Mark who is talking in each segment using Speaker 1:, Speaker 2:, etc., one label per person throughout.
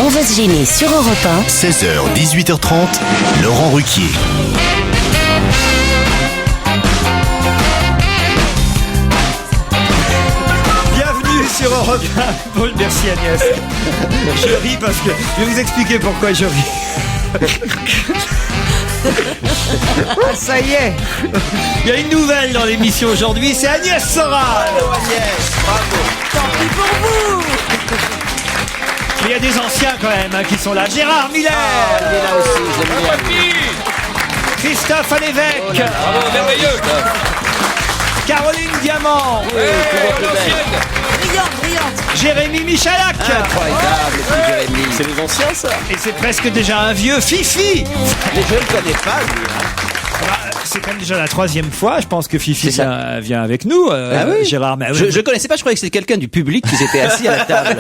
Speaker 1: On va se gêner sur Europe 1.
Speaker 2: 16h, 18h30, Laurent Ruquier.
Speaker 3: Bienvenue sur Europe 1. Bon, merci Agnès. Je ris parce que je vais vous expliquer pourquoi je ris. Ah, ça y est. Il y a une nouvelle dans l'émission aujourd'hui, c'est Agnès Soral.
Speaker 4: Bravo Agnès, bravo.
Speaker 5: Tant pis pour vous.
Speaker 3: Il y a des anciens quand même qui sont là. Gérard Miller.
Speaker 4: Il est là aussi, j'aime bien.
Speaker 3: Christophe Alévèque.
Speaker 4: Bravo, merveilleux.
Speaker 3: Caroline Diamant.
Speaker 5: Brillante.
Speaker 3: Jérémy Michalak.
Speaker 4: Incroyable, petit Jérémy.
Speaker 6: C'est les anciens, ça.
Speaker 3: Et c'est presque déjà un vieux Fifi.
Speaker 4: Mais je ne le connais pas, lui.
Speaker 3: C'est quand même déjà la troisième fois, je pense que Fifi
Speaker 4: C'est ça.
Speaker 3: vient avec nous,
Speaker 4: oui.
Speaker 3: Gérard. Mais,
Speaker 4: Je connaissais pas, je croyais que c'était quelqu'un du public qui était assis à la table.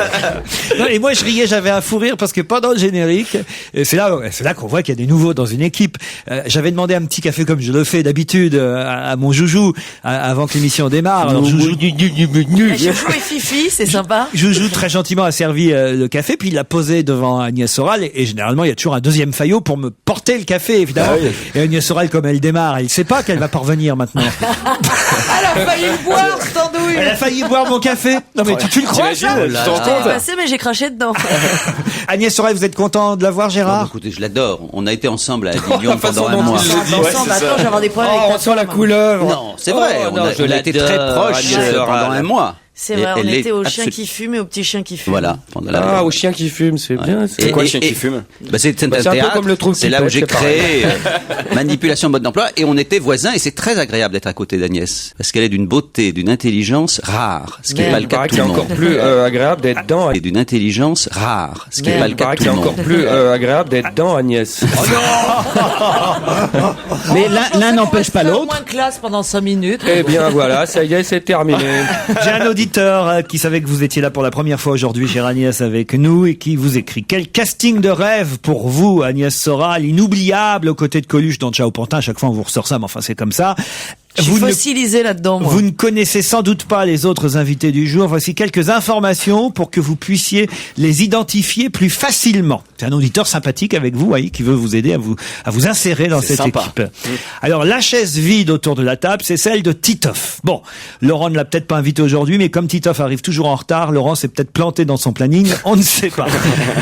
Speaker 3: Non, et moi je riais, j'avais un fou rire parce que pendant le générique, et c'est là qu'on voit qu'il y a des nouveaux dans une équipe. J'avais demandé un petit café comme je le fais d'habitude à mon joujou avant que l'émission démarre. Alors Joujou
Speaker 5: Joujou et Fifi, c'est sympa.
Speaker 3: Joujou très gentiment a servi le café, puis il l'a posé devant Agnès Soral et généralement il y a toujours un deuxième faillot pour me porter le café évidemment.
Speaker 6: Ah oui.
Speaker 3: Et Agnès Soral, comme elle démarre, elle sait pas qu'elle va parvenir maintenant.
Speaker 5: Elle a failli me boire, cette andouille.
Speaker 3: Elle a failli boire mon café. Non mais tu le crois ça?
Speaker 6: T'imagines, tu t'en
Speaker 5: Je t'ai
Speaker 6: comptes?
Speaker 5: passé, mais j'ai craché dedans.
Speaker 3: Agnès Soral, vous êtes content de la voir,
Speaker 4: Oh,
Speaker 3: Gérard?
Speaker 4: écoutez, je l'adore. On a été ensemble à Dijon pendant un
Speaker 6: dont
Speaker 4: mois.
Speaker 6: il le dit. Ouais, c'est
Speaker 5: Attends,
Speaker 6: ça.
Speaker 5: je vais avoir des problèmes avec
Speaker 6: Oh,
Speaker 5: ta
Speaker 6: on sent la
Speaker 5: femme.
Speaker 6: couleuvre.
Speaker 4: Non, c'est vrai.
Speaker 6: Oh, non, je
Speaker 4: on a été très
Speaker 6: l'adore,
Speaker 4: proches
Speaker 6: Agnès
Speaker 4: pendant
Speaker 6: Soral.
Speaker 4: un mois.
Speaker 5: C'est
Speaker 4: Et
Speaker 5: vrai, on
Speaker 4: elle
Speaker 5: était
Speaker 4: est
Speaker 5: au chien
Speaker 4: absolu-
Speaker 5: qui fume et au petit chien qui fume.
Speaker 4: Voilà. Pendant la...
Speaker 6: Ah, au chien qui fume, c'est bien.
Speaker 4: Et-
Speaker 6: C'est quoi le
Speaker 4: et-
Speaker 6: chien
Speaker 4: et-
Speaker 6: qui fume?
Speaker 4: Bah, c'est un
Speaker 6: Bah, c'est un peu
Speaker 4: théâtre.
Speaker 6: comme le trou
Speaker 4: C'est
Speaker 6: qui
Speaker 4: là où
Speaker 6: pète,
Speaker 4: j'ai
Speaker 6: c'est pareil.
Speaker 4: créé manipulation mode d'emploi et on était voisins et c'est très agréable d'être à côté d'Agnès parce qu'elle est d'une beauté, d'une intelligence rare, ce qui n'est
Speaker 5: Merde.
Speaker 4: pas le
Speaker 6: Il
Speaker 4: cas
Speaker 6: paraît
Speaker 4: de
Speaker 6: que
Speaker 4: tout
Speaker 6: c'est
Speaker 4: le
Speaker 6: encore
Speaker 4: monde.
Speaker 6: plus agréable d'être dans.
Speaker 4: Et d'une intelligence rare, ce qui n'est
Speaker 5: Merde.
Speaker 4: pas le
Speaker 6: Il
Speaker 4: cas
Speaker 6: paraît
Speaker 4: de
Speaker 6: que
Speaker 4: tout
Speaker 6: c'est
Speaker 4: le
Speaker 6: encore
Speaker 4: monde.
Speaker 6: plus agréable d'être dans, Agnès.
Speaker 4: Mais l'un n'empêche pas l'autre.
Speaker 5: Moins de classe pendant 5 minutes.
Speaker 6: Eh bien voilà, ça y est, c'est terminé.
Speaker 3: J'ai un auditeur qui savait que vous étiez là pour la première fois aujourd'hui, chère Agnès, avec nous, et qui vous écrit: quel casting de rêve pour vous, Agnès Soral, inoubliable aux côtés de Coluche dans Ciao Pantin. À chaque fois on vous ressort ça, mais enfin c'est comme ça.
Speaker 5: Je suis
Speaker 3: Vous ne,
Speaker 5: fossilisé là-dedans, moi.
Speaker 3: vous ne connaissez sans doute pas les autres invités du jour. Voici quelques informations pour que vous puissiez les identifier plus facilement. C'est un auditeur sympathique avec vous, voyez, qui veut vous aider à vous insérer dans
Speaker 6: C'est
Speaker 3: cette
Speaker 6: sympa.
Speaker 3: équipe. Alors, la chaise vide autour de la table, c'est celle de Titoff. Bon, Laurent ne l'a peut-être pas invité aujourd'hui, mais comme Titoff arrive toujours en retard, Laurent s'est peut-être planté dans son planning, on ne sait pas.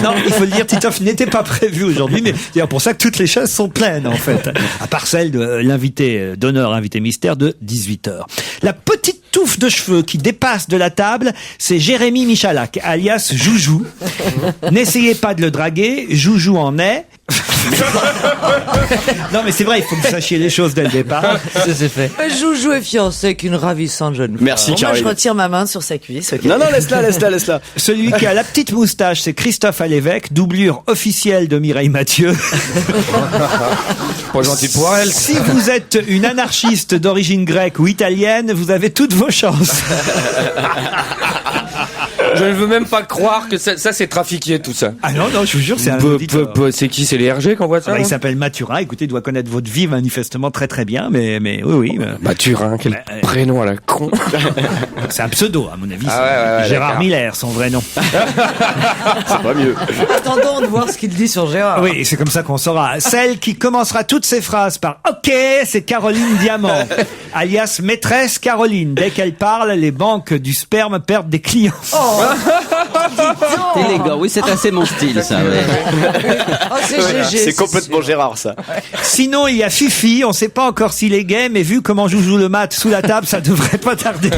Speaker 3: Non, il faut le dire, Titoff n'était pas prévu aujourd'hui, mais c'est pour ça que toutes les chaises sont pleines, en fait. À part celle de l'invité d'honneur, invité mystère de 18h. La petite touffe de cheveux qui dépasse de la table, c'est Jérémy Michalak, alias Joujou. N'essayez pas de le draguer, Joujou en est. Non mais c'est vrai, il faut que vous sachiez les choses dès le départ.
Speaker 6: Ça c'est fait.
Speaker 5: Joujou est fiancé avec une ravissante jeune femme.
Speaker 6: Merci,
Speaker 5: Moi, je
Speaker 6: Caroline.
Speaker 5: retire ma main sur sa cuisse. ok.
Speaker 6: Non, non, laisse-la.
Speaker 3: Celui qui a la petite moustache, c'est Christophe Alévèque, doublure officielle de Mireille Mathieu.
Speaker 6: Pas gentil pour elle.
Speaker 3: Si vous êtes une anarchiste d'origine grecque ou italienne, vous avez toutes vos chances.
Speaker 6: Je ne veux même pas croire que ça c'est trafiqué tout ça.
Speaker 3: Ah non, je vous jure, c'est un
Speaker 6: Peu-
Speaker 3: auditeur.
Speaker 6: c'est qui? C'est les RG qu'on voit ça?
Speaker 3: Ah bah, il
Speaker 6: là
Speaker 3: s'appelle Mathurin, écoutez, il doit connaître votre vie manifestement très très bien, mais oui.
Speaker 6: Mathurin, quel prénom à la con.
Speaker 3: C'est un pseudo, à mon avis.
Speaker 6: Ah
Speaker 3: c'est
Speaker 6: ouais,
Speaker 3: Gérard
Speaker 6: d'accord.
Speaker 3: Miller, son vrai nom.
Speaker 6: C'est pas mieux.
Speaker 5: Attendons de voir ce qu'il dit sur Gérard.
Speaker 3: Oui, c'est comme ça qu'on saura. Celle qui commencera toutes ses phrases par « Ok », c'est Caroline Diamant, alias maîtresse Caroline. Dès qu'elle parle, les banques du sperme perdent des clients.
Speaker 4: C'est élégant, oui, c'est assez mon style, ça. Ouais.
Speaker 5: Oh, c'est GG.
Speaker 6: C'est complètement Gérard ça.
Speaker 3: Sinon, il y a Fifi, on sait pas encore s'il est gay, mais vu comment Joujou le mat sous la table, ça devrait pas tarder.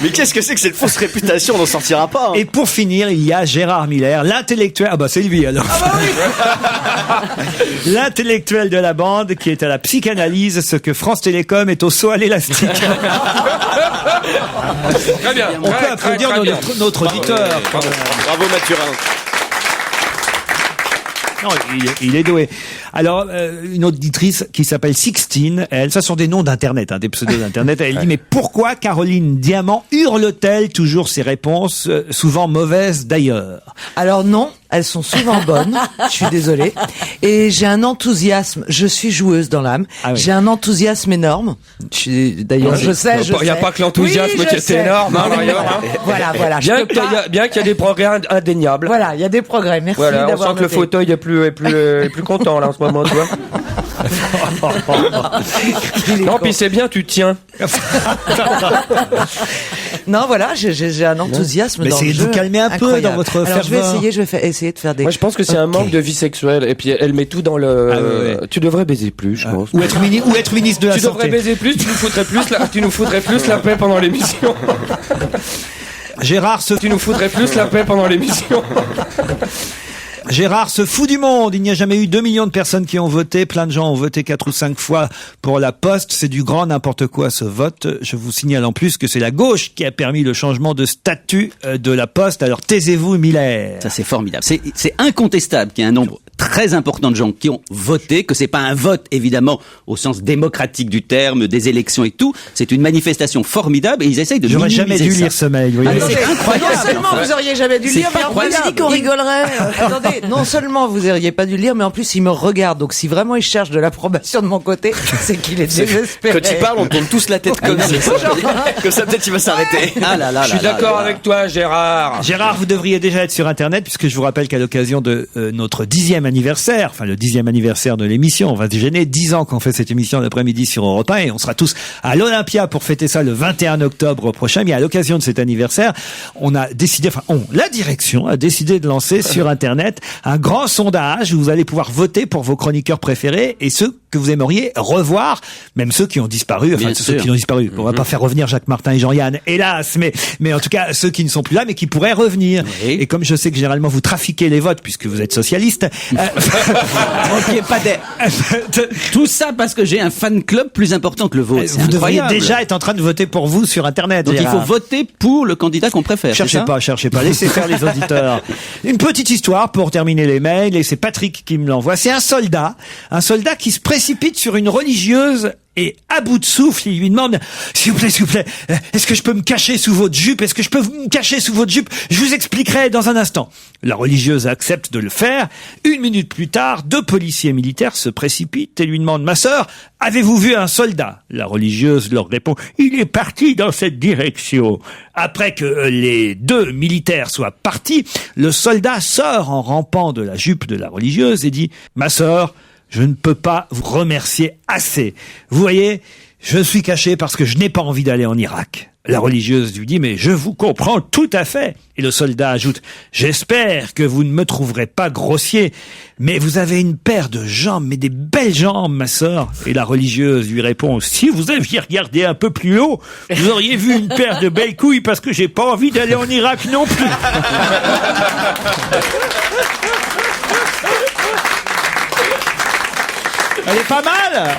Speaker 7: Mais qu'est-ce que c'est que cette fausse réputation? On n'en sortira pas.
Speaker 3: Et pour finir, il y a Gérard Miller, l'intellectuel. Ah bah c'est lui alors. L'intellectuel de la bande qui est à la psychanalyse, ce que France Télécom est au saut à l'élastique.
Speaker 6: Très bien.
Speaker 3: On peut applaudir notre auditeur.
Speaker 6: Bravo Mathurin.
Speaker 3: Non, il est doué. Alors, une auditrice qui s'appelle Sixtine, elle, ça sont des noms d'internet, des pseudos d'internet. Elle dit, mais pourquoi Caroline Diamant hurle-t-elle toujours ses réponses, souvent mauvaises d'ailleurs?
Speaker 5: Alors non, elles sont souvent bonnes, je suis désolée. Et j'ai un enthousiasme, je suis joueuse dans l'âme, j'ai un enthousiasme énorme. D'ailleurs, je sais.
Speaker 6: Il n'y a pas que l'enthousiasme qui est énorme, hein, d'ailleurs.
Speaker 5: Voilà.
Speaker 6: Bien qu'il y a des progrès indéniables.
Speaker 5: Voilà, il y a des progrès, merci
Speaker 6: voilà,
Speaker 5: d'avoir
Speaker 6: on sent que le fauteuil est plus content, là, en ce moment, tu vois. Non, puis c'est bien, tu tiens.
Speaker 5: Non, voilà, j'ai un enthousiasme dans le jeu.
Speaker 3: Mais essayez de vous calmer un peu dans votre ferveur.
Speaker 5: Je vais essayer de faire des...
Speaker 6: Moi, je pense que c'est un manque de vie sexuelle. Et puis, elle met tout dans le... Tu devrais baiser plus, je pense.
Speaker 3: Ou être ministre de la Santé.
Speaker 6: Tu devrais baiser plus, tu nous foutrais plus la paix pendant l'émission.
Speaker 3: Gérard,
Speaker 6: tu nous foutrais plus la paix pendant l'émission.
Speaker 3: Gérard se fout du monde. Il n'y a jamais eu 2 millions de personnes qui ont voté. Plein de gens ont voté 4 ou 5 fois pour la Poste. C'est du grand n'importe quoi, ce vote. Je vous signale en plus que c'est la gauche qui a permis le changement de statut de la Poste. Alors taisez-vous, Miller.
Speaker 4: Ça, c'est formidable. C'est incontestable qu'il y a un nombre très important de gens qui ont voté, que c'est pas un vote, évidemment, au sens démocratique du terme, des élections et tout. C'est une manifestation formidable et ils essayent de minimiser ça.
Speaker 3: J'aurais jamais dû lire ce mail. Oui.
Speaker 4: C'est incroyable.
Speaker 5: Non seulement vous auriez jamais dû lire, mais en plus il dit qu'on rigolerait. Attendez, non seulement vous auriez pas dû lire, mais en plus il me regarde. Donc si vraiment il cherche de l'approbation de mon côté, c'est qu'il est désespéré.
Speaker 7: Quand il parle, on tourne tous la tête comme ça. Comme ça, peut-être il va s'arrêter.
Speaker 6: Je suis d'accord avec toi, Gérard.
Speaker 3: Gérard, vous devriez déjà être sur Internet, puisque je vous rappelle qu'à l'occasion de notre 10e anniversaire, enfin le 10e anniversaire de l'émission, on va se gêner, 10 ans qu'on fait cette émission l'après-midi sur Europe 1, et on sera tous à l'Olympia pour fêter ça le 21 octobre prochain. Mais à l'occasion de cet anniversaire, la direction a décidé de lancer sur Internet un grand sondage où vous allez pouvoir voter pour vos chroniqueurs préférés et ceux que vous aimeriez revoir, même ceux qui ont disparu, ceux qui ont disparu. On va pas faire revenir Jacques Martin et Jean-Yann, hélas, mais en tout cas ceux qui ne sont plus là mais qui pourraient revenir. Oui. Et comme je sais que généralement vous trafiquez les votes puisque vous êtes socialiste,
Speaker 4: tout ça parce que j'ai un fan club plus important que le vôtre.
Speaker 3: Vous devriez déjà être en train de voter pour vous sur Internet.
Speaker 4: Donc Gérard, il faut voter pour le candidat qu'on préfère.
Speaker 3: Cherchez pas, laissez faire les auditeurs. Une petite histoire pour terminer les mails, et c'est Patrick qui me l'envoie. C'est un soldat qui se précipite sur une religieuse et à bout de souffle, il lui demande « S'il vous plaît, est-ce que je peux me cacher sous votre jupe ? Est-ce que je peux me cacher sous votre jupe ? Je vous expliquerai dans un instant. » La religieuse accepte de le faire. 1 minute plus tard, 2 policiers militaires se précipitent et lui demandent « Ma sœur, avez-vous vu un soldat ?» La religieuse leur répond « Il est parti dans cette direction. » Après que les 2 militaires soient partis, le soldat sort en rampant de la jupe de la religieuse et dit « Ma sœur, je ne peux pas vous remercier assez. Vous voyez, je suis caché parce que je n'ai pas envie d'aller en Irak. » La religieuse lui dit « Mais je vous comprends tout à fait. » Et le soldat ajoute « J'espère que vous ne me trouverez pas grossier, mais vous avez une paire de jambes, mais des belles jambes, ma sœur. » Et la religieuse lui répond « Si vous aviez regardé un peu plus haut, vous auriez vu une paire de belles couilles parce que j'ai pas envie d'aller en Irak non plus. » Elle est pas mal.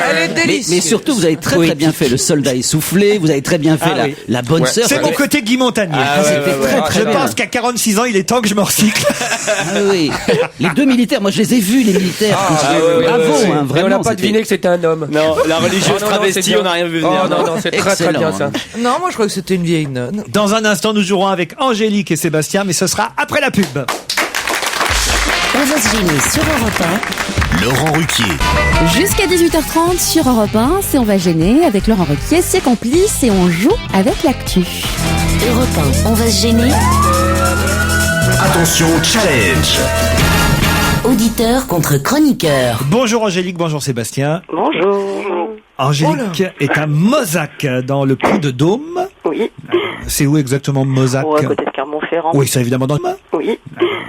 Speaker 5: Elle est délicieuse.
Speaker 4: Mais surtout, vous avez très bien fait le soldat essoufflé. Vous avez très bien fait la bonne sœur.
Speaker 3: C'est mon côté Guy Montagnier.
Speaker 4: C'était très
Speaker 3: je pense qu'à 46 ans, il est temps que je me recycle.
Speaker 4: Oui. Les 2 militaires, moi je les ai vus, les militaires. Bravo, hein, vraiment.
Speaker 6: Et on n'a pas deviné que c'était un homme.
Speaker 7: Non, la religieuse travestie, on n'a rien vu venir.
Speaker 6: Non, c'est très bien ça.
Speaker 5: Non, moi je crois que c'était une vieille nonne.
Speaker 3: Dans un instant, nous jouerons avec Angélique et Sébastien, mais ce sera après la pub.
Speaker 1: On va se gêner sur Europe
Speaker 2: 1. Laurent Ruquier.
Speaker 8: Jusqu'à 18h30 sur Europe 1, c'est On va gêner avec Laurent Ruquier, ses complices, et on joue avec l'actu.
Speaker 1: 1. Europe 1, on va se gêner.
Speaker 2: Attention, challenge.
Speaker 1: Auditeur contre chroniqueur.
Speaker 3: Bonjour Angélique, bonjour Sébastien.
Speaker 9: Bonjour.
Speaker 3: Angélique est à Mozac, dans le Puy-de-Dôme.
Speaker 9: Oui.
Speaker 3: C'est où exactement Mozac ?
Speaker 9: À côté de Clermont-Ferrand.
Speaker 3: Oui, c'est évidemment dans le...
Speaker 9: Oui.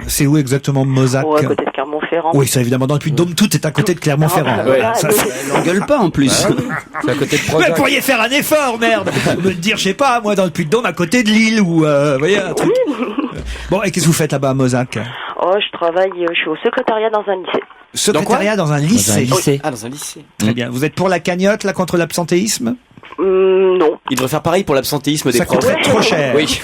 Speaker 3: C'est où exactement Mozac ?
Speaker 9: À côté de Clermont-Ferrand.
Speaker 3: Oui, c'est évidemment dans le Puy-de-Dôme. Tout est à côté de Clermont-Ferrand.
Speaker 4: N'engueule pas en plus.
Speaker 6: C'est à côté de
Speaker 3: Mais vous pourriez faire un effort, merde. Me dire, je sais pas, moi dans le Puy-de-Dôme, à côté de Lille, ou vous voyez un truc. Bon, et qu'est-ce que vous faites là-bas à Mozac ?
Speaker 9: Je travaille, je suis au secrétariat dans un lycée.
Speaker 3: Secrétariat dans un lycée.
Speaker 7: Oui. Ah, dans un lycée.
Speaker 3: Très bien. Vous êtes pour la cagnotte, là, contre l'absentéisme ?
Speaker 9: Non.
Speaker 7: Il devrait faire pareil pour l'absentéisme des
Speaker 3: Ça
Speaker 7: profs.
Speaker 3: coûterait trop cher.
Speaker 7: Oui.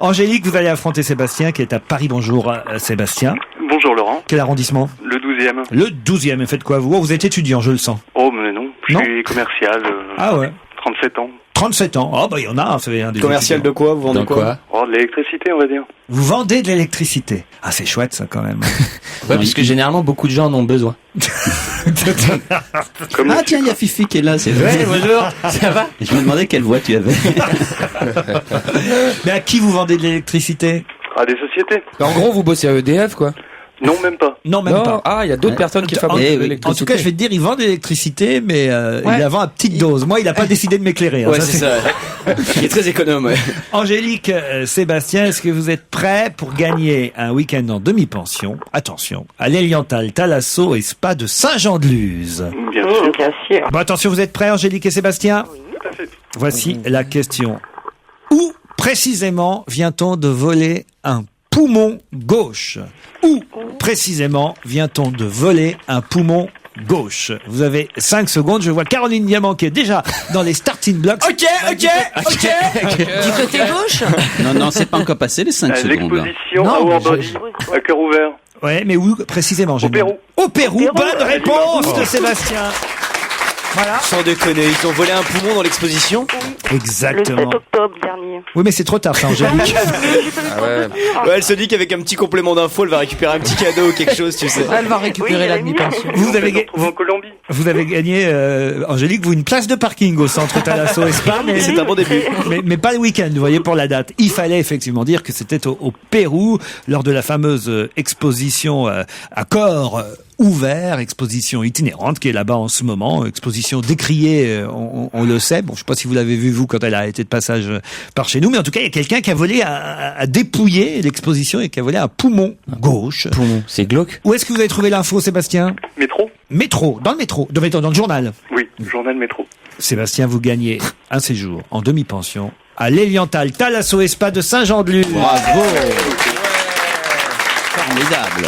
Speaker 3: Angélique, vous allez affronter Sébastien, qui est à Paris. Bonjour, Sébastien.
Speaker 10: Bonjour Laurent.
Speaker 3: Quel arrondissement ?
Speaker 10: Le 12e.
Speaker 3: Le 12e. Et faites quoi, vous ? Vous êtes étudiant, je le sens.
Speaker 10: Oh, mais non. Je suis commercial.
Speaker 3: Ah ouais.
Speaker 10: 37 ans.
Speaker 3: 37 ans. Oh, bah, il y en a, c'est un des
Speaker 7: Commercial
Speaker 3: étudiants.
Speaker 7: de quoi? Vous vendez
Speaker 6: Dans quoi?
Speaker 10: Oh, de l'électricité, on va dire.
Speaker 3: Vous vendez de l'électricité. Ah, c'est chouette, ça, quand même.
Speaker 6: Ouais, parce que généralement, beaucoup de gens en ont besoin.
Speaker 10: Comme
Speaker 4: Ah tiens, il y a Fifi qui est là, c'est vrai.
Speaker 6: bonjour. Ça va?
Speaker 4: Je me demandais quelle voix tu avais.
Speaker 3: Mais à qui vous vendez de l'électricité?
Speaker 10: à des sociétés.
Speaker 6: En gros, vous bossez à EDF, quoi?
Speaker 10: Non, même pas.
Speaker 3: Non, même
Speaker 6: Non.
Speaker 3: pas.
Speaker 6: Ah, il y a d'autres personnes qui fabriquent
Speaker 4: Eh
Speaker 6: de
Speaker 4: oui.
Speaker 6: l'électricité.
Speaker 3: En tout cas, je vais te dire, il vend de l'électricité, mais il la vend à petite dose. Moi, il n'a pas décidé de m'éclairer. hein,
Speaker 7: Ouais,
Speaker 3: ça,
Speaker 7: c'est ça. Il est très économe, ouais.
Speaker 3: Angélique, Sébastien, est-ce que vous êtes prêts pour gagner un week-end en demi-pension? Attention, à l'Eliantal, Thalasso et Spa de Saint-Jean-de-Luz.
Speaker 10: Bien sûr.
Speaker 9: Bien sûr.
Speaker 3: Bon, attention, vous êtes prêts, Angélique et Sébastien?
Speaker 10: Tout à fait.
Speaker 3: Voici la question. Où précisément vient-on de voler un poumon gauche? Où précisément vient-on de voler un poumon gauche? Vous avez 5 secondes. Je vois Caroline Diamant qui est déjà dans les starting blocks.
Speaker 7: Ok.
Speaker 5: Du côté gauche?
Speaker 4: Non, c'est pas encore passé les 5 secondes. là.
Speaker 10: L'exposition
Speaker 5: Non,
Speaker 10: à
Speaker 5: mais
Speaker 10: Warbody, à cœur ouvert.
Speaker 3: Ouais, mais où précisément?
Speaker 10: Au Pérou.
Speaker 3: Au Pérou. Bonne réponse de Sébastien. Voilà.
Speaker 7: Sans déconner, ils ont volé un poumon dans l'exposition.
Speaker 9: Le
Speaker 3: Exactement.
Speaker 9: 7 octobre dernier.
Speaker 3: Oui, mais c'est trop tard, ça, Angélique.
Speaker 6: Ah ouais.
Speaker 7: Ouais, elle se dit qu'avec un petit complément d'info, elle va récupérer un petit cadeau ou quelque chose, tu sais.
Speaker 5: Elle va récupérer la demi-pension.
Speaker 3: Vous avez,
Speaker 10: On se retrouve en Colombie.
Speaker 3: vous avez gagné, Angélique, vous une place de parking au centre Thalasso et Spa, mais
Speaker 7: C'est un bon début.
Speaker 3: mais pas le week-end, vous voyez, pour la date. Il fallait effectivement dire que c'était au Pérou, lors de la fameuse exposition à corps ouvert, exposition itinérante qui est là-bas en ce moment, exposition décriée, on le sait. Bon, je sais pas si vous l'avez vu vous quand elle a été de passage par chez nous, mais en tout cas, il y a quelqu'un qui a volé, a dépouillé l'exposition et qui a volé un poumon gauche.
Speaker 6: Poumon, c'est glauque.
Speaker 3: Où est-ce que vous avez trouvé l'info, Sébastien?
Speaker 10: Métro.
Speaker 3: Métro, dans le métro, dans le journal.
Speaker 10: Oui, journal métro.
Speaker 3: Sébastien, vous gagnez un séjour en demi-pension à l'Eliantal Thalasso et Spa de Saint-Jean-de-Luz.
Speaker 4: Bravo. Formidable.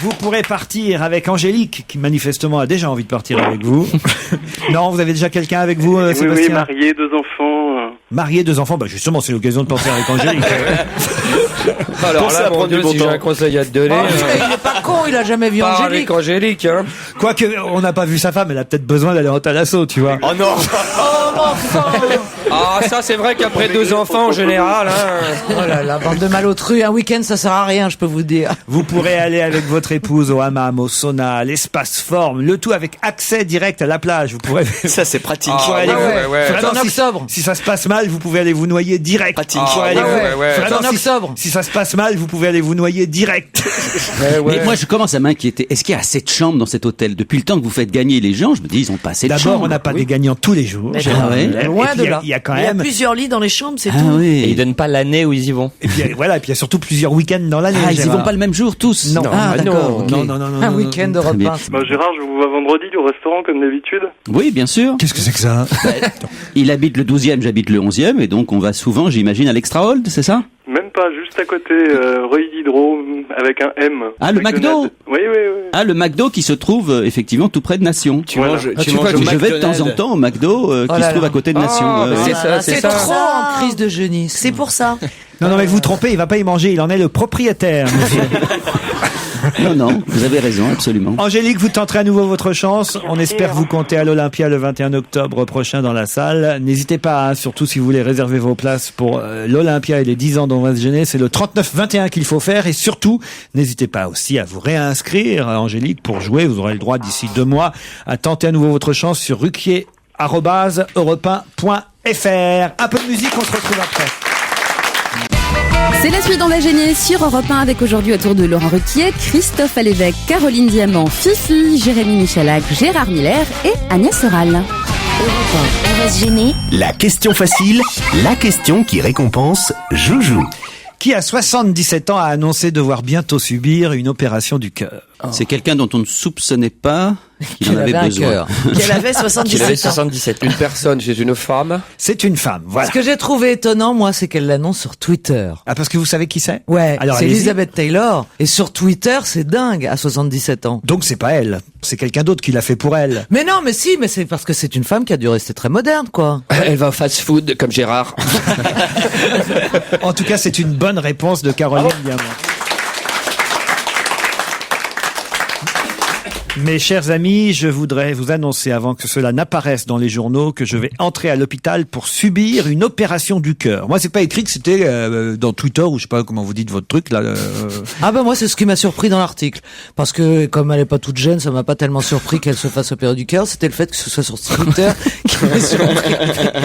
Speaker 3: Vous pourrez partir avec Angélique, qui manifestement a déjà envie de partir avec vous. Non, vous avez déjà quelqu'un avec vous,
Speaker 10: Oui,
Speaker 3: Sébastien?
Speaker 10: marié, 2 enfants.
Speaker 3: Marié, 2 enfants. Bah justement, c'est l'occasion de penser avec Angélique.
Speaker 6: Alors
Speaker 7: Pensez à
Speaker 6: là, mon
Speaker 7: prendre
Speaker 6: Dieu,
Speaker 7: du bon
Speaker 6: si j'ai
Speaker 7: temps.
Speaker 6: un conseil à te donner,
Speaker 5: Il est pas con, il a jamais vu
Speaker 6: parle
Speaker 5: Angélique.
Speaker 6: avec Angélique, hein.
Speaker 3: Quoique, on n'a pas vu sa femme, elle a peut-être besoin d'aller en Thalasso, tu vois.
Speaker 7: Oh non.
Speaker 6: Ah, ça, c'est vrai qu'après 2 enfants, en général, hein.
Speaker 5: Oh là là, bande de malotru. Un week-end, ça sert à rien, je peux vous dire.
Speaker 3: Vous pourrez aller avec votre épouse au hammam, au sauna, à l'espace forme, le tout avec accès direct à la plage. Vous pourrez...
Speaker 7: Ça, c'est pratique.
Speaker 3: Vous pourrez
Speaker 6: Ah,
Speaker 3: aller
Speaker 6: ouais,
Speaker 3: vous-
Speaker 6: ouais.
Speaker 3: Vraiment,
Speaker 5: C'est en octobre.
Speaker 3: Si ça se passe mal, vous pouvez aller vous noyer direct.
Speaker 7: Pratique.
Speaker 3: Vous pourrez aller
Speaker 6: Ah,
Speaker 3: vous-
Speaker 6: ouais, ouais.
Speaker 3: Vraiment,
Speaker 5: C'est en
Speaker 3: si-
Speaker 5: octobre.
Speaker 3: Si ça se passe mal, vous pouvez aller vous noyer direct.
Speaker 6: Ouais, ouais.
Speaker 4: Mais moi, je commence à m'inquiéter. Est-ce qu'il y a assez de chambres dans cet hôtel? Depuis le temps que vous faites gagner les gens, je me dis, ils ont pas assez de chambres.
Speaker 3: D'abord, on n'a pas des gagnants tous les jours.
Speaker 4: Ah ouais.
Speaker 5: Loin
Speaker 3: Et puis,
Speaker 5: de là.
Speaker 3: Il y a quand
Speaker 11: Il y a
Speaker 3: même.
Speaker 11: plusieurs lits dans les chambres, c'est
Speaker 4: Ah
Speaker 11: tout.
Speaker 6: Et ils
Speaker 4: oui.
Speaker 6: donnent pas l'année où ils y vont.
Speaker 3: Et puis voilà. Et puis il y a surtout plusieurs week-ends dans l'année.
Speaker 4: Ah, ils y
Speaker 3: Gérard.
Speaker 4: vont pas le même jour tous?
Speaker 3: Non.
Speaker 4: Ah,
Speaker 6: bah
Speaker 4: d'accord.
Speaker 6: non.
Speaker 4: ok.
Speaker 3: Non, non, non, non.
Speaker 5: Un
Speaker 3: non,
Speaker 5: week-end de
Speaker 4: Très bien.
Speaker 5: repas.
Speaker 10: Bah, Gérard, je vous vois vendredi au restaurant comme d'habitude.
Speaker 4: Oui, bien sûr.
Speaker 3: Qu'est-ce que c'est que ça?
Speaker 4: Il habite le 12e, j'habite le 11e, et donc on va souvent, j'imagine, à l'Extra Hold, c'est ça?
Speaker 10: Même pas, juste à côté, Rue Diderot, avec un M.
Speaker 4: Ah, le McDo.
Speaker 10: Oui, oui, oui.
Speaker 4: Ah, le McDo qui se trouve effectivement tout près de Nation.
Speaker 7: Tu
Speaker 10: Voilà.
Speaker 7: manges,
Speaker 6: Ah,
Speaker 7: tu
Speaker 6: tu
Speaker 7: manges
Speaker 6: vois,
Speaker 7: au
Speaker 4: Je vais de temps en
Speaker 7: McDonald's.
Speaker 4: temps au McDo
Speaker 5: Oh
Speaker 4: qui
Speaker 5: là
Speaker 4: se trouve
Speaker 5: là.
Speaker 4: à côté de Nation.
Speaker 6: Ah, bah, c'est ça,
Speaker 5: C'est
Speaker 6: c'est ça.
Speaker 5: trop en crise de jeunisme.
Speaker 11: C'est pour ça.
Speaker 3: Non, non, mais vous vous trompez. Il va pas y manger. Il en est le propriétaire. monsieur.
Speaker 4: Non, non, vous avez raison, absolument.
Speaker 3: Angélique, vous tenterez à nouveau votre chance. On espère vous compter à l'Olympia le 21 octobre prochain dans la salle. N'hésitez pas, hein, surtout si vous voulez réserver vos places pour l'Olympia et les 10 ans dont on va se gêner. C'est le 39-21 qu'il faut faire. Et surtout, n'hésitez pas aussi à vous réinscrire, Angélique, pour jouer. Vous aurez le droit d'ici 2 mois à tenter à nouveau votre chance sur ruquier@europe1.fr. Un peu de musique, on se retrouve après.
Speaker 8: C'est la suite d'On va gêner sur Europe 1 avec aujourd'hui autour de Laurent Ruquier, Christophe Alévèque, Caroline Diamant, Fifi, Jérémy Michalak, Gérard Miller et Agnès Soral.
Speaker 1: Europe 1, on va se gêner.
Speaker 2: La question facile, la question qui récompense Joujou.
Speaker 3: Qui, à 77 ans, a annoncé devoir bientôt subir une opération du cœur.
Speaker 4: C'est quelqu'un dont on ne soupçonnait pas qu'il en avait
Speaker 5: avait un
Speaker 4: besoin.
Speaker 5: cœur.
Speaker 11: Qu'elle avait
Speaker 6: Il avait
Speaker 11: 77 ans.
Speaker 6: 77. Une personne chez une femme.
Speaker 3: C'est une femme, voilà.
Speaker 5: Ce que j'ai trouvé étonnant, moi, c'est qu'elle l'annonce sur Twitter.
Speaker 3: Ah, parce que vous savez qui c'est?
Speaker 5: Ouais,
Speaker 3: Alors,
Speaker 5: c'est
Speaker 3: allez-y.
Speaker 5: Elizabeth Taylor. Et sur Twitter, c'est dingue, à 77 ans.
Speaker 3: Donc c'est pas elle, c'est quelqu'un d'autre qui l'a fait pour elle.
Speaker 5: Mais non, mais si, mais c'est parce que c'est une femme qui a dû rester très moderne, quoi.
Speaker 6: Elle va au fast-food comme Gérard.
Speaker 3: En tout cas, c'est une bonne réponse de Caroline Diamant. Mes chers amis, je voudrais vous annoncer avant que cela n'apparaisse dans les journaux que je vais entrer à l'hôpital pour subir une opération du cœur. Moi, c'est pas écrit que c'était dans Twitter ou je sais pas comment vous dites votre truc là.
Speaker 5: Ah ben moi c'est ce qui m'a surpris dans l'article parce que comme elle est pas toute jeune, ça m'a pas tellement surpris qu'elle se fasse opérer du cœur. C'était le fait que ce soit sur Twitter qui m'a surpris.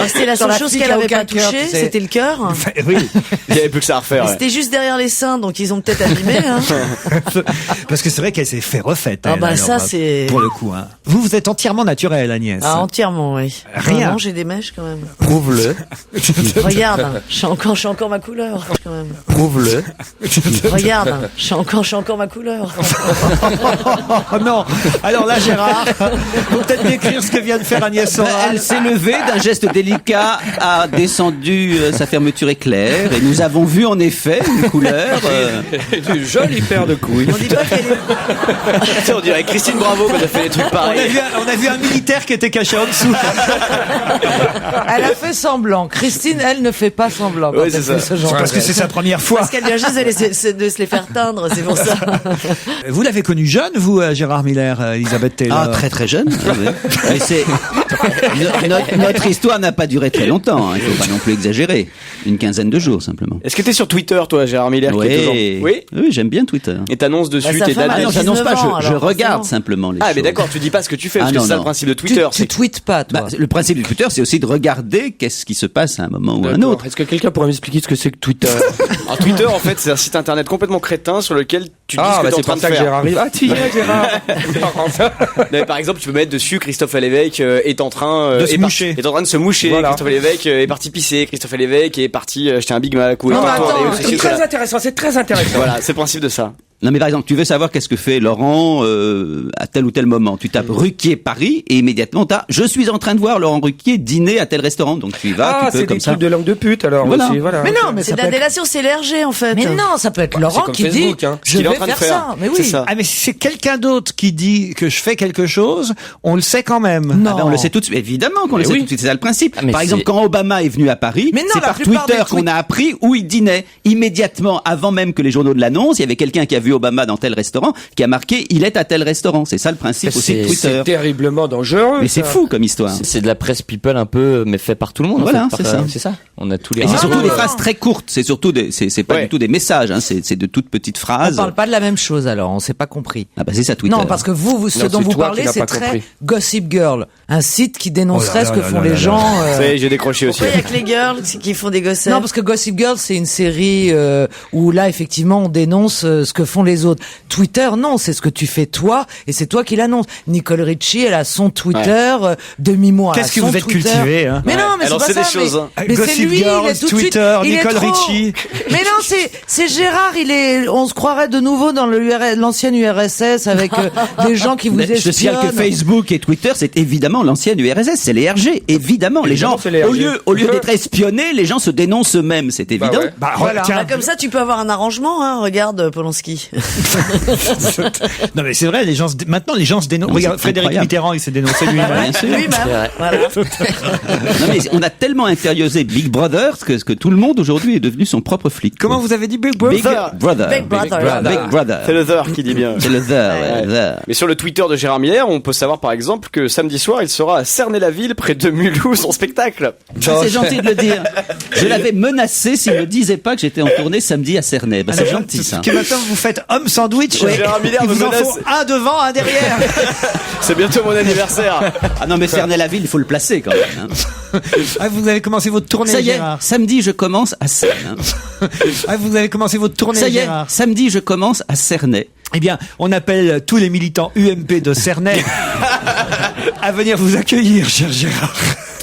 Speaker 11: C'était la seule chose qu'elle avait pas touchée, c'était le cœur.
Speaker 3: Oui.
Speaker 7: Il y avait plus que ça à refaire. Ouais.
Speaker 11: C'était juste derrière les seins, donc ils ont peut-être abîmé. Hein.
Speaker 3: Parce que c'est vrai qu'elle s'est fait refaite.
Speaker 11: Ah
Speaker 3: elle,
Speaker 11: bah
Speaker 3: alors,
Speaker 11: ça c'est.
Speaker 3: pour le coup. Hein. Vous êtes entièrement naturel, Agnès.
Speaker 11: Ah entièrement, oui.
Speaker 3: Rien.
Speaker 11: Non, j'ai des mèches quand même.
Speaker 6: Prouve-le.
Speaker 11: Regarde, j'ai encore ma couleur quand même.
Speaker 6: Prouve-le.
Speaker 11: Regarde, j'ai encore ma couleur.
Speaker 3: Oh non. Alors là, Gérard, faut peut-être décrire ce que vient de faire Agnès Soral.
Speaker 4: Elle s'est levée d'un geste délicat, a descendu sa fermeture éclair, et nous avons vu en effet une couleur.
Speaker 6: Une jolie paire de couilles.
Speaker 11: On dit pas qu'elle est.
Speaker 7: On dirait Christine Bravo quand elle fait des trucs
Speaker 3: On
Speaker 7: pareils.
Speaker 3: a vu un militaire qui était caché en dessous.
Speaker 5: Elle a fait semblant. Christine, elle ne fait pas semblant. quand
Speaker 7: Ouais,
Speaker 5: elle
Speaker 7: c'est
Speaker 5: fait
Speaker 7: ça.
Speaker 5: ce genre
Speaker 3: Parce
Speaker 5: de
Speaker 3: que c'est sa première fois.
Speaker 11: Parce qu'elle vient juste de se les faire teindre, c'est pour ça.
Speaker 3: Vous l'avez connue jeune, vous, Gérard Miller, Elisabeth Taylor.
Speaker 4: Ah, très très jeune. Et c'est notre histoire n'a pas duré très longtemps. Il faut pas non plus exagérer. Une quinzaine de jours simplement.
Speaker 7: Est-ce que t'es sur Twitter, toi, Gérard Miller qui est toujours...
Speaker 4: Oui, j'aime bien Twitter.
Speaker 7: Et t'annonces dessus
Speaker 11: Bah,
Speaker 7: tes
Speaker 11: sa femme,
Speaker 7: dates.
Speaker 11: elle
Speaker 4: Ah
Speaker 11: a
Speaker 4: non, j'annonce pas,
Speaker 11: 19 ans,
Speaker 4: je
Speaker 11: alors,
Speaker 4: regarde
Speaker 11: forcément.
Speaker 4: simplement les
Speaker 7: Ah,
Speaker 4: choses.
Speaker 7: mais d'accord, tu dis pas ce que tu fais, parce
Speaker 4: Ah,
Speaker 7: que
Speaker 4: non,
Speaker 7: c'est ça
Speaker 4: non.
Speaker 7: le principe de Twitter.
Speaker 5: Tu tweets pas, toi.
Speaker 4: Le principe du Twitter, c'est aussi de regarder qu'est-ce qui se passe à un moment ou à un
Speaker 6: D'accord.
Speaker 4: autre.
Speaker 6: Est-ce que quelqu'un pourrait m'expliquer ce que c'est que Twitter?
Speaker 7: Alors, Twitter, en fait, c'est un site internet complètement crétin sur lequel tu dis ce que t'es en
Speaker 6: c'est
Speaker 7: train
Speaker 6: pour
Speaker 7: de
Speaker 6: ça que
Speaker 7: faire.
Speaker 6: Gérard arrive. Ah, tiens, Gérard.
Speaker 7: Mais par exemple, tu peux mettre dessus Christophe Lévesque est en train
Speaker 3: De se moucher.
Speaker 7: est en train de se moucher.
Speaker 6: Voilà.
Speaker 7: Christophe Lévesque est parti pisser. Christophe Lévesque est parti acheter un Big Mac ou est
Speaker 5: Non, mais
Speaker 7: parti
Speaker 5: attends,
Speaker 7: aller au
Speaker 6: C'est
Speaker 7: sushi,
Speaker 6: très
Speaker 7: voilà.
Speaker 6: intéressant, c'est très intéressant.
Speaker 7: Voilà, c'est le principe de ça.
Speaker 4: Non mais par exemple, tu veux savoir qu'est-ce que fait Laurent à tel ou tel moment. Tu tapes Ruquier Paris et immédiatement t'as « Je suis en train de voir Laurent Ruquier dîner à tel restaurant ». Donc tu y vas,
Speaker 6: Ah,
Speaker 4: tu peux
Speaker 6: c'est
Speaker 4: comme
Speaker 6: des
Speaker 4: ça.
Speaker 6: trucs de langue de pute alors
Speaker 4: Voilà.
Speaker 6: aussi, voilà.
Speaker 5: Mais non, mais
Speaker 11: C'est
Speaker 5: ça
Speaker 11: de
Speaker 5: peut
Speaker 11: la
Speaker 5: être...
Speaker 11: délation, c'est LRG en fait.
Speaker 5: Mais non, ça peut être Laurent
Speaker 6: comme
Speaker 5: qui
Speaker 6: Facebook,
Speaker 5: dit
Speaker 6: hein.
Speaker 5: je
Speaker 7: Ce qu'il est en
Speaker 5: vais
Speaker 7: train de
Speaker 5: faire
Speaker 7: faire.
Speaker 5: ça. Mais oui.
Speaker 7: C'est ça.
Speaker 3: Ah mais si c'est quelqu'un d'autre qui dit que je fais quelque chose, on le sait quand même.
Speaker 5: Non.
Speaker 4: Ah ben, on le sait tout de suite, évidemment qu'on le sait
Speaker 6: oui.
Speaker 4: tout de suite, c'est ça le principe.
Speaker 6: Ah, mais
Speaker 4: par exemple,
Speaker 6: c'est-
Speaker 4: quand Obama est venu à Paris,
Speaker 5: Mais non,
Speaker 4: c'est
Speaker 5: la
Speaker 4: par
Speaker 5: plupart
Speaker 4: Twitter
Speaker 5: des
Speaker 4: qu'on
Speaker 5: tweets-
Speaker 4: a appris où il dînait. Immédiatement, avant même que les journaux de l'annoncent, il y avait quelqu'un qui a vu Obama dans tel restaurant, qui a marqué « Il est à tel restaurant ». C'est ça le principe aussi de Twitter.
Speaker 6: C'est terriblement dangereux.
Speaker 4: Mais c'est
Speaker 6: ça.
Speaker 4: fou comme histoire.
Speaker 12: C'est de la presse people un peu, mais fait par tout le monde.
Speaker 4: Voilà,
Speaker 12: en fait,
Speaker 4: c'est ça.
Speaker 12: C'est ça. On a tous les.
Speaker 4: Et c'est
Speaker 5: Ah,
Speaker 4: surtout
Speaker 5: non,
Speaker 4: des
Speaker 5: non,
Speaker 4: phrases
Speaker 5: non.
Speaker 4: très courtes. C'est surtout c'est pas
Speaker 7: Ouais.
Speaker 4: du tout des messages. Hein. C'est de toutes petites
Speaker 5: On
Speaker 4: phrases.
Speaker 5: parle pas de la même chose alors, on s'est pas compris.
Speaker 4: Ah bah c'est ça Twitter.
Speaker 5: Non, parce que ce
Speaker 6: Non,
Speaker 5: dont
Speaker 6: c'est
Speaker 5: vous
Speaker 6: toi
Speaker 5: parlez,
Speaker 6: qui n'as
Speaker 5: c'est
Speaker 6: pas
Speaker 5: très
Speaker 6: compris.
Speaker 5: Gossip Girl, un site qui dénoncerait
Speaker 3: Oh là
Speaker 5: ce que
Speaker 3: là
Speaker 5: font
Speaker 3: là
Speaker 5: les
Speaker 3: là
Speaker 5: gens.
Speaker 7: Ça y est, j'ai décroché aussi.
Speaker 11: Pourquoi il y a que les girls qui font des gossettes?
Speaker 5: Non, parce que Gossip Girl, c'est une série où là, effectivement, on dénonce ce que font les autres. Twitter, non, c'est ce que tu fais toi, et c'est toi qui l'annonce. Nicole Richie, elle a son Twitter, Demi-Mois.
Speaker 3: Qu'est-ce que vous êtes cultivé, hein.
Speaker 5: Mais non, mais
Speaker 7: Elle en
Speaker 5: c'est
Speaker 7: sait
Speaker 5: pas ça.
Speaker 7: des choses, hein.
Speaker 5: Mais c'est
Speaker 3: Gossip
Speaker 5: lui,
Speaker 3: Girl,
Speaker 5: il est tout de suite,
Speaker 3: Twitter,
Speaker 5: il est
Speaker 3: Nicole
Speaker 5: trop.
Speaker 3: Richie.
Speaker 5: Mais non, c'est Gérard, on se croirait de nouveau dans l'ancienne URSS avec des gens qui vous
Speaker 4: Mais je te signale
Speaker 5: espionnent.
Speaker 4: que Facebook et Twitter, c'est évidemment l'ancienne URSS, c'est les RG, évidemment. Les
Speaker 6: Évidemment,
Speaker 4: gens,
Speaker 6: c'est les
Speaker 4: au
Speaker 6: RG.
Speaker 4: lieu d'être espionnés, les gens se dénoncent eux-mêmes, c'est évident.
Speaker 6: ouais.
Speaker 3: Bah,
Speaker 5: Voilà.
Speaker 3: tiens.
Speaker 11: Bah, comme ça, tu peux avoir un arrangement, hein. Regarde Polanski.
Speaker 3: Non mais c'est vrai, maintenant les gens se dénoncent.
Speaker 4: Non,
Speaker 3: Regarde,
Speaker 4: c'est
Speaker 3: Frédéric
Speaker 4: incroyable.
Speaker 3: Mitterrand, il s'est dénoncé lui-même.
Speaker 4: Bien sûr.
Speaker 11: Lui-même. Voilà.
Speaker 4: Non, mais on a tellement intériorisé Big Brother que tout le monde aujourd'hui est devenu son propre flic.
Speaker 3: Comment vous avez dit Big Brother?
Speaker 4: Big Brother.
Speaker 11: Big Brother.
Speaker 4: Big Brother.
Speaker 7: C'est le The qui dit bien.
Speaker 4: C'est le the.
Speaker 7: Mais sur le Twitter de Gérard Miller, on peut savoir par exemple que samedi soir, il sera à Cernay-la-Ville, près de Mulhouse, en spectacle.
Speaker 4: C'est gentil de le dire. Je l'avais menacé s'il ne disait pas que j'étais en tournée samedi à Cernay. Bah, c'est gentil ça.
Speaker 3: Que maintenant vous faites homme sandwich.
Speaker 7: Ouais. Gérard Miller
Speaker 3: Il
Speaker 7: me
Speaker 3: vous en
Speaker 7: menace.
Speaker 3: faut un devant, un derrière.
Speaker 7: C'est bientôt mon anniversaire.
Speaker 4: Ah non mais Cernay-la-Ville, il faut le placer quand même. Hein.
Speaker 3: Ah, vous avez commencé votre tournée,
Speaker 4: Ça y est,
Speaker 3: Gérard.
Speaker 4: samedi je commence à Cernay. Hein.
Speaker 3: Ah, vous avez commencé votre tournée,
Speaker 4: Ça y est,
Speaker 3: Gérard.
Speaker 4: samedi je commence à Cernay.
Speaker 3: Eh bien, on appelle tous les militants UMP de Cernay à venir vous accueillir, cher Gérard.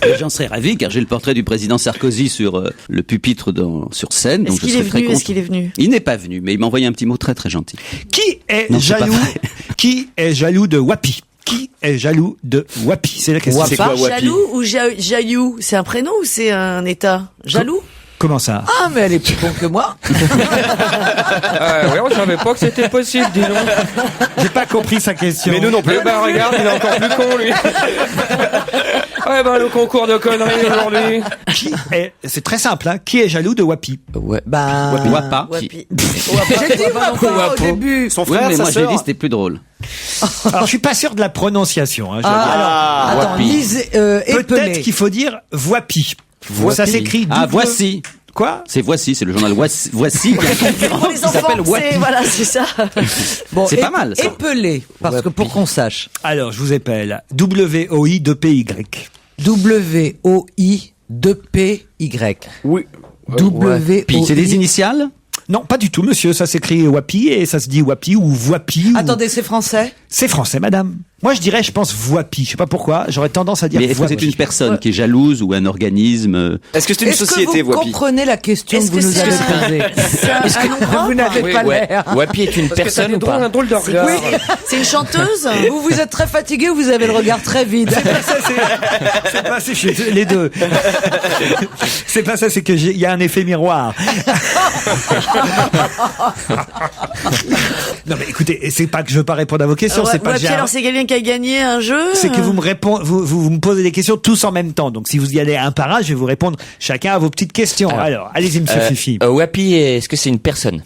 Speaker 4: Et j'en serais ravi car j'ai le portrait du président Sarkozy sur le pupitre sur scène. Donc
Speaker 11: Est-ce
Speaker 4: je
Speaker 11: qu'il
Speaker 4: serais
Speaker 11: est
Speaker 4: très
Speaker 11: venu?
Speaker 4: content.
Speaker 11: Est-ce qu'il est venu?
Speaker 4: Il n'est pas venu, mais il m'a envoyé un petit mot très très gentil.
Speaker 3: Qui est
Speaker 4: Non, c'est pas
Speaker 3: jaloux
Speaker 4: vrai.
Speaker 3: Qui est jaloux de Wapi? Qui est jaloux de Wapi? C'est la question.
Speaker 7: C'est quoi, Wapi?
Speaker 11: Jaloux ou Jaillou? C'est un prénom ou c'est un état? Jaloux?
Speaker 3: Comment ça?
Speaker 5: Ah, mais elle est plus con que moi.
Speaker 6: Ouais, on savait pas que c'était possible, dis donc.
Speaker 3: J'ai pas compris sa question.
Speaker 7: Mais nous non plus.
Speaker 6: Eh ben, regarde, il est encore plus con, lui. Ouais, ben, le concours de conneries aujourd'hui.
Speaker 3: C'est très simple, hein. Qui est jaloux de Wapi?
Speaker 12: Ouais.
Speaker 5: Ben,
Speaker 4: Wapa.
Speaker 11: Wapi.
Speaker 5: j'ai dit Wapa au début.
Speaker 7: Son
Speaker 4: Oui,
Speaker 7: frère,
Speaker 4: mais
Speaker 7: sa
Speaker 4: moi j'ai
Speaker 7: sœur.
Speaker 4: dit c'était plus drôle.
Speaker 3: Alors, je suis pas sûr de la prononciation, hein, je dois dire.
Speaker 5: Alors, attends,
Speaker 12: Wapi.
Speaker 5: lisez,
Speaker 3: Peut-être
Speaker 5: épelé.
Speaker 3: qu'il faut dire Voipi. Ça s'écrit
Speaker 4: Ah,
Speaker 3: double-
Speaker 4: voici.
Speaker 3: Quoi?
Speaker 4: C'est voici, c'est le journal Voici qui a un concurrent
Speaker 11: Pour les
Speaker 4: qui s'appelle
Speaker 11: enfants,
Speaker 4: Wapi.
Speaker 11: voilà, c'est ça.
Speaker 5: Bon,
Speaker 4: C'est pas mal, ça.
Speaker 5: Épelé, parce que pour qu'on sache.
Speaker 3: Alors, je vous épelle. WOI2PY.
Speaker 5: WOI 2PY.
Speaker 7: Oui.
Speaker 5: WOI.
Speaker 4: C'est des initiales?
Speaker 3: Non, pas du tout, monsieur. Ça s'écrit Wapi et ça se dit Wapi ou Voipi. ou-
Speaker 5: Attendez, c'est français?
Speaker 3: C'est français, madame. Moi, je dirais, je pense Voipi. Je sais pas pourquoi. J'aurais tendance à dire
Speaker 4: Mais est-ce que
Speaker 3: Voipi.
Speaker 4: c'est une personne qui est jalouse ou un organisme?
Speaker 7: Est-ce que c'est une
Speaker 5: Est-ce
Speaker 7: société,
Speaker 5: que vous
Speaker 7: Wapi?
Speaker 5: comprenez la question
Speaker 11: Est-ce
Speaker 5: que vous
Speaker 11: que
Speaker 5: nous
Speaker 11: c'est
Speaker 5: avez
Speaker 11: un-
Speaker 5: posée?
Speaker 11: C'est un nom propre?
Speaker 5: Vous n'avez
Speaker 6: Oui,
Speaker 5: pas
Speaker 12: Ouais.
Speaker 5: l'air.
Speaker 12: Wapi est une
Speaker 6: Parce que
Speaker 12: personne
Speaker 6: t'as
Speaker 12: ou pas?
Speaker 6: un drôle de regard.
Speaker 11: C'est une chanteuse?
Speaker 5: Vous vous êtes très fatigué ou vous avez le regard très vide?
Speaker 3: C'est pas ça, c'est les deux. C'est pas ça, c'est que il y a un effet miroir. Non mais écoutez, c'est pas que je veux pas répondre à vos questions, c'est pas que
Speaker 11: Wapi,
Speaker 3: j'ai un-
Speaker 11: alors c'est quelqu'un qui a gagné un jeu?
Speaker 3: c'est que vous me répondez, vous me posez des questions tous en même temps. Donc si vous y allez un par un, je vais vous répondre chacun à vos petites questions. Alors, allez-y, monsieur Fifi.
Speaker 12: Wapi, est-ce que c'est une personne?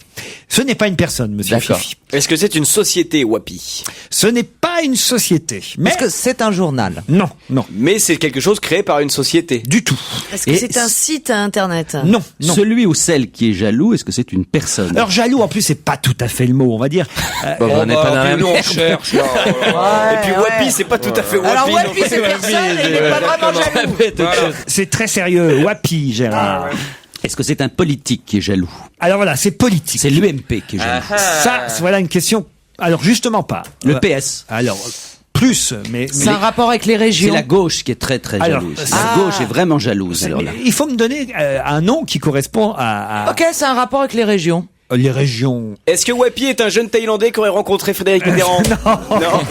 Speaker 3: Ce n'est pas une personne, monsieur
Speaker 12: D'accord.
Speaker 3: Fifi.
Speaker 7: Est-ce que c'est une société, Wapi?
Speaker 3: Ce n'est pas une société. Mais
Speaker 5: Est-ce que c'est un journal?
Speaker 3: non, non,
Speaker 7: Mais c'est quelque chose créé par une société.
Speaker 3: du tout.
Speaker 11: Est-ce que
Speaker 4: Et
Speaker 11: c'est un site internet?
Speaker 3: Non, non.
Speaker 4: Celui ou celle qui est jaloux, est-ce que c'est une personne?
Speaker 3: Alors jaloux, en plus, c'est pas tout à fait le mot, on va dire.
Speaker 12: Bon, on n'est pas dans la même.
Speaker 6: Nous, on cherche, là.
Speaker 7: Et puis Wapi, c'est pas tout à fait Wapi.
Speaker 5: Alors
Speaker 7: non
Speaker 5: Wapi,
Speaker 7: plus.
Speaker 5: c'est personne, il n'est pas vraiment jaloux.
Speaker 6: Voilà.
Speaker 3: C'est très sérieux. Wapi, Gérard.
Speaker 4: Est-ce que c'est un politique qui est jaloux?
Speaker 3: Alors voilà, c'est politique.
Speaker 4: C'est l'UMP qui est jaloux.
Speaker 3: Ça, voilà une question. Alors justement pas.
Speaker 4: Le PS.
Speaker 3: Alors plus, mais
Speaker 5: C'est un rapport avec les
Speaker 4: C'est
Speaker 5: régions.
Speaker 4: la gauche qui est très très
Speaker 3: Alors,
Speaker 4: jalouse.
Speaker 3: c'est-
Speaker 4: La gauche est vraiment jalouse. Alors là.
Speaker 3: il faut me donner un nom qui correspond à
Speaker 5: Ok, c'est un rapport avec les régions.
Speaker 3: les régions.
Speaker 7: Est-ce que Wapi est un jeune Thaïlandais qui aurait rencontré Frédéric Mitterrand? Non.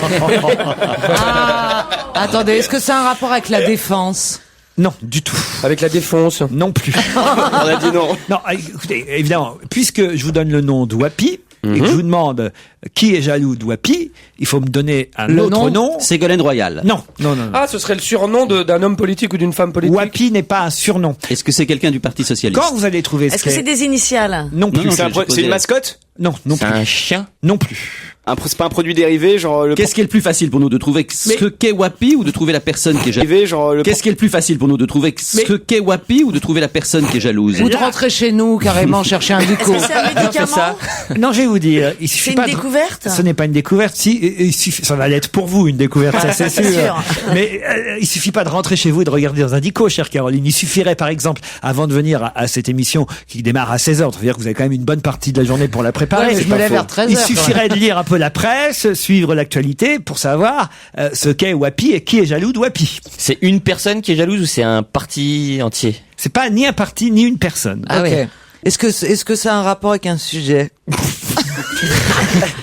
Speaker 5: Attendez, est-ce que c'est un rapport avec la défense?
Speaker 3: Non, du tout.
Speaker 6: Avec la défonce.
Speaker 3: Non plus.
Speaker 7: On a dit non.
Speaker 3: Non, écoutez, évidemment, puisque je vous donne le nom de Wapi et que je vous demande qui est jaloux de Wapi, il faut me donner un
Speaker 5: Le
Speaker 3: autre
Speaker 5: nom
Speaker 3: nom.
Speaker 4: Ségolène Royal.
Speaker 3: Non, non, non. non.
Speaker 6: Ah, ce serait le surnom d'un homme politique ou d'une femme politique.
Speaker 3: Wapi n'est pas un surnom.
Speaker 4: Est-ce que c'est quelqu'un du Parti Socialiste?
Speaker 3: Quand vous allez trouver
Speaker 11: Est-ce que c'est des initiales?
Speaker 3: Non plus.
Speaker 4: Non,
Speaker 7: C'est
Speaker 4: j'ai posé-
Speaker 7: une mascotte?
Speaker 3: Non, non
Speaker 12: C'est
Speaker 3: plus.
Speaker 12: un chien?
Speaker 3: Non plus.
Speaker 7: C'est pas un produit dérivé, genre le
Speaker 4: Qu'est-ce qui est le plus facile pour nous de trouver ce que qu'est Wapi ou de trouver la personne qui est jalouse?
Speaker 7: dérivé, genre le
Speaker 4: Qu'est-ce qui est le plus facile pour nous de trouver ce que qu'est Wapi ou de trouver la personne qui est jalouse?
Speaker 5: Ou de rentrer chez nous, carrément, chercher un dico.
Speaker 11: C'est un médicament?
Speaker 3: Non, je vais vous dire, il
Speaker 11: C'est
Speaker 3: suffit
Speaker 11: une
Speaker 3: pas de-
Speaker 11: découverte?
Speaker 3: Ce n'est pas une découverte. Si, il suffit, ça va l'être pour vous une découverte, ça c'est
Speaker 11: C'est
Speaker 3: sûr.
Speaker 11: sûr.
Speaker 3: Mais il suffit pas de rentrer chez vous et de regarder dans un dico, chère Caroline. Il suffirait, par exemple, avant de venir à cette émission qui démarre à 16h, c'est-à-dire que vous avez quand même une bonne partie de la journée pour la préparer.
Speaker 5: Ouais, mais
Speaker 3: C'est
Speaker 5: je me
Speaker 3: pas
Speaker 5: lève
Speaker 3: faux.
Speaker 5: vers 13h,
Speaker 3: Il
Speaker 5: quand
Speaker 3: suffirait de lire un peu la presse, suivre l'actualité pour savoir ce qu'est Wapi et qui est jaloux de Wapi.
Speaker 12: C'est une personne qui est jalouse ou c'est un parti entier?
Speaker 3: C'est pas ni un parti ni une personne.
Speaker 5: Ah ok. Est-ce que ça a un rapport avec un sujet?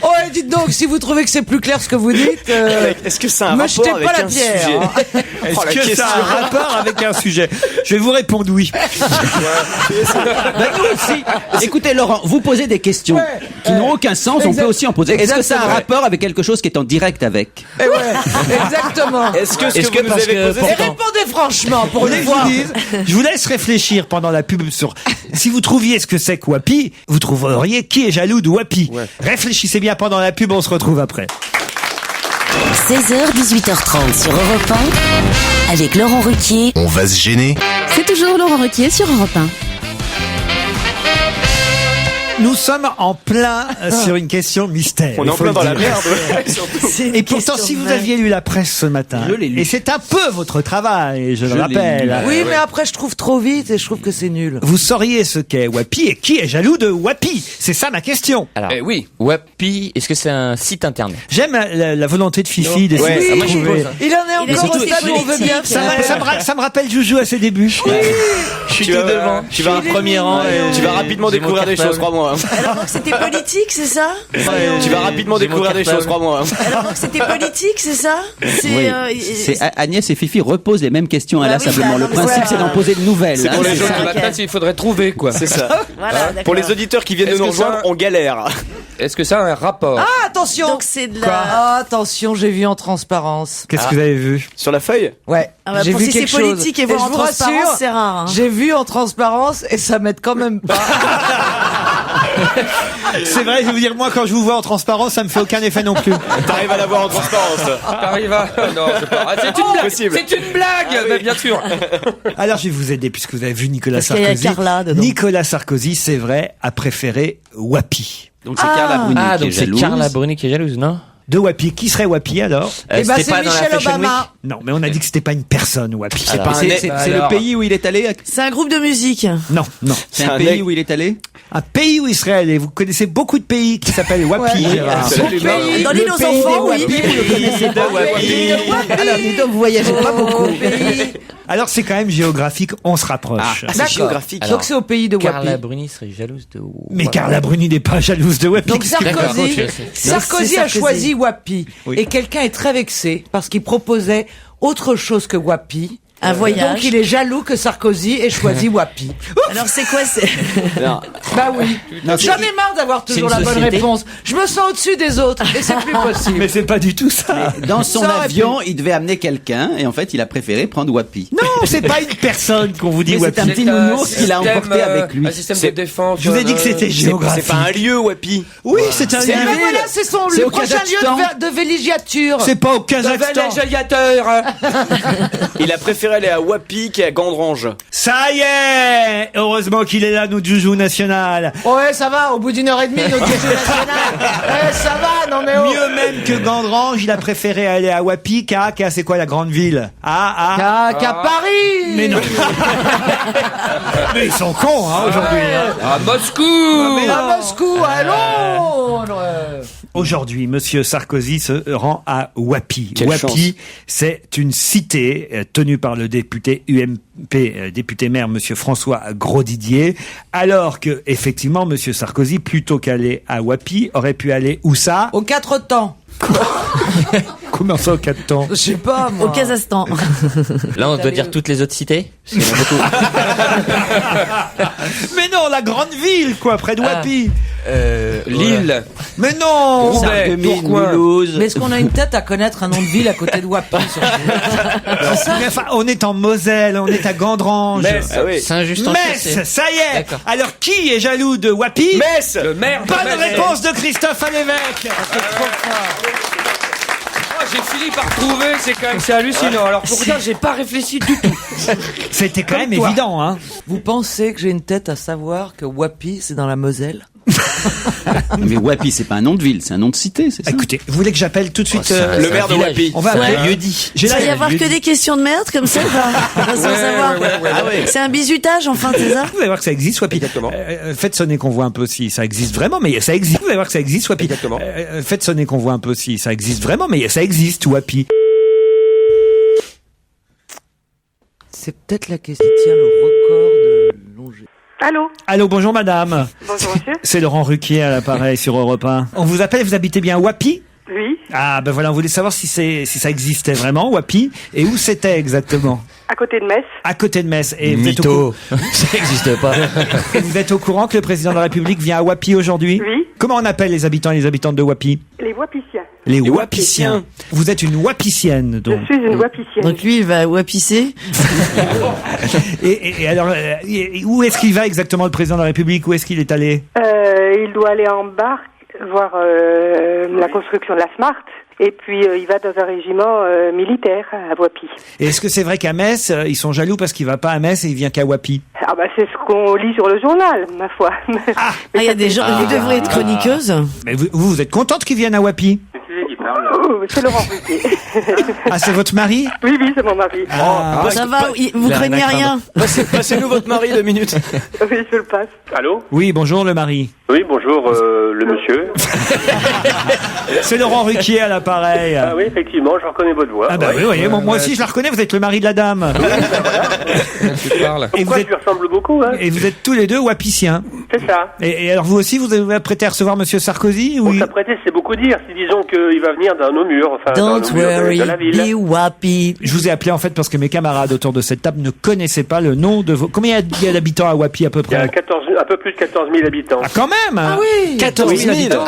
Speaker 5: Oh, dites donc, si vous trouvez que c'est plus clair ce que vous dites,
Speaker 7: Est-ce que ça a un
Speaker 5: me
Speaker 7: rapport
Speaker 5: jetez
Speaker 7: avec
Speaker 5: pas la
Speaker 7: un
Speaker 5: pierre.
Speaker 7: sujet?
Speaker 5: hein.
Speaker 3: Est-ce
Speaker 7: Oh, la
Speaker 3: que
Speaker 7: question.
Speaker 3: ça a un rapport avec un sujet? Je vais vous répondre oui.
Speaker 4: Ben, nous aussi. Écoutez, Laurent, vous posez des questions qui n'ont aucun sens. On peut aussi en poser. Est-ce que ça a un
Speaker 5: Exactement.
Speaker 4: rapport avec quelque chose qui est en direct avec?
Speaker 5: Eh ouais, exactement.
Speaker 7: Est-ce que ce
Speaker 12: Est-ce
Speaker 7: que
Speaker 12: que
Speaker 7: vous nous
Speaker 12: parce
Speaker 7: avez
Speaker 12: que
Speaker 7: posé,
Speaker 5: Et
Speaker 7: c'est
Speaker 5: répondez franchement, pour
Speaker 3: Vous
Speaker 5: une
Speaker 3: voulez que je
Speaker 5: fois.
Speaker 3: vous dise Je vous laisse réfléchir pendant la pub sur. Si vous trouviez ce que c'est que Wapi, vous trouveriez qui est jaloux de Wapi. Réfléchissez bien pendant la pub, on se retrouve après.
Speaker 1: 16h, 18h30 sur Europe 1 avec Laurent Ruquier.
Speaker 2: On va se gêner.
Speaker 8: C'est toujours Laurent Ruquier sur Europe 1.
Speaker 3: Nous sommes en plein sur une question mystère.
Speaker 7: On est
Speaker 3: il
Speaker 7: en
Speaker 3: faut
Speaker 7: plein
Speaker 3: le
Speaker 7: dans la
Speaker 3: dire.
Speaker 7: merde. Surtout.
Speaker 11: C'est une
Speaker 3: Et pourtant,
Speaker 11: question
Speaker 3: si vous
Speaker 11: vraie.
Speaker 3: aviez lu la presse ce matin,
Speaker 4: Je l'ai lu.
Speaker 3: et c'est un peu votre travail, je le
Speaker 4: l'ai
Speaker 3: rappelle,
Speaker 4: lu.
Speaker 5: Oui, mais après je trouve trop vite et je trouve que c'est nul.
Speaker 3: vous sauriez ce qu'est Wapi et qui est jaloux de Wapi. C'est ça ma question.
Speaker 12: Alors,
Speaker 6: Eh oui.
Speaker 12: Wapi, est-ce que c'est un site internet?
Speaker 3: J'aime la volonté de Fifi d'essayer
Speaker 7: Ouais,
Speaker 3: de
Speaker 7: ça,
Speaker 6: moi, je
Speaker 3: trouver.
Speaker 6: suppose.
Speaker 5: Il en est
Speaker 11: Il est
Speaker 5: encore au
Speaker 11: surtout
Speaker 5: stade où on veut bien.
Speaker 11: politique.
Speaker 3: Ça me rappelle Joujou à ses débuts.
Speaker 12: Je suis
Speaker 7: Tu
Speaker 12: tout
Speaker 7: vas-
Speaker 12: devant.
Speaker 7: tu vas-
Speaker 12: Je suis premier rang.
Speaker 7: Tu vas rapidement
Speaker 12: J'ai mon
Speaker 7: découvrir des choses,
Speaker 12: cartable.
Speaker 7: crois-moi.
Speaker 11: Alors donc c'était politique, c'est ça?
Speaker 7: Tu vas rapidement
Speaker 12: J'ai mon
Speaker 7: découvrir des
Speaker 12: cartable.
Speaker 7: choses, crois-moi.
Speaker 11: Alors donc c'était politique, c'est ça?
Speaker 4: Oui. C'est Agnès et Fifi reposent les mêmes questions
Speaker 11: Bah oui,
Speaker 4: inlassablement.
Speaker 11: ça,
Speaker 4: Le
Speaker 11: non, mais
Speaker 4: principe,
Speaker 11: voilà.
Speaker 4: c'est d'en poser de nouvelles.
Speaker 7: C'est
Speaker 4: hein.
Speaker 7: pour les
Speaker 6: Les
Speaker 7: gens
Speaker 6: gens
Speaker 11: ça,
Speaker 6: de la
Speaker 11: ok.
Speaker 6: tête, il faudrait trouver, quoi.
Speaker 7: C'est ça.
Speaker 11: Voilà, d'accord.
Speaker 7: Pour les auditeurs qui viennent de
Speaker 6: Est-ce
Speaker 7: nous
Speaker 6: que ça-
Speaker 7: rejoindre, on galère.
Speaker 6: Est-ce que ça a un rapport?
Speaker 5: Ah, attention, attention.
Speaker 11: Donc c'est de
Speaker 3: Quoi
Speaker 11: la...
Speaker 5: Attention, j'ai vu en transparence.
Speaker 3: Qu'est-ce que vous avez vu?
Speaker 7: Sur la feuille?
Speaker 5: Ouais,
Speaker 11: Ah bah,
Speaker 5: j'ai
Speaker 11: pour
Speaker 5: vu
Speaker 11: si
Speaker 5: quelque
Speaker 11: c'est
Speaker 5: chose.
Speaker 11: politique et voir en
Speaker 5: je vous
Speaker 11: transparence,
Speaker 5: rassure,
Speaker 11: c'est rare. Hein.
Speaker 5: J'ai vu en transparence et ça m'aide quand même pas.
Speaker 3: C'est vrai, je vais vous dire, moi, quand je vous vois en transparence, ça me fait aucun effet non plus.
Speaker 7: T'arrives à la voir en transparence.
Speaker 6: T'arrives à... Non, c'est pas... Ah, c'est une blague.
Speaker 7: Possible.
Speaker 6: C'est une blague, mais bien sûr.
Speaker 3: Alors, je vais vous aider, puisque vous avez vu Nicolas
Speaker 11: Parce qu'il y a
Speaker 3: Sarkozy.
Speaker 11: Carla dedans.
Speaker 3: Nicolas Sarkozy, c'est vrai, a préféré Wapi.
Speaker 4: Donc c'est Carla Bruni
Speaker 12: Ah,
Speaker 4: qui est
Speaker 12: donc c'est
Speaker 4: jalouse.
Speaker 12: Carla Bruni qui est jalouse, non?
Speaker 3: De Wapi. Qui serait Wapi, alors?
Speaker 5: Eh ben,
Speaker 12: C'était
Speaker 5: c'est
Speaker 12: pas dans la
Speaker 5: Michelle
Speaker 12: Fashion
Speaker 5: Obama.
Speaker 3: Non, mais on a dit que c'était pas une personne, Wapi. C'est
Speaker 12: Alors,
Speaker 3: pas un...
Speaker 4: C'est le pays où il est allé.
Speaker 11: C'est un groupe de musique.
Speaker 3: Non, non.
Speaker 4: C'est un pays où il est allé.
Speaker 3: Un pays où il serait allé. Vous connaissez beaucoup de pays qui s'appellent Wapi, Gérard.
Speaker 5: Pays,
Speaker 11: Dans
Speaker 5: le
Speaker 11: l'île aux
Speaker 5: pays
Speaker 11: enfants,
Speaker 5: des
Speaker 11: oui.
Speaker 5: Wapis, vous le connaissez pas, Wapi. Alors, dis donc, vous voyagez pas beaucoup.
Speaker 3: Alors, c'est quand même géographique, on se rapproche.
Speaker 5: D'accord.
Speaker 7: géographique.
Speaker 5: Donc c'est au pays de
Speaker 12: Carla
Speaker 5: Wapi.
Speaker 12: Bruni serait jalouse de...
Speaker 3: Mais Carla Bruni n'est pas jalouse de Wapi.
Speaker 5: Donc
Speaker 12: D'accord,
Speaker 5: Sarkozy,
Speaker 12: ok, c'est-
Speaker 5: Sarkozy
Speaker 11: C'est
Speaker 5: a
Speaker 11: Sarkozy.
Speaker 5: choisi Wapi.
Speaker 3: Oui.
Speaker 5: Et quelqu'un est très vexé parce qu'il proposait autre chose que Wapi.
Speaker 11: Un voyage.
Speaker 5: Donc il est jaloux que Sarkozy ait choisi Wapi.
Speaker 11: Alors c'est quoi c'est...
Speaker 7: Non.
Speaker 5: Bah oui.
Speaker 4: Non,
Speaker 5: J'en ai marre d'avoir toujours
Speaker 12: c'est
Speaker 5: la
Speaker 12: une
Speaker 5: bonne
Speaker 12: société.
Speaker 5: réponse. Je me sens au-dessus des autres et c'est plus possible.
Speaker 3: Mais c'est pas du tout ça.
Speaker 4: Dans son
Speaker 5: Ça aurait
Speaker 4: avion, il devait amener quelqu'un et en fait, il a préféré prendre Wapi.
Speaker 3: Non, c'est pas une personne qu'on vous dit
Speaker 4: Mais c'est
Speaker 3: Wapi.
Speaker 4: un petit nounours qu'il a
Speaker 6: système,
Speaker 4: emporté avec lui.
Speaker 6: Un système de défense.
Speaker 3: Je vous ai dit que c'était géographique.
Speaker 7: C'est pas un lieu, Wapi.
Speaker 3: Oui, c'est un
Speaker 5: Eh
Speaker 3: lieu.
Speaker 5: ben voilà, c'est son
Speaker 4: C'est
Speaker 5: le
Speaker 4: au
Speaker 5: prochain
Speaker 4: Kazakhstan.
Speaker 5: lieu de villégiature.
Speaker 3: C'est pas au Kazakhstan.
Speaker 7: Il a préféré aller à Wapi qu'à Gandrange.
Speaker 3: Ça y est. Heureusement qu'il est là, notre joujou national.
Speaker 5: Ouais, ça va, au bout d'une heure et demie, notre jeu national. Ça va, non mais oh.
Speaker 3: Mieux même que Gandrange, il a préféré aller à Wapi qu'à c'est quoi la grande ville?
Speaker 5: Qu'à Paris.
Speaker 3: Mais non. Mais ils sont cons, hein, aujourd'hui. hein.
Speaker 6: À Moscou.
Speaker 3: Mais
Speaker 5: À Moscou, à Londres.
Speaker 3: Aujourd'hui, Monsieur Sarkozy se rend à Wapi.
Speaker 7: Quelle
Speaker 3: Wapi,
Speaker 7: chance.
Speaker 3: c'est une cité tenue par le député UMP, député maire Monsieur François Grosdidier. Alors que, effectivement, Monsieur Sarkozy, plutôt qu'aller à Wapi, aurait pu aller où ça?
Speaker 5: Aux 4 temps.
Speaker 3: Comment ça, au 4 temps?
Speaker 5: Je sais pas, moi.
Speaker 11: Au Kazakhstan.
Speaker 12: Là, on doit dire toutes les autres cités? Parce qu'il y en a beaucoup.
Speaker 3: Mais non, la grande ville, quoi, près de Wapi.
Speaker 6: Lille.
Speaker 3: Mais non.
Speaker 6: Roubaix.
Speaker 4: Sarreguemines,
Speaker 6: Pourquoi
Speaker 4: Mulhouse.
Speaker 5: Mais est-ce qu'on a une tête à connaître un nom de ville à côté de Wapi surtout
Speaker 3: Mais enfin, on est en Moselle, on est à Gandrange.
Speaker 6: Metz.
Speaker 7: Ah oui.
Speaker 3: Metz, ça y est.
Speaker 12: D'accord.
Speaker 3: Alors, qui est jaloux de Wapi?
Speaker 7: Metz.
Speaker 6: Le maire de
Speaker 3: Bonne
Speaker 6: Metz.
Speaker 3: réponse de Christophe à l'évêque.
Speaker 6: J'ai fini par trouver, c'est hallucinant. Alors pourtant, j'ai pas réfléchi du tout.
Speaker 3: C'était quand même
Speaker 5: toi.
Speaker 3: évident, hein.
Speaker 5: Vous pensez que j'ai une tête à savoir que Wapi, c'est dans la Moselle?
Speaker 4: Mais Wapi, c'est pas un nom de ville, c'est un nom de cité, c'est ça?
Speaker 3: Écoutez, vous voulez que j'appelle tout de suite
Speaker 7: Le maire de Wapi.
Speaker 3: On va appeler
Speaker 12: Mieux dit.
Speaker 3: J'ai
Speaker 11: Il va y avoir que des questions de merde comme ça, sans savoir. C'est un bizutage, enfin, c'est ça?
Speaker 3: Vous allez voir que ça existe, Wapi.
Speaker 6: Exactement.
Speaker 3: Faites sonner qu'on voit un peu si ça existe vraiment, mais ça existe. Vous allez voir que ça existe, Wapi.
Speaker 6: Exactement.
Speaker 3: Faites sonner qu'on voit un peu si ça existe vraiment, mais ça existe, Wapi.
Speaker 5: C'est peut-être la qui tient le record de longévité.
Speaker 9: Allô?
Speaker 3: Allô, bonjour madame.
Speaker 9: Bonjour monsieur.
Speaker 3: C'est Laurent Ruquier à l'appareil sur Europe 1. On vous appelle, vous habitez bien à Wapi?
Speaker 9: Oui,
Speaker 3: Ah, ben voilà, on voulait savoir si ça existait vraiment, Wapi, et où c'était exactement.
Speaker 9: à côté de Metz.
Speaker 3: À côté de Metz. Et vous êtes, au
Speaker 12: Ça n'existe pas.
Speaker 3: et vous êtes au courant que le président de la République vient à Wapi aujourd'hui?
Speaker 9: Oui.
Speaker 3: Comment on appelle les habitants et les habitantes de Wapi?
Speaker 9: Les Wapiciens.
Speaker 3: Les
Speaker 7: Les
Speaker 3: Wapiciens.
Speaker 7: Wapiciens.
Speaker 3: Vous êtes une Wapicienne, donc.
Speaker 9: Je suis une Wapicienne.
Speaker 11: Donc lui, il va wapisser.
Speaker 3: Et alors, où est-ce qu'il va exactement, le président de la République? Où est-ce qu'il est allé?
Speaker 9: Il doit aller en barque voir la construction de la Smart. Et puis il va dans un régiment militaire à Wapi.
Speaker 3: Et est-ce que c'est vrai qu'à Metz, ils sont jaloux parce qu'il va pas à Metz et il vient qu'à Wapi?
Speaker 9: Ah bah c'est ce qu'on lit sur le journal, ma foi.
Speaker 11: Ah, il y a des gens, vous devrez être chroniqueuse.
Speaker 3: Mais vous êtes contente qu'il vienne à Wapi?
Speaker 9: Oh, c'est Laurent Ruquier.
Speaker 3: Ah, c'est votre mari?
Speaker 9: Oui, oui, c'est mon mari.
Speaker 3: Ah,
Speaker 11: Ça va, vous craignez rien.
Speaker 7: Passez-nous votre mari 2 minutes.
Speaker 9: Oui, je le passe.
Speaker 10: Allô?
Speaker 3: oui, bonjour le mari.
Speaker 10: Oui, bonjour, le monsieur.
Speaker 3: C'est Laurent Ruquier à l'appareil.
Speaker 10: Ah oui, effectivement, je reconnais votre voix.
Speaker 3: Ah bah oui, oui, moi aussi je la reconnais, vous êtes le mari de la dame.
Speaker 6: Tu parles.
Speaker 3: Et vous
Speaker 10: Pourquoi
Speaker 3: êtes,
Speaker 10: je lui ressemble beaucoup, hein?
Speaker 3: et vous êtes tous les deux wapiciens.
Speaker 10: C'est ça.
Speaker 3: Et alors vous aussi, vous avez apprêté à recevoir Monsieur Sarkozy?
Speaker 10: Pour
Speaker 3: Oui.
Speaker 10: s'apprêter, c'est beaucoup dire. Si disons qu'il va venir dans nos murs, enfin, dans
Speaker 11: Don't
Speaker 10: nos murs
Speaker 11: worry,
Speaker 10: de la ville.
Speaker 11: be wappy.
Speaker 3: Je vous ai appelé en fait parce que mes camarades autour de cette table ne connaissaient pas le nom de vos... Combien il y a d'habitants à Wapi à peu
Speaker 10: Il y a
Speaker 3: près?
Speaker 13: un peu plus de 14 000 habitants.
Speaker 3: Ah, quand même hein.
Speaker 5: Ah oui.
Speaker 3: 14 000 habitants.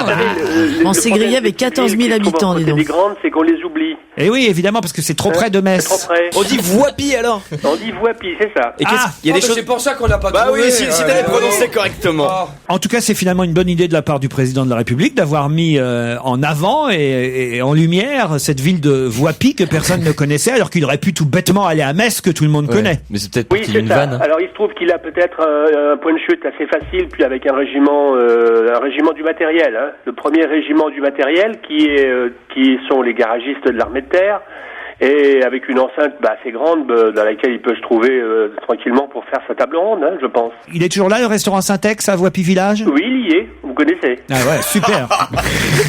Speaker 11: En Ségrille, avec 14 000 habitants, dis donc.
Speaker 13: Les grandes, c'est qu'on les oublie.
Speaker 3: Et oui, évidemment, parce que c'est trop près de Metz.
Speaker 13: C'est trop près.
Speaker 7: On dit Voipy alors.
Speaker 13: On dit Voipy, c'est ça.
Speaker 7: Et il y a des choses.
Speaker 6: C'est pour ça qu'on l'a pas
Speaker 7: Bah
Speaker 6: trouvé.
Speaker 7: oui, si t'avais prononcé correctement.
Speaker 3: En tout cas, c'est finalement une bonne idée de la part du président de la République d'avoir mis en avant et en lumière cette ville de Voipy que personne ne connaissait, alors qu'il aurait pu tout bêtement aller à Metz que tout le monde connaît.
Speaker 12: Mais c'est peut-être
Speaker 13: Oui,
Speaker 12: qu'il y a
Speaker 13: c'est
Speaker 12: une
Speaker 13: ça.
Speaker 12: vanne.
Speaker 13: Alors il se trouve qu'il a peut-être un point de chute assez facile, puis avec un régiment du matériel, hein. Le premier régiment du matériel qui sont les garagistes de l'armée de terre, et avec une enceinte assez grande dans laquelle il peut se trouver tranquillement pour faire sa table ronde, hein, je pense.
Speaker 3: Il est toujours là, le restaurant Syntex à Voipy Village?
Speaker 13: Oui, il y est, vous connaissez.
Speaker 3: Ah ouais, super.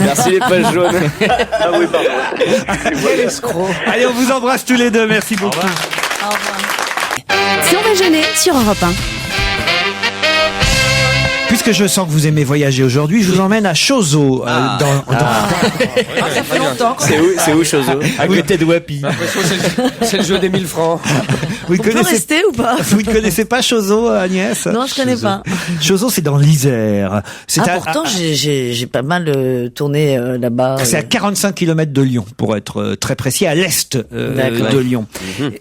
Speaker 7: Merci les pages jaunes.
Speaker 13: Ah oui, pardon.
Speaker 5: Quel escroc.
Speaker 3: Allez, on vous embrasse tous les deux, merci beaucoup.
Speaker 11: Au revoir.
Speaker 8: Si on va gêner sur Europe 1.
Speaker 3: Puisque je sens que vous aimez voyager aujourd'hui, je vous emmène à Chozo.
Speaker 5: Ça fait longtemps.
Speaker 7: C'est où Chozo?
Speaker 3: À côté de Wapi.
Speaker 6: C'est le jeu des 1000 francs.
Speaker 3: Vous ne
Speaker 11: On peut
Speaker 3: connaissez,
Speaker 11: rester ou pas?
Speaker 3: vous ne connaissez pas Chozo, Agnès?
Speaker 11: Non, je connais pas.
Speaker 3: Chozo, c'est dans l'Isère. C'est
Speaker 11: Pourtant, j'ai pas mal tourné là-bas.
Speaker 3: C'est à 45 km de Lyon, pour être très précis, à l'est
Speaker 11: D'accord.
Speaker 3: de Lyon.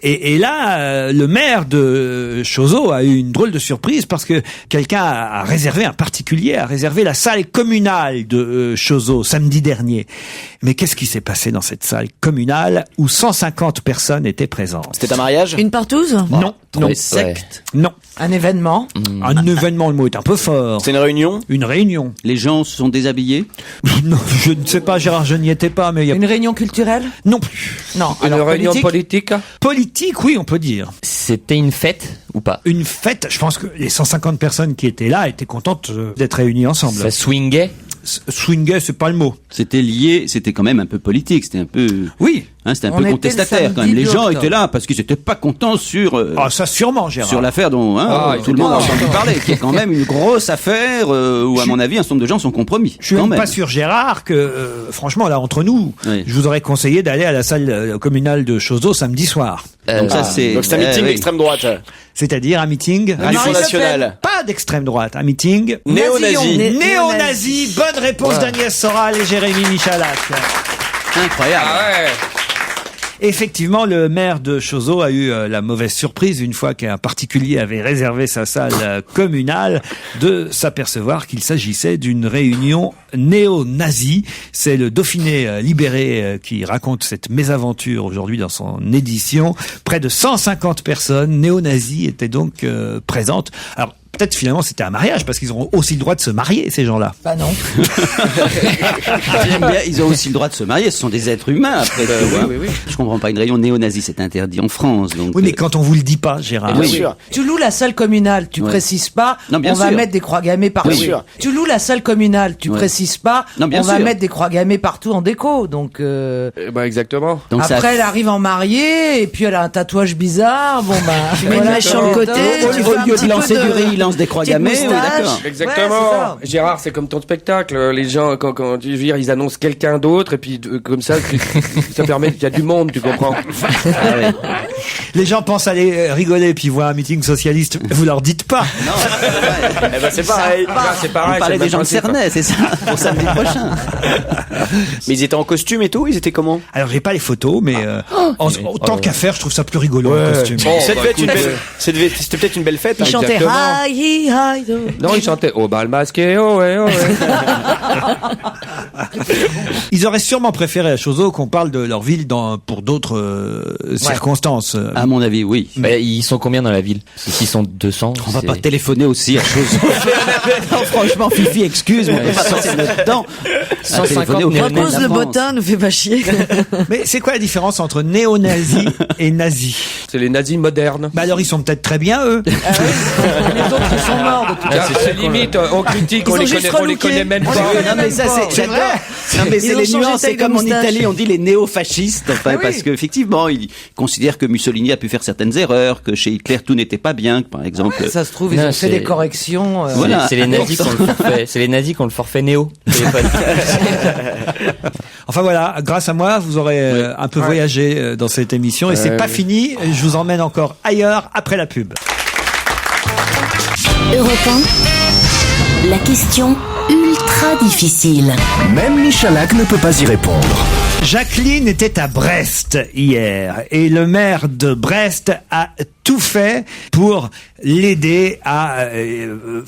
Speaker 3: Et là, le maire de Chozo a eu une drôle de surprise parce que quelqu'un a réservé, un particulier a réservé la salle communale de Chozo samedi dernier. Mais qu'est-ce qui s'est passé dans cette salle communale où 150 personnes étaient présentes?
Speaker 7: C'était un mariage?
Speaker 11: Une partouze?
Speaker 3: Non, non,
Speaker 4: secte.
Speaker 3: non.
Speaker 5: Un événement.
Speaker 3: Un événement, le mot est un peu fort.
Speaker 7: C'est une réunion?
Speaker 3: Une réunion.
Speaker 4: Les gens se sont déshabillés.
Speaker 3: Non, je ne sais pas, Gérard, je n'y étais pas, mais il y a...
Speaker 5: Une réunion culturelle?
Speaker 3: Non plus.
Speaker 5: Non.
Speaker 6: Une
Speaker 5: Alors,
Speaker 6: réunion politique?
Speaker 3: Politique, oui, on peut dire.
Speaker 12: C'était une fête ou pas?
Speaker 3: Une fête, je pense que les 150 personnes qui étaient là étaient contentes d'être réunies ensemble.
Speaker 12: Ça swingait?
Speaker 3: Swingait, c'est pas le mot.
Speaker 4: C'était lié, c'était quand même un peu politique, c'était un peu...
Speaker 3: Oui.
Speaker 4: Hein, c'était un
Speaker 5: On
Speaker 4: peu
Speaker 5: était
Speaker 4: contestataire
Speaker 5: le
Speaker 4: quand même. Les
Speaker 5: samedi
Speaker 4: gens
Speaker 5: d'octobre.
Speaker 4: étaient là parce qu'ils n'étaient pas contents sur...
Speaker 3: Ah, ça sûrement, Gérard.
Speaker 4: sur l'affaire dont tout le monde a entendu parler, qui est quand même une grosse affaire où, à mon avis, un certain nombre de gens sont compromis.
Speaker 3: Je suis
Speaker 4: quand
Speaker 3: même
Speaker 4: même.
Speaker 3: pas sûr, Gérard, que franchement, là, entre nous,
Speaker 4: Oui.
Speaker 3: je vous aurais conseillé d'aller à la salle communale de Chozo samedi soir.
Speaker 4: Donc ça, c'est...
Speaker 7: Donc c'est un meeting
Speaker 4: oui.
Speaker 7: d'extrême droite.
Speaker 3: C'est-à-dire un meeting...
Speaker 7: Du Front National.
Speaker 3: Pas d'extrême droite, un meeting...
Speaker 7: Néo-nazi.
Speaker 3: Néo-nazi. Bonne réponse d'Agnès Soral et Jérémy Michalak.
Speaker 4: Incroyable.
Speaker 3: Effectivement, le maire de Chozo a eu la mauvaise surprise, une fois qu'un particulier avait réservé sa salle communale, de s'apercevoir qu'il s'agissait d'une réunion néo-nazie. C'est le Dauphiné libéré qui raconte cette mésaventure aujourd'hui dans son édition. Près de 150 personnes néo-nazies étaient donc présentes. Alors, peut-être finalement c'était un mariage, parce qu'ils auront aussi le droit de se marier, ces gens-là.
Speaker 5: Bah non.
Speaker 4: J'aime bien, ils ont aussi le droit de se marier, ce sont des êtres humains après tout. Hein. Je comprends pas, une réunion néo-nazie, c'est interdit en France. Donc,
Speaker 3: Oui, mais quand on vous le dit pas, Gérard.
Speaker 7: Bien sûr.
Speaker 5: Tu loues la salle communale, tu
Speaker 4: Ouais.
Speaker 5: précises pas,
Speaker 4: Non, bien
Speaker 5: on va
Speaker 4: sûr.
Speaker 5: mettre des croix gammées partout.
Speaker 7: Bien sûr.
Speaker 5: Tu loues la salle communale, tu
Speaker 4: Ouais.
Speaker 5: précises pas,
Speaker 4: Non, bien
Speaker 5: on va
Speaker 4: sûr.
Speaker 5: mettre des croix gammées partout en déco. Donc
Speaker 6: Exactement.
Speaker 4: donc ça-
Speaker 5: après elle arrive en mariée et puis elle a un tatouage bizarre. Bon bah
Speaker 11: Tu mets une mèche sur le côté,
Speaker 4: Au
Speaker 11: tu fais un
Speaker 4: lieu
Speaker 11: petit
Speaker 4: de
Speaker 11: peu
Speaker 4: lancer
Speaker 11: de
Speaker 4: du riz, il lance des croix
Speaker 11: petite
Speaker 4: gammées, oui,
Speaker 11: moustache.
Speaker 4: d'accord.
Speaker 6: Exactement.
Speaker 5: Ouais,
Speaker 6: Gérard, c'est comme ton spectacle. Les gens, quand tu vires, ils annoncent quelqu'un d'autre et puis comme ça, ça permet qu'il y a du monde, tu comprends?
Speaker 3: Les gens pensent aller rigoler, puis voient un meeting socialiste. Vous leur dites pas.
Speaker 7: Eh ben c'est pareil.
Speaker 6: C'est
Speaker 4: On
Speaker 6: pareil.
Speaker 4: parlait
Speaker 6: c'est le
Speaker 4: des gens de
Speaker 6: même principe.
Speaker 4: Cernay, c'est ça, pour samedi prochain.
Speaker 7: Mais ils étaient en costume et tout, ils étaient comment?
Speaker 3: Alors j'ai pas les photos, mais tant qu'à faire, je trouve ça plus rigolo en costume.
Speaker 6: Bon,
Speaker 7: Ça
Speaker 6: bah,
Speaker 7: devait être une
Speaker 6: écoute,
Speaker 7: belle, c'était peut-être une belle fête.
Speaker 11: Il
Speaker 7: hein.
Speaker 11: chantait
Speaker 6: Exactement.
Speaker 11: hi, hi, do.
Speaker 6: Non, il chantait au bal masqué, oh ouais, oh ouais.
Speaker 3: Ils auraient sûrement préféré à Chozo qu'on parle de leur ville pour d'autres circonstances.
Speaker 4: À mon avis, oui.
Speaker 12: Mais ils sont combien dans la ville? S'ils sont 200.
Speaker 4: On va
Speaker 12: c'est-
Speaker 4: pas téléphoner aussi à chose. Non, franchement, Fifi, excuse, mais on peut pas passer notre temps. à
Speaker 12: 150
Speaker 4: téléphoner au
Speaker 12: néo-nazis.
Speaker 4: Congrès de
Speaker 11: Repose
Speaker 4: la
Speaker 11: le
Speaker 4: France.
Speaker 11: bottin, nous fait pas chier.
Speaker 3: Mais c'est quoi la différence entre néo-nazi et nazi?
Speaker 6: C'est les nazis modernes.
Speaker 3: Bah alors ils sont peut-être très bien, eux.
Speaker 5: les autres ils sont morts de toute façon.
Speaker 6: C'est limite, on critique,
Speaker 11: Ils
Speaker 6: on
Speaker 11: ont
Speaker 6: les
Speaker 11: juste
Speaker 6: connaît, on les connaît même pas.
Speaker 4: Non, mais ça, c'est
Speaker 3: vrai.
Speaker 4: Non, mais
Speaker 11: Ils
Speaker 4: c'est
Speaker 11: ont
Speaker 4: les
Speaker 11: changé
Speaker 4: nuances.
Speaker 11: de
Speaker 4: C'est
Speaker 11: taille de
Speaker 4: comme en
Speaker 11: moustache.
Speaker 4: Italie, on dit les néo-fascistes. Enfin, parce qu'effectivement, ils considèrent que Mussolini a pu faire certaines erreurs, que chez Hitler tout n'était pas bien, que, par exemple.
Speaker 5: Ça se trouve, ils
Speaker 12: Non,
Speaker 5: ont fait
Speaker 12: c'est-
Speaker 5: des corrections.
Speaker 4: Voilà.
Speaker 12: C'est les nazis qui ont le forfait. C'est les nazis qui ont le forfait néo. Téléphone.
Speaker 3: Enfin voilà, grâce à moi, vous aurez un peu voyagé dans cette émission. Et c'est pas fini, je vous emmène encore ailleurs après la pub.
Speaker 1: Europe La question ultra difficile.
Speaker 2: Même Michalak ne peut pas y répondre.
Speaker 3: Jacqueline était à Brest hier et le maire de Brest a tout fait pour l'aider à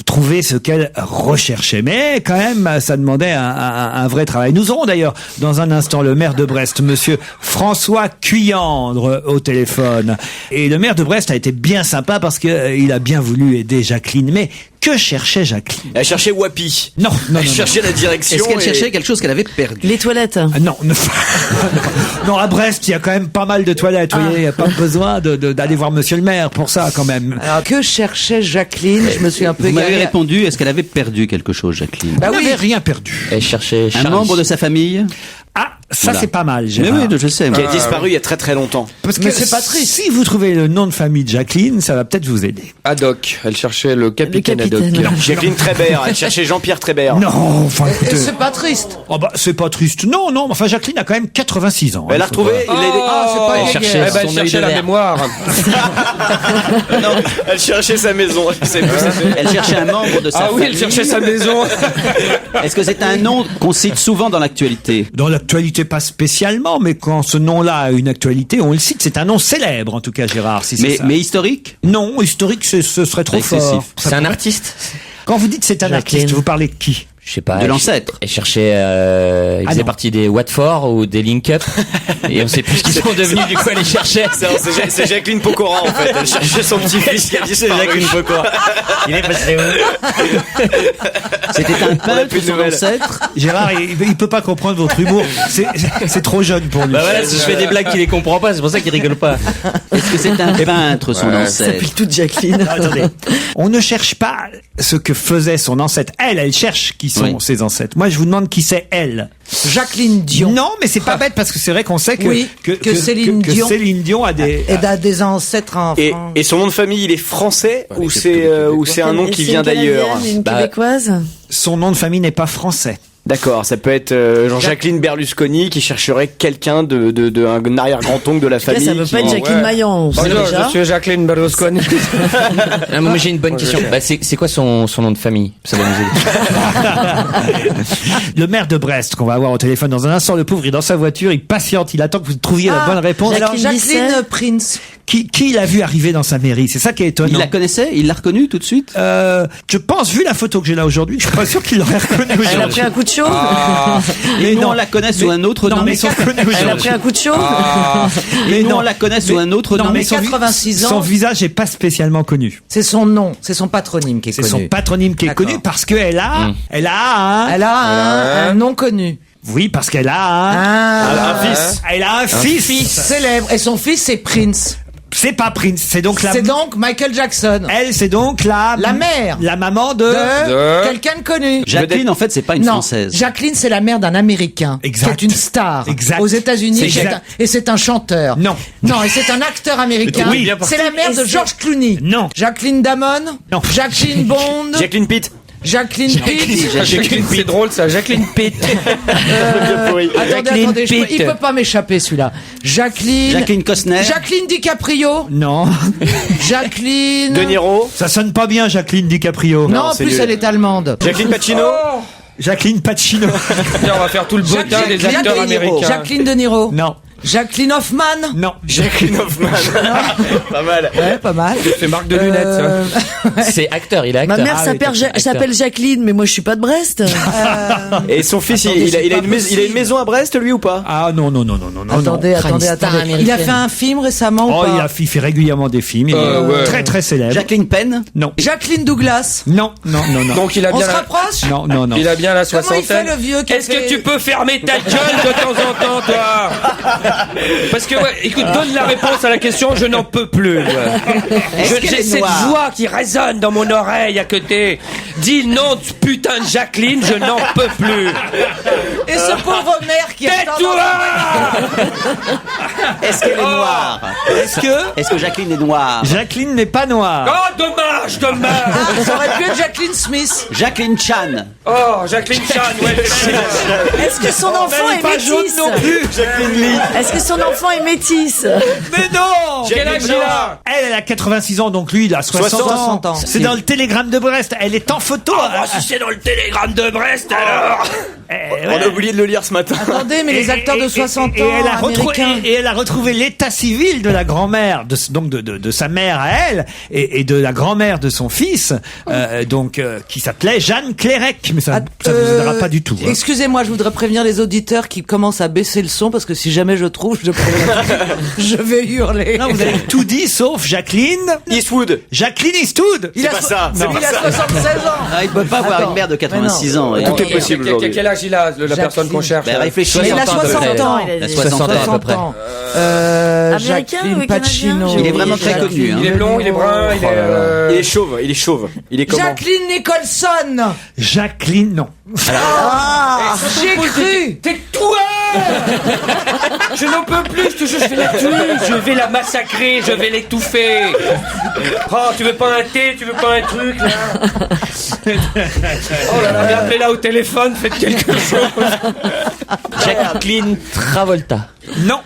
Speaker 3: trouver ce qu'elle recherchait. Mais quand même, ça demandait un vrai travail. Nous aurons d'ailleurs dans un instant le maire de Brest, monsieur François Cuyandre, au téléphone. Et le maire de Brest a été bien sympa parce que il a bien voulu aider Jacqueline. Mais que cherchait Jacqueline?
Speaker 7: Elle cherchait Wapi.
Speaker 3: Non.
Speaker 7: Elle cherchait la direction.
Speaker 4: Est-ce qu'elle cherchait quelque chose qu'elle avait perdu?
Speaker 11: Les toilettes.
Speaker 3: Non. Non, à Brest, il y a quand même pas mal de toilettes. Vous voyez, il n'y a pas besoin d'aller voir monsieur le maire pour ça, quand même.
Speaker 5: Alors, que cherchait Jacqueline? Je me suis un peu
Speaker 4: Vous m'avez
Speaker 5: égaré.
Speaker 4: répondu, est-ce qu'elle avait perdu quelque chose, Jacqueline?
Speaker 3: Elle n'avait rien perdu.
Speaker 12: Elle cherchait
Speaker 4: Un
Speaker 12: Charlie.
Speaker 4: membre de sa famille?
Speaker 3: Ah, ça
Speaker 4: Voilà.
Speaker 3: c'est pas mal,
Speaker 4: Mais
Speaker 3: Gérard.
Speaker 4: oui, je sais.
Speaker 7: Qui a disparu il y a très très longtemps.
Speaker 3: Parce que
Speaker 5: Mais c'est pas triste.
Speaker 3: si vous trouvez le nom de famille de Jacqueline, ça va peut-être vous aider.
Speaker 6: Haddock. Elle cherchait le capitaine Haddock.
Speaker 7: Jacqueline Trébert, elle cherchait Jean-Pierre Trébert.
Speaker 3: Non, enfin écoutez.
Speaker 5: C'est pas triste.
Speaker 3: Oh bah c'est pas triste. Non, enfin Jacqueline a quand même 86 ans.
Speaker 7: Elle a retrouvé.
Speaker 5: c'est pas
Speaker 12: Elle
Speaker 5: une
Speaker 12: cherchait
Speaker 5: guerre.
Speaker 6: Eh ben, elle
Speaker 12: son œil
Speaker 6: cherchait
Speaker 12: de
Speaker 6: la
Speaker 12: verre.
Speaker 6: mémoire.
Speaker 7: Non, elle cherchait sa maison. Je sais plus.
Speaker 4: Elle cherchait un membre de sa
Speaker 6: Ah oui,
Speaker 4: famille.
Speaker 6: elle cherchait sa maison.
Speaker 4: Est-ce que c'est un nom qu'on cite souvent dans l'actualité?
Speaker 3: Dans l'actualité pas spécialement, mais quand ce nom-là a une actualité, on le cite. C'est un nom célèbre en tout cas, Gérard. Si c'est ça.
Speaker 4: Mais historique?
Speaker 3: Non, historique, ce serait trop
Speaker 4: Excessif.
Speaker 3: fort.
Speaker 12: C'est un artiste?
Speaker 3: Quand vous dites c'est un
Speaker 11: Jacqueline.
Speaker 3: artiste, vous parlez de qui?
Speaker 12: Je sais pas.
Speaker 4: De l'ancêtre.
Speaker 12: Elle cherchait, il faisait
Speaker 3: non.
Speaker 12: partie des Watford ou des Link Up. Et on sait plus ce qu'ils sont devenus, du coup elle les cherchait.
Speaker 7: C'est Jacqueline Pokora en fait. Elle cherchait son petit-fils qui a disparu.
Speaker 12: Jacqueline Pokora. Il est passé où?
Speaker 4: C'était un peintre,
Speaker 7: plus de
Speaker 4: son
Speaker 7: nouvelles.
Speaker 4: ancêtre?
Speaker 3: Gérard, il peut pas comprendre votre humour. C'est trop jeune pour lui.
Speaker 12: Bah voilà, si je fais des blagues qu'il les comprend pas, c'est pour ça qu'il rigole pas.
Speaker 4: Est-ce que c'est un peintre, son
Speaker 11: Ça
Speaker 4: ancêtre?
Speaker 11: s'appelle toute Jacqueline.
Speaker 3: Non, attendez. On ne cherche pas ce que faisait son ancêtre. Elle cherche qui sont
Speaker 4: Oui.
Speaker 3: ses ancêtres. Moi, je vous demande qui c'est elle.
Speaker 5: Jacqueline Dion.
Speaker 3: Non, mais c'est pas bête parce que c'est vrai qu'on sait que,
Speaker 5: Oui, que Céline Dion-
Speaker 3: Céline Dion a des.
Speaker 5: Et des ancêtres en
Speaker 7: Et,
Speaker 5: France.
Speaker 7: et son nom de famille, il est français ou c'est un nom qui
Speaker 11: C'est
Speaker 7: vient
Speaker 11: une
Speaker 7: d'ailleurs?
Speaker 11: Canadienne, Une
Speaker 12: Bah,
Speaker 11: québécoise.
Speaker 3: Son nom de famille n'est pas français.
Speaker 7: D'accord, ça peut être genre Jacqueline Berlusconi qui chercherait quelqu'un de un arrière-grand-oncle de la
Speaker 11: Là,
Speaker 7: famille.
Speaker 11: ça peut
Speaker 7: qui-
Speaker 11: pas être Jacqueline
Speaker 6: ouais.
Speaker 11: Maillan, on sait
Speaker 6: Bonjour,
Speaker 11: déjà.
Speaker 6: je suis Jacqueline Berlusconi.
Speaker 12: Ah, moi j'ai une bonne question. Bah, c'est quoi son nom de famille? Ça va nous aider.
Speaker 3: Le maire de Brest qu'on va avoir au téléphone dans un instant, le pauvre, il est dans sa voiture, il patiente, il attend que vous trouviez la bonne réponse.
Speaker 5: Alors,
Speaker 11: Jacqueline
Speaker 5: Jacqueline
Speaker 11: Bisset.
Speaker 5: Prince.
Speaker 3: Qui l'a vu arriver dans sa mairie? C'est ça qui est étonnant.
Speaker 4: Il la connaissait? Il l'a reconnue tout de suite?
Speaker 3: Je pense, vu la photo que j'ai là aujourd'hui, je suis pas sûr qu'il l'aurait reconnue
Speaker 11: Elle a
Speaker 3: aujourd'hui.
Speaker 11: pris un coup de chaud.
Speaker 3: Mais
Speaker 4: Et nous,
Speaker 3: non.
Speaker 4: on la connaît sous
Speaker 3: Mais-
Speaker 4: un autre
Speaker 3: non,
Speaker 4: nom?
Speaker 3: mais son
Speaker 11: Elle a pris
Speaker 3: aujourd'hui.
Speaker 11: un coup de chaud.
Speaker 4: Et nous,
Speaker 3: non.
Speaker 4: on la connaît sous
Speaker 3: Mais-
Speaker 4: un autre
Speaker 3: non,
Speaker 4: nom?
Speaker 3: mais
Speaker 5: mais
Speaker 3: son
Speaker 5: 86 ans.
Speaker 3: Son visage est pas spécialement connu.
Speaker 5: C'est son nom, c'est son patronyme qui est
Speaker 3: C'est
Speaker 5: connu.
Speaker 3: son patronyme qui est
Speaker 5: D'accord.
Speaker 3: connu parce qu'elle a, elle a
Speaker 5: Elle a un nom connu.
Speaker 3: oui, parce qu'elle a
Speaker 7: Un fils.
Speaker 3: elle a un fils.
Speaker 5: Célèbre. Et son fils, c'est Prince.
Speaker 3: C'est pas Prince, c'est donc la,
Speaker 5: C'est donc Michael Jackson.
Speaker 3: elle, c'est donc la
Speaker 5: mère.
Speaker 3: la maman de,
Speaker 5: De quelqu'un de connu.
Speaker 4: Jacqueline, en fait, c'est pas une
Speaker 5: Non,
Speaker 4: Française.
Speaker 5: Jacqueline, c'est la mère d'un Américain
Speaker 3: Exact.
Speaker 5: qui est une star
Speaker 3: Exact.
Speaker 5: aux États-Unis.
Speaker 3: C'est
Speaker 5: et c'est
Speaker 3: exact.
Speaker 5: un- Et c'est un chanteur.
Speaker 3: Non.
Speaker 5: Non, et c'est un acteur américain.
Speaker 3: Oui.
Speaker 5: C'est la mère
Speaker 11: Et
Speaker 5: de
Speaker 11: c'est-
Speaker 5: George Clooney.
Speaker 3: Non.
Speaker 5: Jacqueline Damon.
Speaker 3: Non.
Speaker 5: Jacqueline Bond.
Speaker 7: Jacqueline Pitt.
Speaker 5: Jacqueline Pitt.
Speaker 6: Jacqueline, c'est drôle ça. Jacqueline Pitt.
Speaker 5: Attendez,
Speaker 6: Pitt.
Speaker 5: il peut pas m'échapper celui-là.
Speaker 4: Jacqueline Costner?
Speaker 5: Jacqueline DiCaprio.
Speaker 3: non,
Speaker 5: Jacqueline.
Speaker 7: De Niro.
Speaker 3: ça sonne pas bien Jacqueline DiCaprio.
Speaker 5: Non, en
Speaker 7: c'est
Speaker 5: plus
Speaker 7: nul.
Speaker 5: elle est allemande.
Speaker 7: Jacqueline Pacino.
Speaker 3: Jacqueline Pacino.
Speaker 6: Tiens, on va faire tout le botin des acteurs
Speaker 5: De Niro.
Speaker 6: américains.
Speaker 5: Jacqueline De Niro.
Speaker 3: Non,
Speaker 5: Jacqueline Hoffman.
Speaker 3: non.
Speaker 7: Jacqueline Hoffman. Pas mal.
Speaker 5: Ouais, pas mal.
Speaker 6: C'est marque de lunettes. ça.
Speaker 12: C'est acteur, il est
Speaker 11: Ma
Speaker 12: acteur.
Speaker 11: mère
Speaker 3: Ah oui,
Speaker 11: s'appelle
Speaker 12: acteur.
Speaker 11: s'appelle Jacqueline, mais moi je suis pas de Brest.
Speaker 7: Et son fils,
Speaker 5: Attendez,
Speaker 7: il a
Speaker 5: c'est
Speaker 7: une
Speaker 5: pas
Speaker 7: maison, il a une maison à Brest, lui ou pas?
Speaker 3: Ah non.
Speaker 5: Attendez.
Speaker 11: star
Speaker 5: Il a
Speaker 11: américaine.
Speaker 5: fait un film récemment ou
Speaker 3: Oh,
Speaker 5: pas
Speaker 3: il fait régulièrement des films. Il est
Speaker 6: ouais.
Speaker 3: très très célèbre.
Speaker 4: Jacqueline Penn?
Speaker 3: Non,
Speaker 5: Jacqueline Douglas.
Speaker 3: non.
Speaker 6: Donc il a
Speaker 5: On
Speaker 6: bien
Speaker 5: se
Speaker 6: la...
Speaker 5: rapproche.
Speaker 3: Non.
Speaker 6: Il a bien la
Speaker 5: Comment il fait
Speaker 6: soixantaine.
Speaker 5: le vieux qui a
Speaker 6: Est-ce
Speaker 5: fait-
Speaker 6: que tu peux fermer ta gueule de temps en temps, toi? Parce que, ouais, écoute, donne la réponse à la question, je n'en peux plus. J'ai cette voix qui résonne dans mon oreille à côté. Dis le nom de putain de Jacqueline, je n'en peux plus.
Speaker 5: Et ce pauvre maire qui attend dans
Speaker 6: Tais-toi!
Speaker 4: Est-ce qu'elle est noire? Est-ce que Jacqueline est noire?
Speaker 3: Jacqueline n'est pas noire.
Speaker 6: Oh, dommage.
Speaker 5: Ah, ça aurait pu être Jacqueline Smith.
Speaker 4: Jacqueline Chan?
Speaker 6: Oh, Jacqueline Chan, ouais.
Speaker 11: Est-ce que son enfant
Speaker 3: Elle
Speaker 11: est
Speaker 3: pas jaune
Speaker 11: métisse?
Speaker 3: non plus.
Speaker 7: Jacqueline Lee.
Speaker 11: Est-ce que son enfant est métisse?
Speaker 3: Mais non!
Speaker 6: Quel âge il a?
Speaker 3: Elle a 86 ans, donc lui, il a 60 ans. C'est dans le télégramme de Brest. Elle est en photo.
Speaker 6: Si c'est dans le télégramme de Brest, alors.
Speaker 7: On a oublié de le lire ce matin.
Speaker 5: Attendez, mais les acteurs de 60 ans américains.
Speaker 3: Et elle a retrouvé l'état civil de la grand-mère, de sa mère à elle, et de la grand-mère de son fils, qui s'appelait Jeanne Clérec. Mais ça vous aidera pas du tout. Hein.
Speaker 5: Excusez-moi, je voudrais prévenir les auditeurs qui commencent à baisser le son, parce que si jamais je trouve, je vais hurler.
Speaker 3: Non, vous avez tout dit, sauf Jacqueline
Speaker 7: Eastwood.
Speaker 3: Jacqueline Eastwood.
Speaker 7: C'est pas ça.
Speaker 5: Il a 76 ans.
Speaker 4: Ah, il peut pas avoir une mère de 86 ans.
Speaker 7: Tout est possible aujourd'hui.
Speaker 6: Quel âge il a, la personne qu'on cherche?
Speaker 4: Réfléchis.
Speaker 11: Il a 60 ans.
Speaker 4: Il a 60 ans à peu près.
Speaker 11: Américain
Speaker 5: Jacqueline
Speaker 11: ou
Speaker 5: Pacino.
Speaker 11: canadien?
Speaker 4: Il est vraiment très connu.
Speaker 6: Il est blond, il est brun,
Speaker 7: Il est chauve. Il est comment?
Speaker 5: Jacqueline Nicholson.
Speaker 3: Jacqueline, non.
Speaker 5: J'ai cru.
Speaker 6: Tais-toi. Je n'en peux plus, je te jure, je vais la tuer, je vais la massacrer, je vais l'étouffer. Oh, tu veux pas un thé, tu veux pas un truc, là? Oh là là, mais appelez-la au téléphone, faites quelque chose.
Speaker 12: Jacqueline Travolta.
Speaker 3: Non.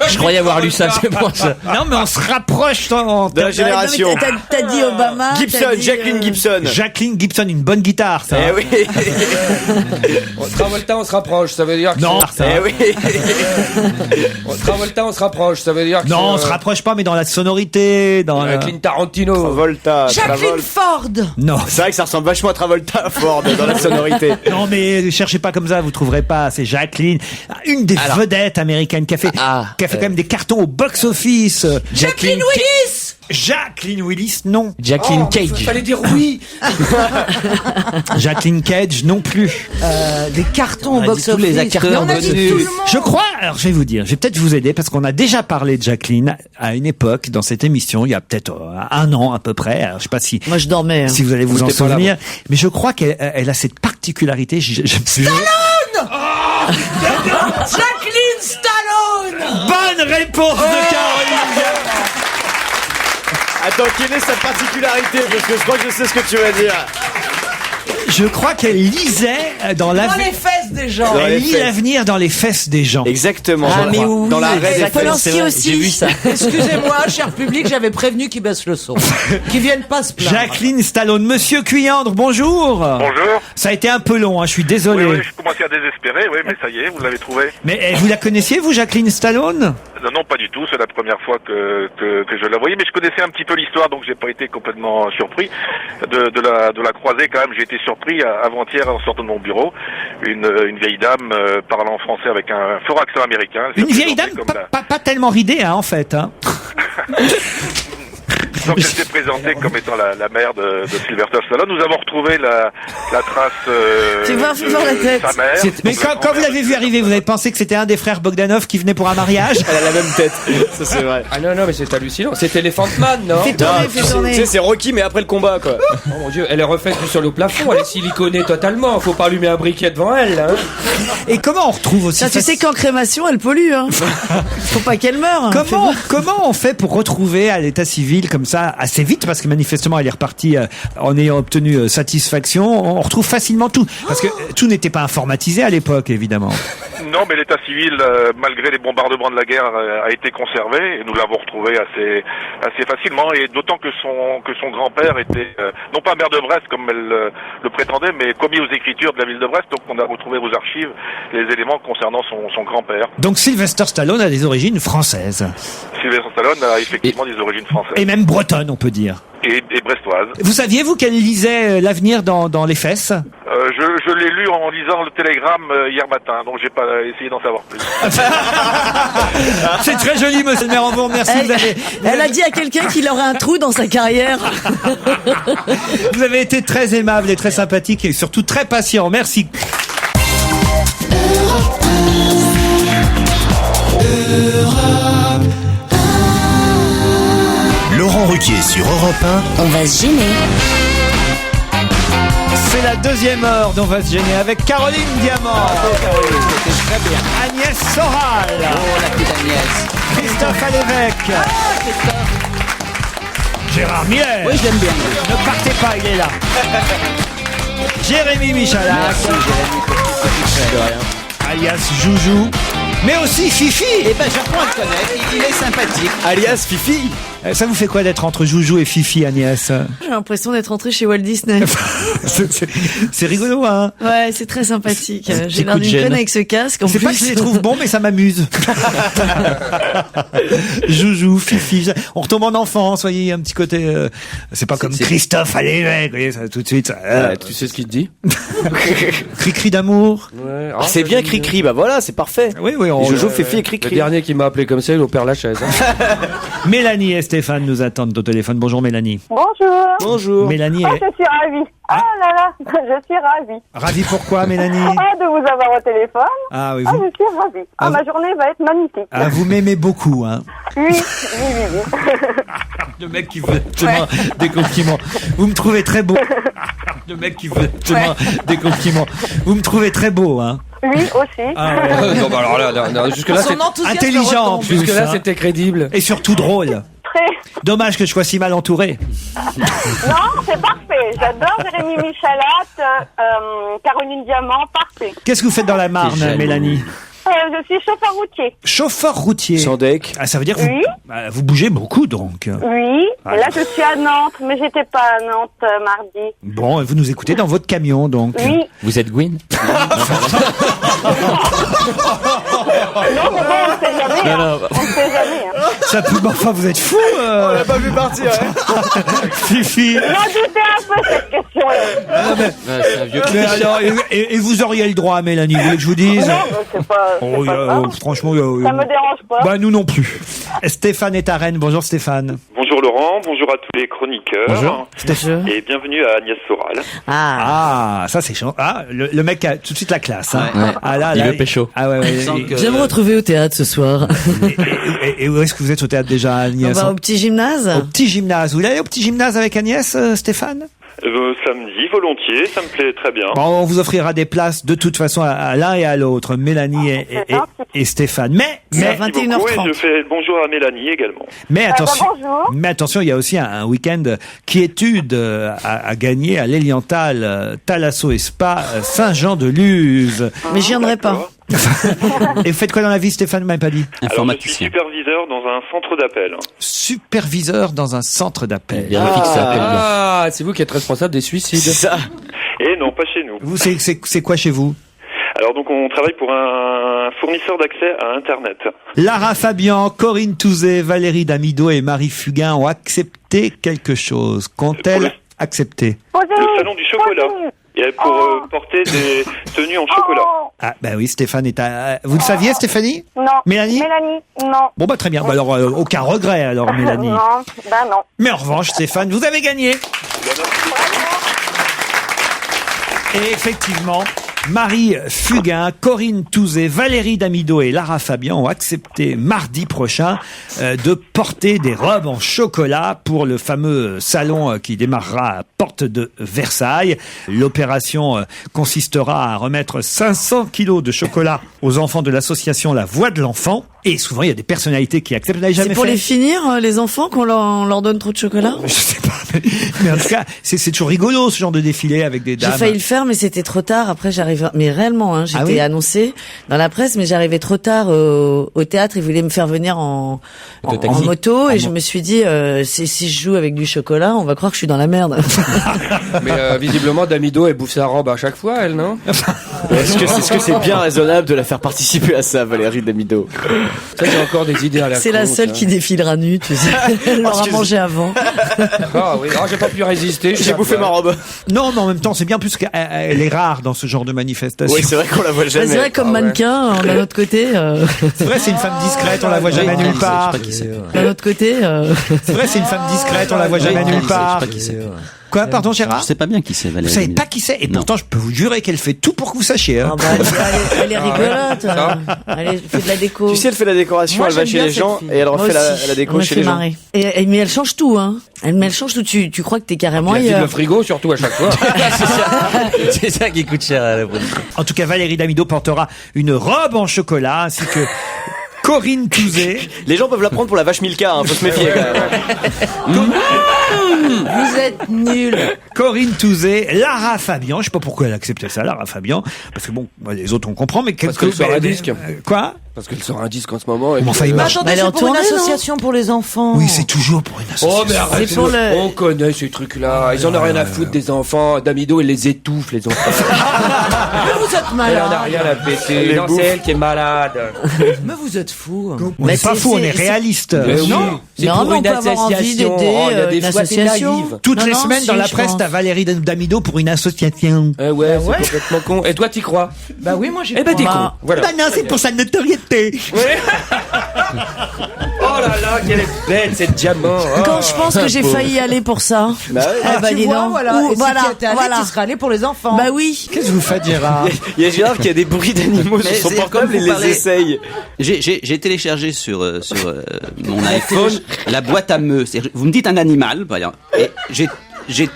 Speaker 12: Je croyais avoir lu ça, c'est pour ça.
Speaker 3: Non, mais on se rapproche
Speaker 7: de la génération.
Speaker 11: Non, mais t'as dit Obama.
Speaker 7: Gibson, Jacqueline Gibson.
Speaker 3: Jacqueline Gibson, une bonne guitare, ça.
Speaker 7: Eh oui.
Speaker 6: Travolta, on se rapproche, ça veut dire que...
Speaker 3: Non, ça.
Speaker 7: Eh oui.
Speaker 6: Travolta, on se rapproche, ça veut dire que...
Speaker 3: Non, on se rapproche pas, mais dans la sonorité, dans
Speaker 6: Jacqueline Tarantino.
Speaker 7: Travolta.
Speaker 5: Jacqueline Ford.
Speaker 3: Non.
Speaker 7: C'est vrai que ça ressemble vachement à Travolta, Ford, dans la sonorité.
Speaker 3: Non, mais cherchez pas comme ça, vous trouverez pas. C'est Jacqueline, une des vedettes américaines qui a fait quand même des cartons au box-office.
Speaker 5: Jacqueline Willis.
Speaker 3: Jacqueline Willis, non.
Speaker 12: Jacqueline Cage.
Speaker 6: Fallait dire oui.
Speaker 3: Jacqueline Cage, non plus.
Speaker 5: Des cartons au
Speaker 4: On a dit
Speaker 5: box-office.
Speaker 4: tous les acteurs
Speaker 5: Mais on a dit
Speaker 4: connus.
Speaker 5: tout le monde.
Speaker 3: Je crois, alors je vais vous dire, je vais peut-être vous aider parce qu'on a déjà parlé de Jacqueline à une époque dans cette émission, il y a peut-être un an à peu près. Alors, je sais pas si
Speaker 11: Moi, je dormais.
Speaker 3: si vous allez vous en
Speaker 7: J'étais pas là,
Speaker 3: souvenir, mais je crois qu'elle a cette particularité.
Speaker 5: Jacqueline Stallone.
Speaker 3: Bonne réponse de Caroline.
Speaker 7: Attends, quelle est sa particularité? Parce que je crois que je sais ce que tu vas dire.
Speaker 3: Je crois qu'elle lisait dans
Speaker 5: Dans
Speaker 3: l'avenir.
Speaker 5: les fesses des gens.
Speaker 7: Dans les
Speaker 3: Elle lit
Speaker 7: fesses.
Speaker 3: l'avenir dans les fesses des gens.
Speaker 7: Exactement.
Speaker 11: Ah, mais oui.
Speaker 7: Dans la raie des fesses.
Speaker 11: Polanski aussi.
Speaker 12: J'ai vu ça.
Speaker 5: Excusez-moi, cher public, j'avais prévenu qu'ils baissent le son. Qu'ils viennent pas se plaindre.
Speaker 3: Jacqueline Stallone, Monsieur Cuyandre, bonjour.
Speaker 10: Bonjour.
Speaker 3: Ça a été un peu long, hein, je suis désolé.
Speaker 10: Oui, je commençais à désespérer, oui, mais ça y est, vous l'avez trouvé.
Speaker 3: Mais vous la connaissiez, vous, Jacqueline Stallone?
Speaker 10: Non, pas du tout, c'est la première fois que je la voyais, mais je connaissais un petit peu l'histoire, donc j'ai pas été complètement surpris de la croiser quand même. J'ai été surpris avant-hier en sortant de mon bureau, une vieille dame parlant français avec un fort accent américain.
Speaker 3: Une vieille dame pas tellement ridée, hein, en fait. Hein.
Speaker 10: Donc elle s'est présentée comme étant la mère de Sylvester Stallone. Nous avons retrouvé la trace
Speaker 11: Tu vois, fais voir la tête.
Speaker 10: sa mère.
Speaker 3: Mais quand vous l'avez vu arriver, vous avez pensé que c'était un des frères Bogdanov qui venait pour un mariage?
Speaker 7: Elle a la même tête. Ça, c'est vrai.
Speaker 6: Ah non, mais c'est hallucinant. C'était Elephant Man, non?
Speaker 11: Fais tourner, fais
Speaker 7: Tu
Speaker 11: tourner.
Speaker 7: sais, c'est Rocky, mais après le combat, quoi.
Speaker 6: Oh mon Dieu, elle est refaite du sol au plafond, elle est siliconée totalement. Faut pas allumer un briquet devant elle, hein.
Speaker 3: Et comment on retrouve aussi
Speaker 11: Ça, tu sais qu'en crémation, elle pollue, hein. Faut pas qu'elle meure.
Speaker 3: Comment on fait pour retrouver à l'état civil comme ça assez vite, parce que manifestement elle est repartie en ayant obtenu satisfaction. On retrouve facilement tout, parce que tout n'était pas informatisé à l'époque, évidemment.
Speaker 10: Non, mais l'état civil, malgré les bombardements de la guerre, a été conservé et nous l'avons retrouvé assez facilement. Et d'autant que son grand-père était non pas maire de Brest comme elle le prétendait, mais commis aux écritures de la ville de Brest. Donc on a retrouvé aux archives les éléments concernant son grand-père.
Speaker 3: Donc Sylvester Stallone a des origines françaises.
Speaker 10: Sylvester Stallone a effectivement des origines françaises.
Speaker 3: Et même bretonnes, on peut dire.
Speaker 10: Et brestoises.
Speaker 3: Vous saviez, vous, qu'elle lisait l'avenir dans les fesses?
Speaker 10: Je l'ai lu en lisant le télégramme hier matin, donc j'ai pas essayé d'en savoir plus.
Speaker 3: C'est très joli, monsieur le maire, on vous remercie.
Speaker 11: Elle a dit à quelqu'un qu'il aurait un trou dans sa carrière.
Speaker 3: Vous avez été très aimable et très sympathique et surtout très patient. Merci.
Speaker 2: Laurent Ruquier sur Europe 1.
Speaker 1: On va se gêner.
Speaker 3: C'est la deuxième heure dont on va se gêner avec Caroline Diamant.
Speaker 4: Très bien.
Speaker 3: Agnès Soral.
Speaker 4: Oh, la petite Agnès.
Speaker 3: Christophe Alévèque. Gérard Miller.
Speaker 4: Oui, je l'aime bien.
Speaker 3: Ne partez pas, il est là. Jérémy Michalak.
Speaker 4: Merci, Jérémy.
Speaker 3: Alias Joujou. Mais aussi Fifi.
Speaker 4: Eh ben, j'apprends à le connaître. Il est sympathique.
Speaker 7: Alias Fifi.
Speaker 3: Ça vous fait quoi d'être entre Joujou et Fifi, Agnès?
Speaker 11: J'ai l'impression d'être rentré chez Walt Disney.
Speaker 3: C'est rigolo, hein?
Speaker 11: Ouais, c'est très sympathique. J'ai l'air
Speaker 12: coup de
Speaker 11: d'une
Speaker 12: gêne.
Speaker 11: conne avec ce casque. En
Speaker 3: C'est
Speaker 11: plus.
Speaker 3: pas que je les trouve bons, mais ça m'amuse. Joujou, Fifi, on retombe en enfance, voyez, un petit côté. C'est pas comme Christophe à l'évêque, vous voyez, ça tout de suite. Ça,
Speaker 6: Tu sais ce qu'il te dit?
Speaker 3: Cri-cri d'amour.
Speaker 6: Ouais.
Speaker 7: Ah, c'est bien Cri-Cri, bah voilà, c'est parfait.
Speaker 3: Oui, oui,
Speaker 7: Et Jojo, Fifi et
Speaker 6: Le
Speaker 7: Cri-Cri.
Speaker 6: dernier qui m'a appelé comme ça, il opère la chaise. Hein.
Speaker 3: Mélanie et Stéphane nous attendent au téléphone. Bonjour Mélanie.
Speaker 9: Bonjour.
Speaker 7: Bonjour.
Speaker 3: Mélanie
Speaker 9: Ah,
Speaker 3: est
Speaker 9: je suis ravie. Ah là là, je suis ravie.
Speaker 3: ravie. Pourquoi, Mélanie?
Speaker 9: Ah, de vous avoir au téléphone.
Speaker 3: Ah oui,
Speaker 9: Ah,
Speaker 3: vous,
Speaker 9: je suis ravie. Ah, ma journée va être magnifique.
Speaker 3: vous m'aimez beaucoup, hein.
Speaker 9: Oui, oui, oui, oui.
Speaker 3: Le mec qui veut tellement des compliments. Vous me trouvez très beau. Le mec qui veut tellement des compliments. Vous me trouvez très beau, hein.
Speaker 9: Oui, aussi.
Speaker 3: Ah, ouais.
Speaker 6: Non, bah alors là, non, jusque-là,
Speaker 5: Son enthousiasme
Speaker 3: Intelligent, en
Speaker 5: retombe.
Speaker 3: plus,
Speaker 6: jusque-là,
Speaker 3: hein.
Speaker 6: c'était crédible.
Speaker 3: Et surtout drôle.
Speaker 9: Très.
Speaker 3: Dommage que je sois si mal entouré.
Speaker 9: Non, c'est parfait. J'adore Jérémy Michalak, Caroline Diamant, parfait.
Speaker 3: Qu'est-ce que vous faites dans la Marne,
Speaker 12: jaloux.
Speaker 3: Mélanie?
Speaker 9: Je suis chauffeur routier.
Speaker 3: Chauffeur routier.
Speaker 7: Sandec.
Speaker 3: Ah, ça veut dire que vous,
Speaker 9: Oui.
Speaker 3: vous bougez beaucoup, donc.
Speaker 9: Oui.
Speaker 3: Ah.
Speaker 9: Et là, je suis à Nantes, mais j'étais pas à Nantes mardi.
Speaker 3: Bon, vous nous écoutez dans votre camion, donc.
Speaker 9: Oui.
Speaker 12: Vous êtes Gwyn?
Speaker 9: Non, mais bon, on sait jamais.
Speaker 12: Non,
Speaker 9: Hein.
Speaker 12: non.
Speaker 9: On sait jamais. Hein.
Speaker 3: Ça peut, enfin, vous êtes fou,
Speaker 7: On l'a pas vu partir, hein.
Speaker 3: Fifi.
Speaker 9: J'en doutais un peu cette question-là.
Speaker 12: C'est un vieux
Speaker 3: Mais alors, et vous auriez le droit, Mélanie, vous voulez que je vous dise?
Speaker 9: Non, mais c'est pas.
Speaker 3: Oh,
Speaker 9: pas grave.
Speaker 3: franchement,
Speaker 9: Ça me dérange pas.
Speaker 3: bah, nous non plus. Stéphane est à Rennes. Bonjour, Stéphane.
Speaker 10: Bonjour Laurent, bonjour à tous les chroniqueurs.
Speaker 3: Bonjour.
Speaker 10: Et bienvenue à Agnès Soral.
Speaker 3: Ah, ça c'est chiant. Ah, le mec a tout de suite la classe. Hein.
Speaker 12: Ouais.
Speaker 3: Ah là,
Speaker 12: Il
Speaker 3: là,
Speaker 12: veut pécho.
Speaker 3: Ah ouais, ouais.
Speaker 4: Sans que-
Speaker 5: Je vais me retrouver au théâtre ce soir.
Speaker 3: Et où est-ce que vous êtes au théâtre déjà,
Speaker 11: On
Speaker 3: Agnès?
Speaker 11: va au petit gymnase.
Speaker 3: Au petit gymnase. Vous allez au petit gymnase avec Agnès, Stéphane?
Speaker 10: Samedi, volontiers, ça me plaît très bien.
Speaker 3: Bon, on vous offrira des places de toute façon à l'un et à l'autre, Mélanie et Stéphane.
Speaker 11: C'est à
Speaker 3: Mais,
Speaker 10: Merci beaucoup, et
Speaker 11: 21h30.
Speaker 10: je fais bonjour à Mélanie également.
Speaker 3: mais attention,
Speaker 9: bonjour.
Speaker 3: mais attention, il y a aussi un week-end quiétude à gagner à l'Héliantal, Thalasso et Spa, Saint-Jean-de-Luz.
Speaker 11: Mais j'y viendrai pas.
Speaker 3: Et vous faites quoi dans la vie, Stéphane, vous m'avez pas dit?
Speaker 10: Alors, je suis
Speaker 4: Informaticien.
Speaker 10: superviseur dans un centre d'appel.
Speaker 3: Superviseur dans un centre d'appel.
Speaker 12: Vérifie que ça appelle bien.
Speaker 6: Ah, c'est vous qui êtes responsable des suicides.
Speaker 7: C'est ça.
Speaker 10: Et non, pas chez nous.
Speaker 3: Vous, c'est quoi chez vous?
Speaker 10: Alors donc on travaille pour un fournisseur d'accès à Internet.
Speaker 3: Lara Fabian, Corinne Touzé, Valérie Damido et Marie Fugain ont accepté quelque chose. Qu'ont-elles accepté?
Speaker 10: Le salon du chocolat. Et pour porter des tenues en chocolat.
Speaker 3: Ah, bah oui, Stéphane est à... Vous le saviez, Stéphanie?
Speaker 9: Non.
Speaker 3: Mélanie?
Speaker 9: Non.
Speaker 3: Bon, bah très bien. Bah, alors, aucun regret, alors, Mélanie.
Speaker 9: Non, bah non.
Speaker 3: Mais en revanche, Stéphane, vous avez gagné. Et effectivement, Marie Fugain, Corinne Touzé, Valérie Damido et Lara Fabian ont accepté mardi prochain de porter des robes en chocolat pour le fameux salon qui démarrera à Porte de Versailles. L'opération consistera à remettre 500 kilos de chocolat aux enfants de l'association La Voix de l'Enfant. Et souvent, il y a des personnalités qui acceptent. Vous l'avez jamais
Speaker 11: C'est pour
Speaker 3: fait?
Speaker 11: les finir, les enfants, qu'on leur donne trop de chocolat?
Speaker 3: Je sais pas, mais en tout cas, c'est toujours rigolo ce genre de défilé avec des
Speaker 11: J'ai
Speaker 3: dames.
Speaker 11: failli le faire, mais c'était trop tard. Après, j'arrivais, mais réellement, hein, j'étais
Speaker 3: Ah oui
Speaker 11: annoncée dans la presse, mais j'arrivais trop tard au théâtre. Ils voulaient me faire venir en
Speaker 12: Autotaxi.
Speaker 11: moto, et je me suis dit, si je joue avec du chocolat, on va croire que je suis dans la merde.
Speaker 6: Mais visiblement, Damido, elle bouffe sa robe à chaque fois, elle, non?
Speaker 7: Est-ce que c'est bien raisonnable de la faire participer à ça, Valérie Damido?
Speaker 6: Ça, j'ai encore des idées à la
Speaker 11: C'est
Speaker 6: con,
Speaker 11: la seule
Speaker 6: ça.
Speaker 11: qui défilera nue, tu sais. Elle l'aura mangé avant.
Speaker 6: Ah oui, j'ai pas pu résister.
Speaker 7: J'ai bouffé ma robe.
Speaker 3: Non, mais en même temps, c'est bien plus qu'elle est rare dans ce genre de manifestation.
Speaker 7: Oui, c'est vrai qu'on la voit jamais.
Speaker 11: C'est vrai, comme mannequin, d'un autre côté.
Speaker 3: C'est vrai, c'est une femme discrète, on la voit jamais nulle part.
Speaker 11: D'un autre côté.
Speaker 3: C'est vrai, c'est une femme discrète, on la voit jamais nulle part. Quoi, pardon, Gérard?
Speaker 4: Je sais pas bien qui c'est,
Speaker 3: Vous
Speaker 4: Valérie.
Speaker 3: savez pas qui c'est, et pourtant, je peux vous jurer qu'elle fait tout pour que vous sachiez. Hein.
Speaker 11: Ah bah, elle est rigolote. Elle fait de la déco.
Speaker 7: Tu sais, elle fait la décoration,
Speaker 11: Moi,
Speaker 7: elle va
Speaker 11: j'aime
Speaker 7: chez
Speaker 11: bien
Speaker 7: les
Speaker 11: cette
Speaker 7: gens
Speaker 11: fille.
Speaker 7: et elle
Speaker 11: Moi
Speaker 7: refait
Speaker 11: aussi.
Speaker 7: la déco
Speaker 11: Elle me
Speaker 7: chez
Speaker 11: fait
Speaker 7: les gens.
Speaker 11: marrer. Mais elle change tout, hein. Elle change tout. Tu crois que t'es carrément
Speaker 6: Elle vide
Speaker 11: ailleurs.
Speaker 6: le frigo, surtout à chaque fois.
Speaker 12: C'est ça qui coûte cher à la production.
Speaker 3: En tout cas, Valérie Damido portera une robe en chocolat, ainsi que Corinne Touzé.
Speaker 7: Les gens peuvent la prendre pour la vache Milka, faut se méfier quand même.
Speaker 5: Vous êtes nuls.
Speaker 3: Corinne Touzé, Lara Fabian. Je sais pas pourquoi elle acceptait ça, Lara Fabian. Parce que bon, les autres on comprend, mais
Speaker 6: Parce qu'elle sort un disque.
Speaker 3: Quoi?
Speaker 6: Parce qu'elle sort un disque en ce moment. Et
Speaker 3: Enfin, il marche.
Speaker 5: Attendez, c'est pour une association pour les enfants.
Speaker 3: Oui, c'est toujours pour une association.
Speaker 6: Oh mais arrête,
Speaker 5: C'est pour le-
Speaker 6: on connaît ces trucs-là. Ils en ont rien à foutre des enfants. Damido, il les étouffe, les enfants.
Speaker 5: Mais vous êtes
Speaker 6: Elle en a
Speaker 5: malade.
Speaker 6: rien à péter. Non, c'est elle qui est malade.
Speaker 5: Mais vous êtes fous.
Speaker 3: On n'est pas fous, on est réaliste.
Speaker 6: Mais oui,
Speaker 3: Non.
Speaker 6: c'est
Speaker 5: Non,
Speaker 6: pour
Speaker 5: mais on
Speaker 6: une
Speaker 5: peut avoir envie
Speaker 6: association.
Speaker 5: d'aider,
Speaker 6: Oh, il y a des
Speaker 5: une
Speaker 6: fois, t'es
Speaker 5: association.
Speaker 6: naïve.
Speaker 3: Toutes
Speaker 5: Non,
Speaker 3: les
Speaker 5: non,
Speaker 3: semaines
Speaker 5: si,
Speaker 3: dans la
Speaker 5: je
Speaker 3: presse,
Speaker 5: pense.
Speaker 3: t'as Valérie Damido pour une association.
Speaker 6: Ouais,
Speaker 5: ouais.
Speaker 6: c'est complètement con. Et toi, t'y crois?
Speaker 5: Bah oui, moi j'y
Speaker 6: Eh ben, t'es
Speaker 5: crois.
Speaker 6: con. Voilà.
Speaker 3: Bah non, c'est pour sa notoriété.
Speaker 6: Ouais. Oh là là, quelle est belle cette diamant.
Speaker 11: Quand
Speaker 6: Oh.
Speaker 11: je pense que j'ai failli y aller pour ça.
Speaker 7: Bah ouais.
Speaker 11: Eh ben,
Speaker 5: Tu
Speaker 11: dis
Speaker 5: vois,
Speaker 11: donc.
Speaker 5: voilà.
Speaker 11: Ou-
Speaker 5: Et si
Speaker 11: voilà,
Speaker 5: tu étais allé,
Speaker 11: voilà.
Speaker 5: tu serais allé pour les enfants.
Speaker 11: Bah oui.
Speaker 3: Qu'est-ce que vous faites, Gérard?
Speaker 7: Il y a Gérard qui a des bruits d'animaux
Speaker 4: Mais
Speaker 7: sur son
Speaker 4: c'est
Speaker 7: portable
Speaker 4: comme
Speaker 7: et
Speaker 4: vous
Speaker 7: les
Speaker 4: parlez.
Speaker 7: essaye.
Speaker 4: J'ai téléchargé sur mon iPhone la boîte à meux. Vous me dites un animal, voilà, et j'ai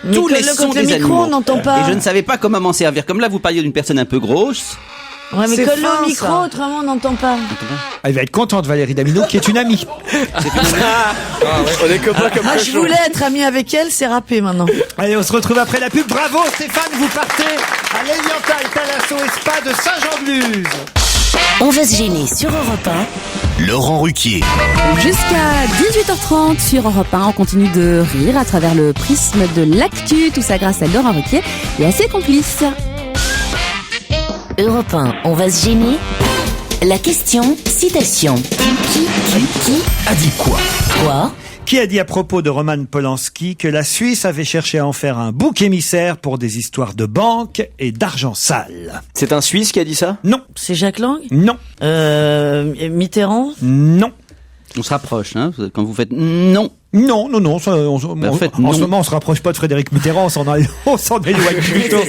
Speaker 11: Mais
Speaker 4: tous les
Speaker 11: colle-le
Speaker 4: sons
Speaker 11: contre
Speaker 4: des
Speaker 11: le micro,
Speaker 4: animaux.
Speaker 11: on n'entend pas.
Speaker 4: Et je ne savais pas comment m'en servir. Comme là, vous parliez d'une personne un peu grosse.
Speaker 11: Ouais, mais
Speaker 5: C'est
Speaker 11: colle-le
Speaker 5: fin,
Speaker 11: au micro,
Speaker 5: ça.
Speaker 11: autrement on n'entend pas.
Speaker 3: Elle va être contente, Valérie Damido, qui est une amie.
Speaker 7: On est copains comme
Speaker 11: Moi, je
Speaker 7: cochons.
Speaker 11: voulais être amie avec elle, c'est râpé maintenant.
Speaker 3: Allez, on se retrouve après la pub. Bravo, Stéphane, vous partez à l'Eliantal Thalasso et Spa de Saint-Jean-de-Luz.
Speaker 1: On va se gêner sur Europe
Speaker 2: Laurent Ruquier.
Speaker 8: Jusqu'à 18h30 sur Europe 1, on continue de rire à travers le prisme de l'actu, tout ça grâce à Laurent Ruquier et à ses complices.
Speaker 1: 1. Europe 1, on va se gêner. La question, citation. Qui
Speaker 2: A dit quoi?
Speaker 1: Quoi?
Speaker 3: Qui a dit à propos de Roman Polanski que la Suisse avait cherché à en faire un bouc émissaire pour des histoires de banque et d'argent sale?
Speaker 7: C'est un Suisse qui a dit ça?
Speaker 3: Non.
Speaker 11: C'est Jacques Lang?
Speaker 3: Non.
Speaker 11: Mitterrand?
Speaker 3: Non.
Speaker 4: On se rapproche, hein, quand vous faites non.
Speaker 3: Non. Ça, en ce moment, on se rapproche pas de Frédéric Mitterrand, on s'en éloigne plutôt.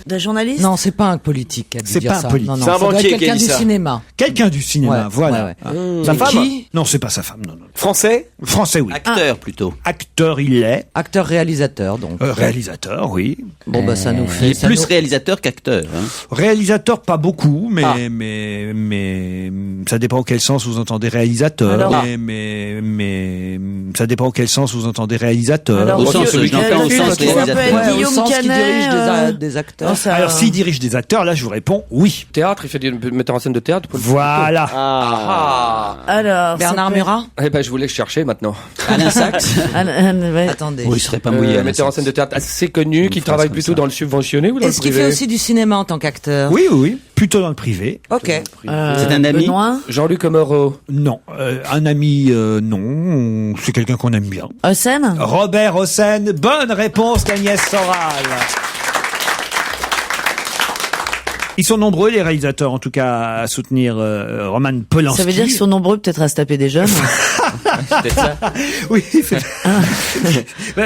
Speaker 11: D'un journaliste?
Speaker 5: Non, c'est pas un politique qui a dû
Speaker 3: C'est
Speaker 5: dire
Speaker 3: pas un
Speaker 5: ça.
Speaker 3: politique.
Speaker 5: Non, non,
Speaker 7: C'est un
Speaker 5: ça doit être
Speaker 7: banquier qui a
Speaker 5: quelqu'un
Speaker 7: dit
Speaker 5: du
Speaker 7: ça.
Speaker 5: cinéma.
Speaker 3: Quelqu'un du cinéma,
Speaker 5: Ouais,
Speaker 3: voilà.
Speaker 5: ouais,
Speaker 7: Sa
Speaker 5: Et
Speaker 7: femme?
Speaker 5: qui
Speaker 3: Non, c'est pas sa femme, non.
Speaker 7: Français?
Speaker 3: Français, oui.
Speaker 4: Acteur plutôt.
Speaker 3: Acteur, il est.
Speaker 5: Acteur-réalisateur, donc.
Speaker 3: Réalisateur, oui.
Speaker 5: Bon, bah, ça nous
Speaker 4: Il
Speaker 5: fait...
Speaker 4: est
Speaker 5: ça
Speaker 4: plus
Speaker 5: nous-
Speaker 4: réalisateur qu'acteur. Hein.
Speaker 3: Réalisateur, pas beaucoup, mais,
Speaker 5: Ah.
Speaker 3: mais ça dépend auquel sens vous entendez réalisateur.
Speaker 11: Alors-
Speaker 3: Mais ça dépend auquel sens vous entendez réalisateur.
Speaker 11: Alors,
Speaker 4: Au sens,
Speaker 11: Guillaume-
Speaker 4: je l'entends au
Speaker 11: Guillaume-
Speaker 4: sens
Speaker 11: Guillaume-
Speaker 4: réalisateur.
Speaker 11: Guillaume-
Speaker 5: Ouais, au
Speaker 11: Guillaume
Speaker 5: sens qu'il
Speaker 11: Canet,
Speaker 5: dirige des acteurs.
Speaker 11: non, ça-
Speaker 3: Alors, s'il dirige des acteurs, là, je vous réponds oui.
Speaker 6: Théâtre, il fait des metteurs en scène de théâtre.
Speaker 3: Voilà.
Speaker 6: Ah.
Speaker 11: Alors.
Speaker 5: Bernard
Speaker 11: ça peut-
Speaker 5: Murat
Speaker 6: Eh ben, je voulais chercher maintenant.
Speaker 4: Alain Sachs.
Speaker 11: Ouais.
Speaker 5: Attendez.
Speaker 4: Oui, il serait pas mouillé. Alain
Speaker 6: Metteur en
Speaker 4: Sachs.
Speaker 6: scène de théâtre assez connu, qui
Speaker 4: phrase
Speaker 6: travaille
Speaker 4: comme
Speaker 6: plutôt
Speaker 4: ça.
Speaker 6: dans le subventionné ou dans le
Speaker 5: Est-ce qu'il
Speaker 6: privé?
Speaker 5: fait aussi du cinéma en tant qu'acteur?
Speaker 3: Oui. Plutôt dans le privé.
Speaker 5: Ok.
Speaker 4: C'est un ami.
Speaker 11: Benoît?
Speaker 6: Jean-Luc Moreau.
Speaker 3: Non. Un ami, non. C'est quelqu'un qu'on aime bien.
Speaker 11: Hossein?
Speaker 3: Robert Hossein. Bonne réponse d'Agnès Soral. Ils sont nombreux, les réalisateurs, en tout cas, à soutenir Roman Polanski.
Speaker 11: Ça veut dire qu'ils sont nombreux peut-être à se taper des jeunes.
Speaker 4: Peut-être ça.
Speaker 3: Oui.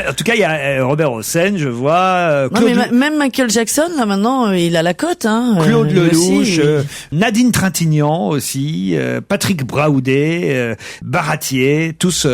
Speaker 3: En tout cas, il y a Robert Hossein, je vois.
Speaker 11: Non,
Speaker 3: Claude,
Speaker 11: mais même Michael Jackson, là, maintenant, il a la cote, hein.
Speaker 3: Claude
Speaker 11: lui aussi,
Speaker 3: Lelouch,
Speaker 11: il-
Speaker 3: Nadine Trintignant aussi, Patrick Braoudet, Baratier, tous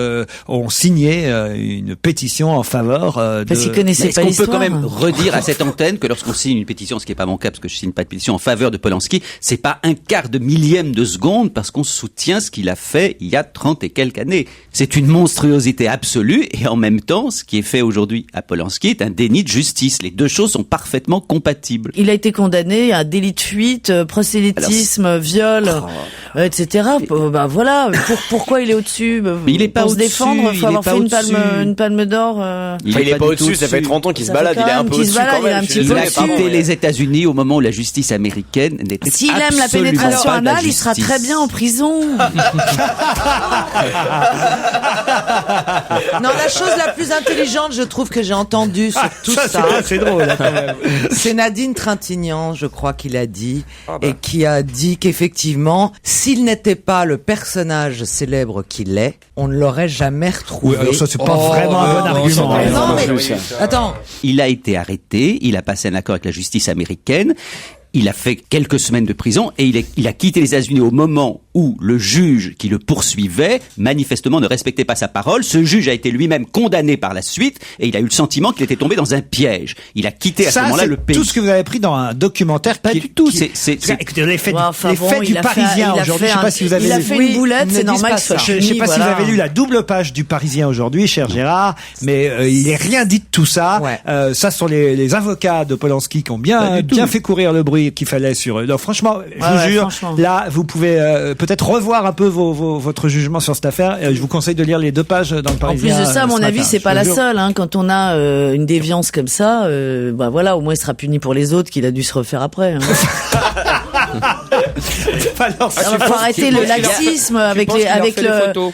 Speaker 3: ont signé une pétition en faveur
Speaker 11: Parce
Speaker 3: de...
Speaker 11: qu'ils connaissaient
Speaker 4: Est-ce
Speaker 11: pas
Speaker 4: qu'on peut
Speaker 11: l'histoire.
Speaker 4: quand même redire à cette antenne que lorsqu'on signe une pétition, ce qui n'est pas mon cas parce que je signe pas de pétition en faveur de Polanski, c'est pas un quart de millième de seconde parce qu'on soutient ce qu'il a fait il y a 30 et quelques années. C'est une monstruosité absolue et en même temps, ce qui est fait aujourd'hui à Polanski est un déni de justice. Les deux choses sont parfaitement compatibles.
Speaker 11: Il a été condamné à délit de fuite, prosélytisme, viol, etc. Bah voilà. Pourquoi il est au-dessus?
Speaker 4: Mais il est pas
Speaker 11: Pour se
Speaker 4: au-dessus,
Speaker 11: défendre, il
Speaker 4: il
Speaker 11: faut
Speaker 4: est
Speaker 11: avoir
Speaker 4: pas
Speaker 11: fait
Speaker 4: au-dessus.
Speaker 11: une palme d'or.
Speaker 7: Enfin, il est pas
Speaker 4: du tout
Speaker 7: au-dessus, ça fait 30 ans qu'il se
Speaker 11: Ça fait
Speaker 7: balade,
Speaker 11: quand
Speaker 7: il est un
Speaker 11: même
Speaker 7: peu
Speaker 11: qu'il se
Speaker 7: au-dessus
Speaker 11: balade,
Speaker 7: quand
Speaker 11: il est un
Speaker 7: même.
Speaker 11: petit
Speaker 7: je suis
Speaker 11: peu
Speaker 4: Il a
Speaker 7: désolé,
Speaker 11: au-dessus.
Speaker 4: quitté
Speaker 7: pardon.
Speaker 4: les États-Unis au moment où la justice américaine n'était
Speaker 11: S'il aime la
Speaker 4: absolument
Speaker 11: pénétration
Speaker 4: pas de la
Speaker 11: anale, il sera
Speaker 4: justice.
Speaker 11: très bien en prison.
Speaker 5: Non, la chose la plus intelligente, je trouve, que j'ai entendue sur tout
Speaker 3: ça,
Speaker 5: ça,
Speaker 3: c'est drôle, là, quand même.
Speaker 5: c'est Nadine Trintignant, je crois qu'il a dit,
Speaker 6: Ah bah.
Speaker 5: et qui a dit qu'effectivement, s'il n'était pas le personnage célèbre qu'il est, on ne l'aurait jamais retrouvé.
Speaker 3: Oui, alors ça, c'est pas vraiment un bon argument.
Speaker 5: Non, mais
Speaker 7: plus, ça.
Speaker 5: attends,
Speaker 4: Il a été arrêté, il a passé un accord avec la justice américaine. Il a fait quelques semaines de prison et il a quitté les États-Unis au moment où le juge qui le poursuivait, manifestement ne respectait pas sa parole. Ce juge a été lui-même condamné par la suite et il a eu le sentiment qu'il était tombé dans un piège. Il a quitté à ce moment-là le pays.
Speaker 3: Tout ce que vous avez pris dans un documentaire.
Speaker 4: Pas du tout.
Speaker 3: Écoutez, les faits du Parisien aujourd'hui. Je sais pas si vous avez.
Speaker 11: Il a fait une boulette, c'est normal que ce soit
Speaker 3: Je sais pas si vous avez lu la double page du Parisien aujourd'hui, cher Gérard, mais il n'est rien dit de tout ça. Ça sont les avocats de Polanski qui ont bien fait courir le bruit qu'il fallait sur. Non, franchement, je vous jure, là, vous pouvez peut-être revoir un peu votre jugement sur cette affaire. Je vous conseille de lire les 2 pages dans le Parisien.
Speaker 11: En plus de ça, à mon avis, c'est pas la seule. Quand on a une déviance comme ça, voilà, au moins il sera puni pour les autres qu'il a dû se refaire après. Faut arrêter le laxisme avec le.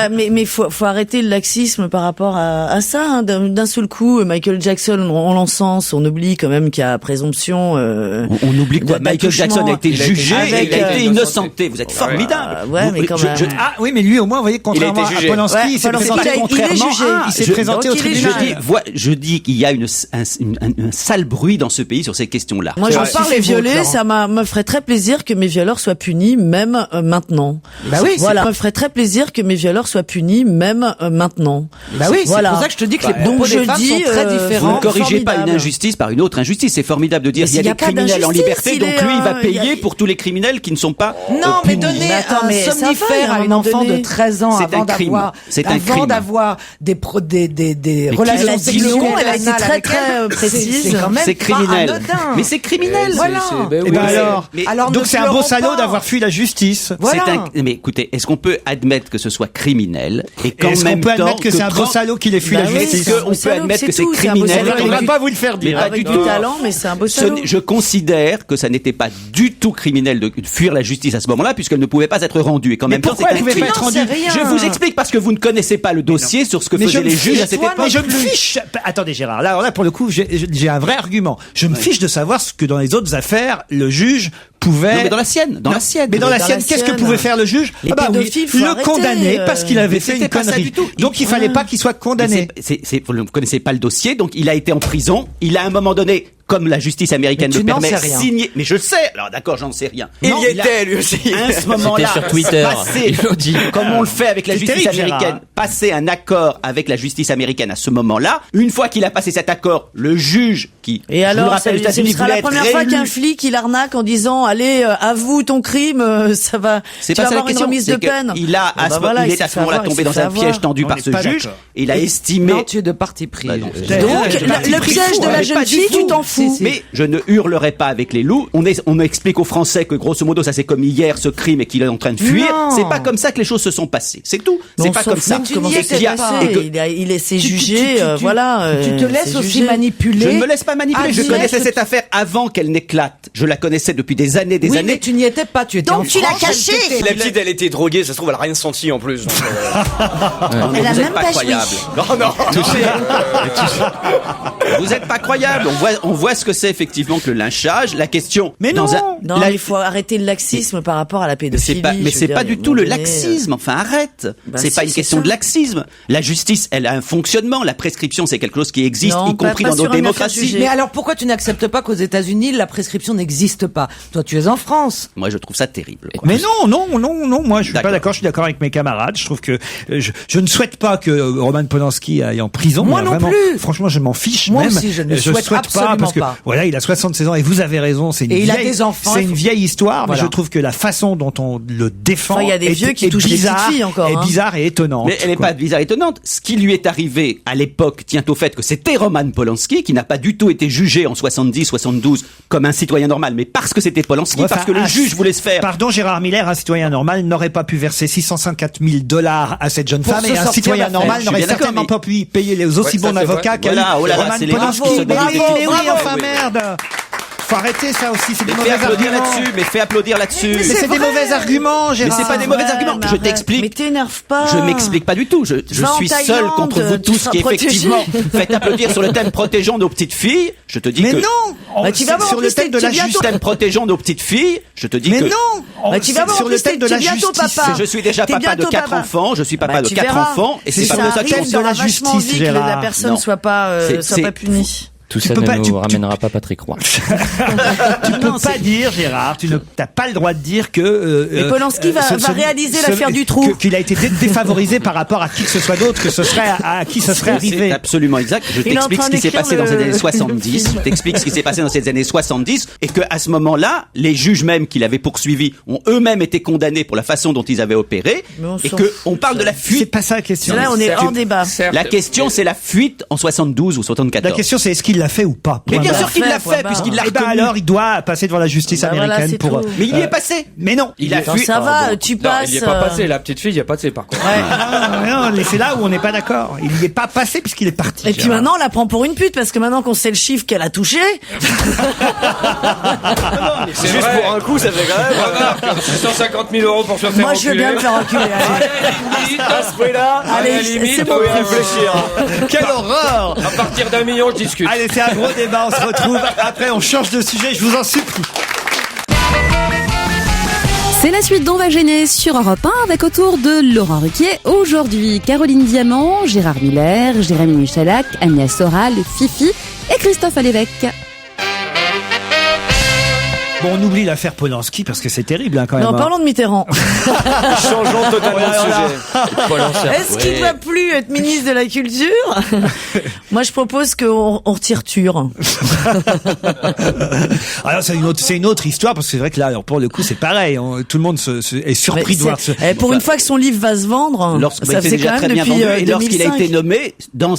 Speaker 11: Mais faut arrêter le laxisme par rapport à ça. D'un seul coup, Michael Jackson, on l'encense, on oublie quand même qu'il y a présomption.
Speaker 4: On oublie quoi? Michael Jackson a été jugé et il a été innocenté. Vous êtes formidable.
Speaker 11: Mais quand même.
Speaker 3: Oui, mais lui au moins, vous voyez, contrairement à Polanski, il s'est présenté contrairement. Il s'est présenté au tribunal.
Speaker 4: Je dis qu'il y a un sale bruit dans ce pays sur ces questions-là.
Speaker 11: Moi, j'en parle les violets, ça me ferait très plaisir que mes violeurs soient punis même maintenant.
Speaker 3: Bah oui,
Speaker 11: voilà, me ferait très plaisir que mes violeurs soient punis même maintenant.
Speaker 5: Bah oui, c'est pour ça que je te dis que les propos des femmes sont très différents.
Speaker 4: Vous ne corrigez pas une injustice par une autre injustice. C'est formidable de dire qu'il y a des criminels en liberté, donc lui il va payer pour tous les criminels qui ne sont pas
Speaker 5: non, mais donner un somnifère à une enfant de 13 ans avant d'avoir des relations sexuelles,
Speaker 11: elle a été très très précise.
Speaker 4: C'est criminel.
Speaker 3: Mais c'est criminel.
Speaker 5: Voilà.
Speaker 3: Alors donc c'est un beau salaud d'avoir fui la justice.
Speaker 4: Mais écoutez, est-ce qu'on peut admettre que ce soit criminel et qu'en même temps
Speaker 3: admettre que c'est un beau salaud qui les fuit la justice?
Speaker 4: Est-ce qu'on peut admettre que c'est criminel?
Speaker 3: On va pas vous le faire dire.
Speaker 11: Avec du talent, mais c'est un beau salaud.
Speaker 4: Je considère que ça n'était pas du tout criminel de fuir la justice à ce moment-là, puisqu'elle ne pouvait pas être rendue. Et qu'en même temps, c'est un crime. Je vous explique parce que vous ne connaissez pas le dossier sur ce que faisaient les juges à cette époque.
Speaker 3: Mais je me fiche. Attendez, Gérard. Là, pour le coup, j'ai un vrai argument. Je me fiche de savoir ce que dans les autres affaires, le juge pouvait.
Speaker 4: Non, mais dans la sienne. Mais
Speaker 3: dans la sienne, qu'est-ce que pouvait faire le juge? Le condamner parce qu'il avait fait une connerie. Donc il fallait pas qu'il soit condamné.
Speaker 4: Vous ne connaissez pas le dossier, donc il a été en prison. Il a à un moment donné, comme la justice américaine le permet, signé. Mais je sais. Alors d'accord, j'en sais rien.
Speaker 7: Il y était lui aussi.
Speaker 4: À ce moment-là,
Speaker 12: sur Twitter.
Speaker 4: Comme on le fait avec la justice américaine, passer un accord avec la justice américaine à ce moment-là. Une fois qu'il a passé cet accord, le juge qui,
Speaker 11: et alors, ce sera la première fois qu'un flic il arnaque en disant allez, avoue ton crime, ça va. Tu vas avoir une remise de peine.
Speaker 4: Il est à ce moment-là tombé dans un piège tendu par ce juge. Il a estimé.
Speaker 5: Non, tu es de parti pris.
Speaker 11: Donc le piège de la jeune fille, tu t'en fous.
Speaker 4: Mais je ne hurlerai pas avec les loups. On explique aux Français que grosso modo ça s'est commis hier ce crime et qu'il est en train de fuir. C'est pas comme ça que les choses se sont passées. C'est tout. C'est pas comme ça.
Speaker 11: Il s'est jugé, voilà.
Speaker 5: Tu te laisses aussi manipuler.
Speaker 4: Je ne me laisse pas manipuler. Je connaissais cette affaire avant qu'elle n'éclate. Je la connaissais depuis des années,
Speaker 5: années. Mais tu n'y étais pas. Tu étais en France.
Speaker 11: Donc tu l'as caché.
Speaker 7: La petite, elle était droguée. Ça se trouve, elle a rien senti en plus.
Speaker 11: Elle a même pas
Speaker 4: croyable. Non. Vous êtes pas croyable. On voit ce que c'est effectivement que le lynchage. La question.
Speaker 3: Mais non.
Speaker 11: Il faut arrêter le laxisme par rapport à la pédophilie.
Speaker 4: Mais c'est pas du tout le laxisme. Enfin, arrête. C'est pas une question de laxisme. La justice, elle a un fonctionnement. La prescription, c'est quelque chose qui existe, y compris dans nos démocraties.
Speaker 5: Mais alors pourquoi tu n'acceptes pas qu'aux États-Unis la prescription n'existe pas? Toi, tu es en France.
Speaker 4: Moi, je trouve ça terrible.
Speaker 3: Mais non. Moi, je suis pas d'accord. Je suis d'accord avec mes camarades. Je trouve que je ne souhaite pas que Roman Polanski aille en prison.
Speaker 5: Moi non plus.
Speaker 3: Franchement, je m'en fiche.
Speaker 5: Moi
Speaker 3: même.
Speaker 5: aussi, je ne souhaite
Speaker 3: pas parce que voilà, il a 76 ans et vous avez raison. C'est une vieille histoire. Mais je trouve que la façon dont on le défend
Speaker 11: il y a des vieux qui touchent les petites filles encore.
Speaker 3: Est bizarre et étonnante.
Speaker 4: Mais elle n'est pas bizarre et étonnante. Ce qui lui est arrivé à l'époque tient au fait que c'était Roman Polanski qui n'a pas du tout été jugé en 70, 72 comme un citoyen normal, mais parce que c'était Polanski, parce que le juge voulait se faire.
Speaker 3: Pardon, Gérard Miller, un citoyen normal n'aurait pas pu verser $654 000 à cette jeune femme et un citoyen normal n'aurait certainement pas pu payer les aussi bons avocats qu'a eu Roman Polanski. Mais oui, enfin merde. Faut arrêter ça aussi, c'est des mauvais arguments.
Speaker 4: Mais fais applaudir là-dessus.
Speaker 3: Mais c'est des mauvais arguments, Gérard.
Speaker 4: Mais c'est pas des mauvais arguments. Je t'explique.
Speaker 11: Mais t'énerve pas.
Speaker 4: Je m'explique pas du tout. Je suis seul contre vous tous qui effectivement faites applaudir sur le thème protégeant nos petites filles. Je te dis que.
Speaker 3: Mais non.
Speaker 11: Tu vas voir
Speaker 3: sur le thème de la justice.
Speaker 4: Protégeant nos petites filles. Je te dis que.
Speaker 3: Mais non.
Speaker 11: Tu vas voir sur le thème de la justice.
Speaker 4: Je suis déjà papa de 4 enfants. Je suis papa de 4 enfants. Et c'est pas
Speaker 3: sur le thème de la justice, Gérard.
Speaker 11: Que la personne soit pas punie.
Speaker 12: Tout ça ne nous ramènera pas Patrick Roy.
Speaker 3: Tu peux pas dire, Gérard, tu n'as pas le droit de dire que...
Speaker 11: Mais Polanski va réaliser l'affaire du trou.
Speaker 3: Qu'il a été défavorisé par rapport à qui que ce soit d'autre, que ce serait à qui ce serait arrivé.
Speaker 4: C'est absolument exact. Je t'explique ce qui s'est passé dans les années 70. Je t'explique ce qui s'est passé dans ces années 70 et que à ce moment-là, les juges même qui l'avaient poursuivi ont eux-mêmes été condamnés pour la façon dont ils avaient opéré et que on parle de la fuite.
Speaker 3: C'est pas ça la question.
Speaker 11: Là, on est hors débat.
Speaker 4: La question, c'est la fuite en 72 ou 74.
Speaker 3: La question, c'est est-ce qu'il l'a fait ou pas?
Speaker 4: Mais bien sûr qu'il l'a fait, puisqu'il l'a reconnu.
Speaker 3: Alors, il doit passer devant la justice américaine pour...
Speaker 4: Mais il y est passé.
Speaker 3: Mais non.
Speaker 4: Il a fui.
Speaker 11: Ça va, tu passes.
Speaker 6: Il y est pas passé, la petite fille y est passée par contre.
Speaker 3: Non, mais c'est là où on n'est pas d'accord. Il n'y est pas passé puisqu'il est parti.
Speaker 11: Et puis maintenant, on la prend pour une pute, parce que maintenant qu'on sait le chiffre qu'elle a touché.
Speaker 7: C'est juste pour un coup, ça fait quand même.
Speaker 6: 650 000 euros pour se faire
Speaker 11: Moi, je veux bien me faire reculer.
Speaker 7: À ce prix-là,
Speaker 11: Allez, c'est bon.
Speaker 7: réfléchir.
Speaker 3: Quelle horreur!
Speaker 6: À partir d'1 million, je discute.
Speaker 3: Allez, c'est un gros débat, on se retrouve. Après, on change de sujet, je vous en supplie.
Speaker 8: C'est la suite d'On va gêner sur Europe 1 avec autour de Laurent Ruquier. Aujourd'hui, Caroline Diamant, Gérard Miller, Jérémy Michalak, Agnès Soral, Fifi et Christophe Alévèque.
Speaker 3: Bon, on oublie l'affaire Polanski parce que c'est terrible quand même.
Speaker 11: Non, parlons de Mitterrand.
Speaker 7: Changeons totalement de sujet.
Speaker 11: Est-ce qu'il ne doit plus être ministre de la Culture? Moi, je propose qu'on retire Ture.
Speaker 3: Alors, c'est une autre histoire parce que c'est vrai que là, alors, pour le coup, c'est pareil. Tout le monde est surpris de voir ce...
Speaker 11: Pour une fois que son livre va se vendre, ça faisait quand même depuis 2005.
Speaker 4: Et lorsqu'il a été nommé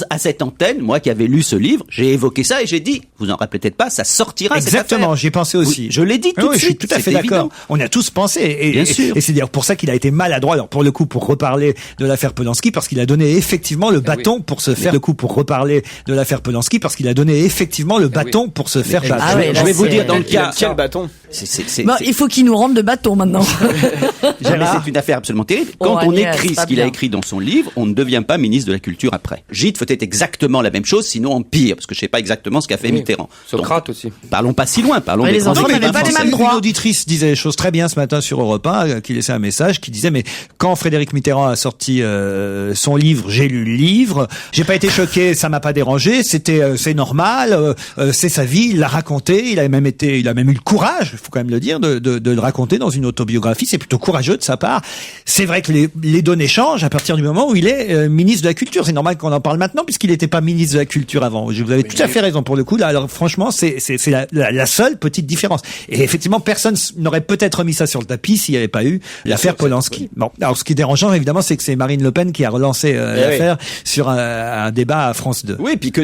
Speaker 4: à cette antenne, moi qui avais lu ce livre, j'ai évoqué ça et j'ai dit, vous en rappelez peut-être pas, ça sortira.
Speaker 3: Exactement, j'y ai pensé aussi.
Speaker 4: Oui, je l'ai dit tout de suite.
Speaker 3: Je suis tout à fait d'accord. On a tous pensé.
Speaker 4: Bien sûr.
Speaker 3: Et c'est d'ailleurs pour ça qu'il a été maladroit. Alors pour le coup, pour reparler de l'affaire Polanski, parce qu'il a donné effectivement le bâton pour se faire. Le coup pour reparler de l'affaire Polanski, parce qu'il a donné effectivement le bâton pour se faire battre.
Speaker 4: Je vais vous dire dans le cas.
Speaker 7: Quel bâton?
Speaker 11: Il faut qu'il nous rende de bâton maintenant.
Speaker 4: Mais c'est une affaire absolument terrible. Quand on écrit ce qu'il a écrit dans son livre, on ne devient pas ministre de la Culture après. Gide faisait exactement la même chose, sinon en pire, parce que je sais pas exactement ce qu'a fait Mitterrand.
Speaker 6: Socrate aussi.
Speaker 4: Parlons pas si loin, parlons des
Speaker 11: enfants n'avaient pas les mêmes droits.
Speaker 3: Une auditrice disait les choses très bien ce matin sur Europe 1, qui laissait un message, qui disait mais quand Frédéric Mitterrand a sorti son livre, j'ai lu le livre, j'ai pas été choqué, ça m'a pas dérangé, c'est normal, c'est sa vie, il l'a raconté, il a même eu le courage, il faut quand même le dire, de le raconter dans une autobiographie, c'est plutôt courageux de sa part. C'est vrai que les données changent à partir du moment où il est ministre de la Culture. C'est normal qu'on en parle maintenant puisqu'il n'était pas ministre de la Culture avant. Vous avez tout à fait raison pour le coup. Là, alors franchement, c'est la seule petite différence. Et effectivement, personne n'aurait peut-être mis ça sur le tapis s'il n'y avait pas eu l'affaire Polanski. Bon, alors ce qui est dérangeant évidemment, c'est que c'est Marine Le Pen qui a relancé l'affaire sur un débat à France 2.
Speaker 4: Oui, puis que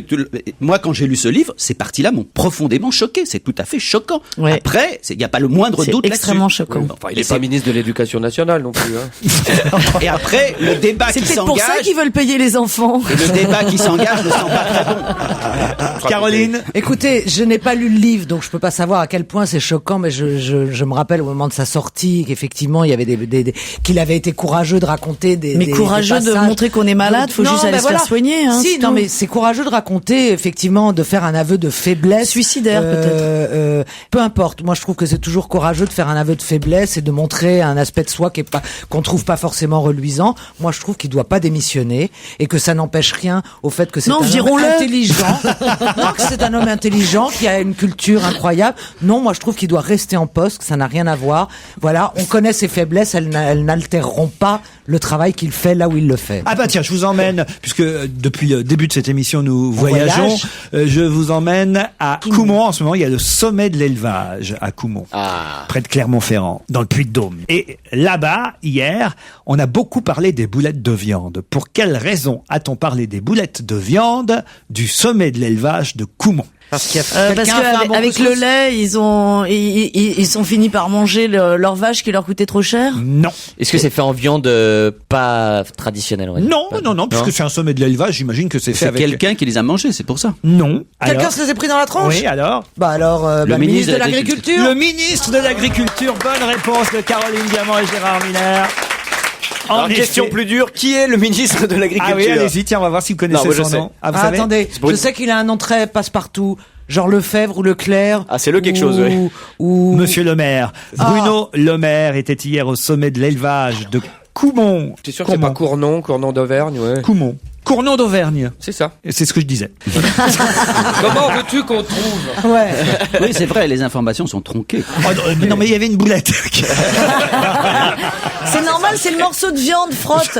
Speaker 4: moi quand j'ai lu ce livre, ces parties-là m'ont profondément choqué. C'est tout à fait choquant.
Speaker 11: Ouais.
Speaker 4: Après, il n'y a pas le moindre doute là-dessus.
Speaker 11: C'est extrêmement choquant.
Speaker 6: Oui. Enfin, il n'est pas ministre de l'Éducation nationale non plus. Hein.
Speaker 4: Et après, le débat qui s'engage...
Speaker 11: C'est peut-être pour ça qu'ils veulent payer les enfants.
Speaker 4: Et le débat qui s'engage ne sent pas très bon.
Speaker 3: Caroline?
Speaker 5: Écoutez, je n'ai pas lu le livre, donc je peux pas savoir à quel point c'est choquant, mais je me rappelle au moment de sa sortie qu'effectivement il y avait qu'il avait été courageux de raconter des
Speaker 11: courageux de montrer qu'on est malade, faut juste aller se faire soigner. Hein,
Speaker 5: si, non, mais c'est courageux de raconter effectivement, de faire un aveu de faiblesse.
Speaker 11: Suicidaire peut-être.
Speaker 5: Peu importe. Moi, je trouve que c'est toujours courageux de faire un aveu de faiblesse et de montrer un aspect de soi qu'on trouve pas forcément reluisant. Moi, je trouve qu'il doit pas démissionner et que ça n'empêche rien au fait que c'est un homme intelligent. Non, que c'est un homme intelligent qui a une culture incroyable. Non, moi, je trouve qu'il doit rester en poste, que ça n'a rien à voir. Voilà, on connaît ses faiblesses, elles n'altéreront pas le travail qu'il fait là où il le fait.
Speaker 3: Ah bah tiens, je vous emmène, puisque depuis le début de cette émission, nous voyageons. Je vous emmène à Coumont. En ce moment, il y a le sommet de l'élevage à Coumont, près de Clermont-Ferrand, dans le Puy-de-Dôme. Et là-bas, hier, on a beaucoup parlé des boulettes de viande. Pour quelle raison a-t-on parlé des boulettes de viande du sommet de l'élevage de Coumont?
Speaker 11: Parce qu'avec le lait, ils sont finis par manger leur vache qui leur coûtait trop cher.
Speaker 3: Non.
Speaker 12: Est-ce que c'est fait en viande pas traditionnelle?
Speaker 3: Non, puisque c'est un sommet de l'élevage, j'imagine que c'est fait avec...
Speaker 4: quelqu'un qui les a mangés, c'est pour ça.
Speaker 3: Non.
Speaker 5: Quelqu'un se les a pris dans la tronche?
Speaker 3: Oui, alors?
Speaker 5: Le ministre de l'Agriculture.
Speaker 3: Le ministre de l'Agriculture, bonne réponse de Caroline Diamant et Gérard Miller.
Speaker 7: Alors, question plus dure, qui est le ministre de l'Agriculture?
Speaker 3: Ah oui, allez-y, tiens, on va voir si vous connaissez son nom.
Speaker 5: Vous savez attendez, je sais qu'il a un nom très passe-partout. Genre Lefebvre ou Leclerc.
Speaker 7: Ah, c'est le quelque chose, oui.
Speaker 3: Ou Monsieur le maire. Bruno Le Maire était hier au sommet de l'élevage de Coumont.
Speaker 6: T'es sûr que c'est pas Cournon d'Auvergne, ouais.
Speaker 3: Coumont. Cournon d'Auvergne.
Speaker 6: C'est ça.
Speaker 3: Et c'est ce que je disais.
Speaker 6: Comment veux-tu qu'on trouve?
Speaker 5: Ouais.
Speaker 4: Oui, c'est vrai, les informations sont tronquées.
Speaker 3: Oh, non, mais il y avait une boulette.
Speaker 11: C'est normal, c'est le morceau de viande, frotte.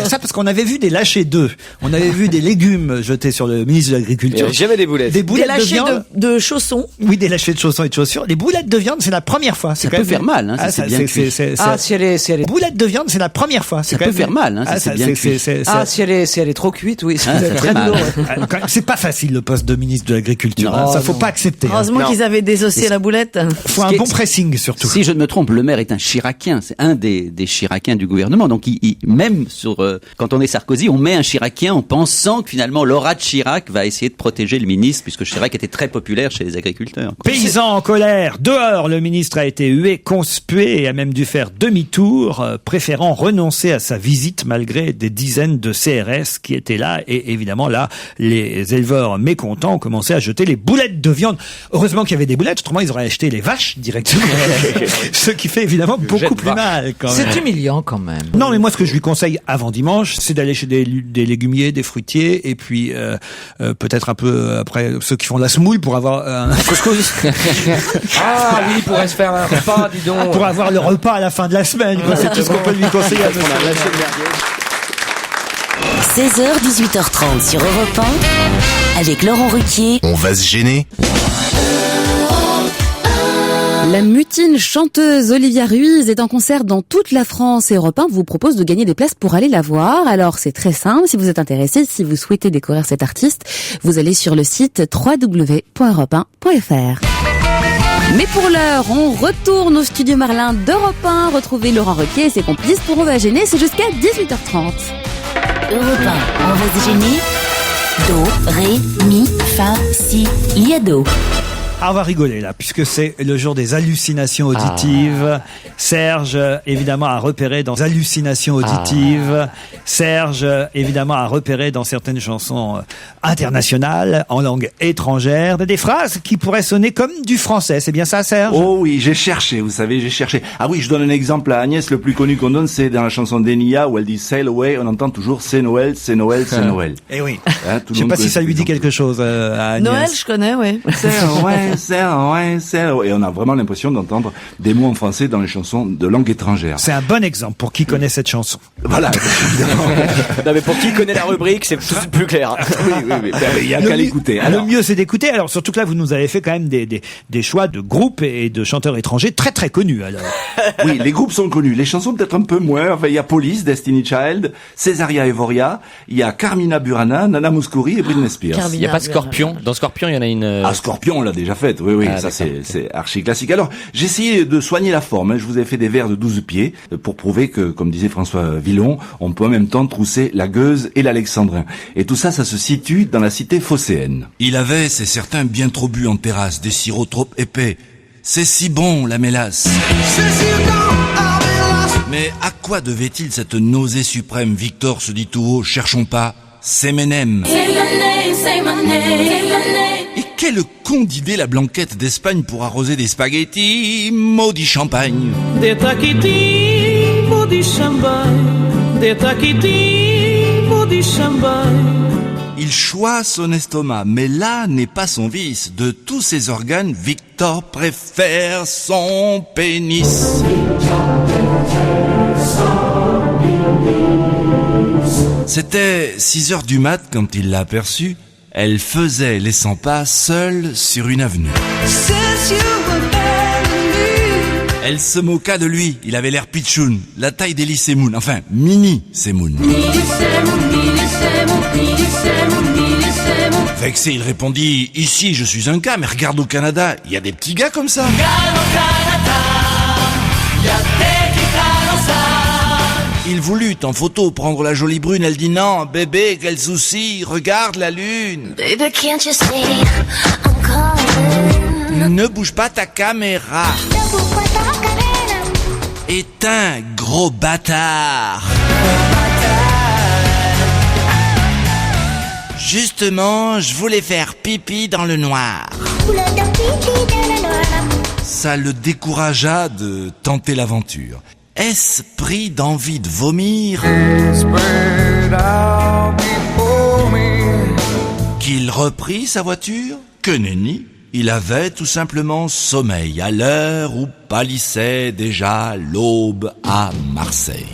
Speaker 3: Ça, parce qu'on avait vu des lâchers d'œufs. On avait vu des légumes jetés sur le ministre de l'Agriculture.
Speaker 7: Il y avait jamais des boulettes.
Speaker 3: Des boulettes
Speaker 11: Des
Speaker 3: de
Speaker 11: lâchers
Speaker 3: viande.
Speaker 11: de chaussons.
Speaker 3: Oui, des lâchers de chaussons et de chaussures. Les boulettes de viande, c'est la première fois.
Speaker 4: Ça peut faire mal, hein, si c'est bien cuit.
Speaker 5: Si elle est.
Speaker 3: Boulettes de viande, c'est la première fois.
Speaker 4: Ça peut faire mal, hein, si c'est bien cuit.
Speaker 5: Si elle est trop cuite, oui.
Speaker 4: Ah, ça
Speaker 5: très
Speaker 4: fait mal.
Speaker 5: douloureux.
Speaker 3: C'est pas facile le poste de ministre de l'Agriculture.
Speaker 4: Non.
Speaker 3: Ça faut pas accepter.
Speaker 11: Heureusement qu'ils avaient désossé la boulette.
Speaker 3: Faut un bon pressing surtout.
Speaker 4: Si je ne me trompe, le maire est un Chiracien. C'est un des Chiraciens du gouvernement. Donc, même quand on est Sarkozy, on met un Chiracien en pensant que finalement Laura de Chirac va essayer de protéger le ministre, puisque Chirac était très populaire chez les agriculteurs.
Speaker 3: Paysans en colère, dehors, le ministre a été hué, conspué et a même dû faire demi-tour, préférant renoncer à sa visite malgré des dizaines de CRS qui étaient là. Et évidemment, là, les éleveurs mécontents ont commencé à jeter les boulettes de viande. Heureusement qu'il y avait des boulettes, autrement ils auraient acheté les vaches directement. Ce qui fait évidemment beaucoup plus mal quand même.
Speaker 5: C'est humiliant quand même.
Speaker 3: Non, mais moi ce que je lui conseille avant dimanche, c'est d'aller chez des légumiers, des fruitiers, et puis peut-être un peu après ceux qui font de la semoule pour avoir un couscous.
Speaker 6: Ah oui, il pourrait se faire un repas, dis donc.
Speaker 3: Pour avoir le repas à la fin de la semaine, quoi. C'est tout ce qu'on peut lui conseiller.
Speaker 1: 16h, 18h30 sur Europe 1, avec Laurent Ruquier.
Speaker 2: On va se gêner.
Speaker 8: La mutine chanteuse Olivia Ruiz est en concert dans toute la France et Europe 1 vous propose de gagner des places pour aller la voir. Alors c'est très simple, si vous êtes intéressé, si vous souhaitez découvrir cet artiste, vous allez sur le site www.europe1.fr. Mais pour l'heure, on retourne au studio Marlin d'Europe 1, retrouver Laurent Ruquier et ses complices pour On va gêner, c'est jusqu'à 18h30.
Speaker 1: Europe 1, on va se gêner. Do, ré, mi, fa, si, liado.
Speaker 3: Ah, on va rigoler là, puisque c'est le jour des hallucinations auditives. Serge, évidemment, a repéré dans hallucinations auditives. Serge, évidemment, a repéré dans certaines chansons internationales, en langue étrangère, des phrases qui pourraient sonner comme du français. C'est bien ça, Serge?
Speaker 14: Oh oui, j'ai cherché, vous savez, j'ai cherché. Ah oui, je donne un exemple à Agnès, le plus connu qu'on donne, c'est dans la chanson d'Enia, où elle dit Sail Away, on entend toujours c'est Noël, c'est Noël, c'est Noël.
Speaker 3: Eh oui.
Speaker 14: Hein,
Speaker 3: Je sais pas si ça lui dit quelque chose à Agnès.
Speaker 11: Noël, je connais, oui.
Speaker 14: C'est et on a vraiment l'impression d'entendre des mots en français dans les chansons de langue étrangère.
Speaker 3: C'est un bon exemple pour qui connaît cette chanson.
Speaker 14: Voilà.
Speaker 7: Non mais pour qui connaît la rubrique, c'est tout plus clair.
Speaker 14: Oui. Il y a qu'à l'écouter.
Speaker 3: Le mieux, c'est d'écouter. Alors, surtout que là, vous nous avez fait quand même des choix de groupes et de chanteurs étrangers très très connus, alors.
Speaker 14: Oui, les groupes sont connus. Les chansons peut-être un peu moins. Enfin, il y a Police, Destiny Child, Cesaria Evoria, il y a Carmina Burana, Nana Mouskouri et Britney Spears.
Speaker 12: Il n'y a pas Scorpion. Dans Scorpion, il y en a une...
Speaker 14: Ah, Scorpion, on l'a déjà faite. Oui,
Speaker 12: Ah,
Speaker 14: ça c'est archi classique. Alors, j'ai essayé de soigner la forme. Je vous ai fait des vers de 12 pieds pour prouver que, comme disait François Villon, on peut en même temps trousser la Gueuse et l'Alexandrin. Et tout ça, ça se situe dans la cité phocéenne.
Speaker 15: Il avait, c'est certain, bien trop bu en terrasse, des sirops trop épais. C'est si bon, la mélasse. Mais à quoi devait-il cette nausée suprême? Victor se dit tout haut, cherchons pas, c'est Menem. Et quel con d'idée la Blanquette d'Espagne pour arroser des spaghettis, maudit champagne.
Speaker 16: Des taquitis, maudit champagne. Des taquitis, maudit champagne.
Speaker 15: Il choisit son estomac, mais là n'est pas son vice. De tous ses organes, Victor préfère son pénis. C'était 6h du mat quand il l'a aperçue. Elle faisait les 100 pas seule sur une avenue. Elle se moqua de lui, il avait l'air pitchoun, la taille d'Elie Semoun, enfin mini Semoun. Vexé, il répondit, ici je suis un gars, mais regarde au Canada, il y a des petits gars comme ça. Il voulut en photo prendre la jolie brune, elle dit non, bébé, quel souci, regarde la lune.
Speaker 17: Baby, can't you see I'm calling?
Speaker 15: Ne bouge pas ta caméra. Est un gros bâtard. Justement, je voulais faire pipi dans le noir. Ça le découragea de tenter l'aventure. Est-ce pris d'envie de vomir qu'il reprit sa voiture? Que nenni, il avait tout simplement sommeil à l'heure où pâlissait déjà l'aube à Marseille.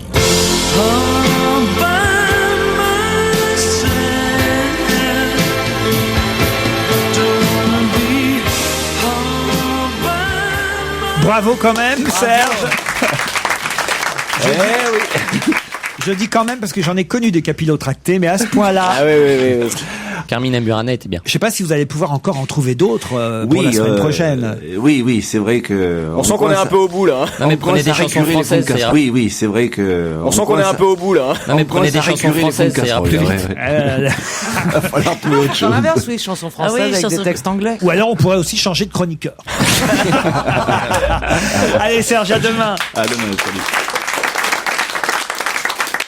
Speaker 3: Bravo quand même, Serge. Oui. Je dis quand même parce que j'en ai connu des capillotractés, mais à ce point-là.
Speaker 7: Ah oui.
Speaker 12: Carmina Burana était bien.
Speaker 3: Je sais pas si vous allez pouvoir encore en trouver d'autres pour la semaine prochaine.
Speaker 14: Oui, c'est vrai que...
Speaker 7: On sent qu'on est un peu au bout là.
Speaker 12: Non mais prenez des chansons françaises, ça ira.
Speaker 14: Oui, c'est vrai que...
Speaker 7: On sent qu'on est un peu au bout là.
Speaker 12: Non mais prenez des chansons françaises, ça ira plus vite.
Speaker 14: Il va falloir trouver autre chose.
Speaker 5: Dans l'inverse, oui, chansons françaises avec des textes anglais.
Speaker 3: Ou alors on pourrait aussi changer de chroniqueur. Allez Serge, à demain.
Speaker 14: À demain, salut.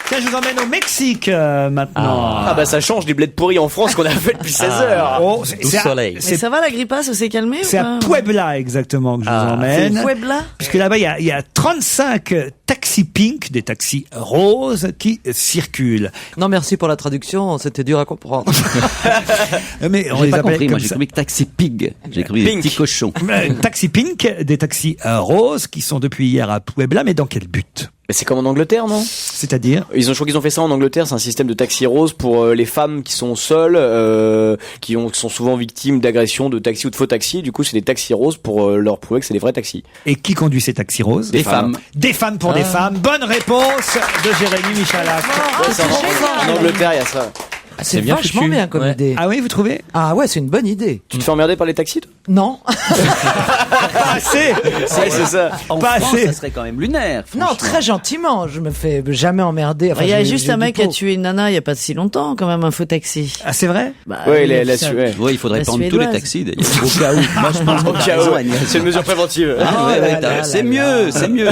Speaker 3: Tiens, je vous emmène au Mexique maintenant.
Speaker 7: Ah bah ça change du bled pourri en France qu'on a fait depuis 16 heures.
Speaker 3: Oh,
Speaker 11: Mais ça va, la grippasse, c'est calmé
Speaker 3: C'est à Puebla exactement que je vous emmène.
Speaker 11: C'est Puebla.
Speaker 3: Puisque là-bas, il y a 35 taxis pink, des taxis roses, qui circulent.
Speaker 5: Non, merci pour la traduction, c'était dur à comprendre.
Speaker 3: Mais on
Speaker 4: J'ai
Speaker 3: les
Speaker 4: pas
Speaker 3: appelle
Speaker 4: compris,
Speaker 3: comme
Speaker 4: moi j'ai
Speaker 3: ça.
Speaker 4: cru que taxi pig. J'ai cru des petits cochons.
Speaker 3: Taxis pink, des taxis roses, qui sont depuis hier à Puebla, mais dans quel but?
Speaker 7: Mais c'est comme en Angleterre, non?
Speaker 3: C'est-à-dire?
Speaker 7: Je crois qu'ils ont fait ça en Angleterre, c'est un système de taxi rose pour les femmes qui sont seules, qui sont souvent victimes d'agressions de taxis ou de faux taxis. Du coup, c'est des taxis roses pour leur prouver que c'est des vrais taxis.
Speaker 3: Et qui conduit ces taxis roses?
Speaker 7: Des femmes.
Speaker 3: Des femmes pour des femmes. Bonne réponse de Jérémy Michalak.
Speaker 7: En Angleterre, il y a ça.
Speaker 5: C'est vachement bien comme idée.
Speaker 3: Ah oui, vous trouvez?
Speaker 5: Ah ouais, c'est une bonne idée.
Speaker 7: Tu te fais emmerder par les taxis, toi?
Speaker 5: Non.
Speaker 3: Pas assez.
Speaker 7: C'est ça.
Speaker 4: En
Speaker 3: Pas
Speaker 4: France,
Speaker 3: assez.
Speaker 4: ça serait quand même lunaire.
Speaker 5: Non, très gentiment. Je me fais jamais emmerder. Enfin,
Speaker 11: Il y a
Speaker 5: j'ai-
Speaker 11: juste
Speaker 5: j'ai
Speaker 11: un
Speaker 5: du
Speaker 11: mec qui a
Speaker 5: pot.
Speaker 11: tué une nana il y a pas si longtemps, quand même, un faux taxi.
Speaker 3: Ah, c'est vrai?
Speaker 11: Bah,
Speaker 7: Ouais,
Speaker 11: il a
Speaker 7: la
Speaker 11: fait ça.
Speaker 7: suée.
Speaker 4: Ouais, il faudrait
Speaker 11: La
Speaker 4: prendre tous les
Speaker 11: suédoise.
Speaker 4: taxis d'ailleurs. Au cas où. Moi je pense
Speaker 7: Au
Speaker 4: que
Speaker 7: cas où, c'est une mesure préventive.
Speaker 4: Ah ouais, c'est mieux, c'est mieux.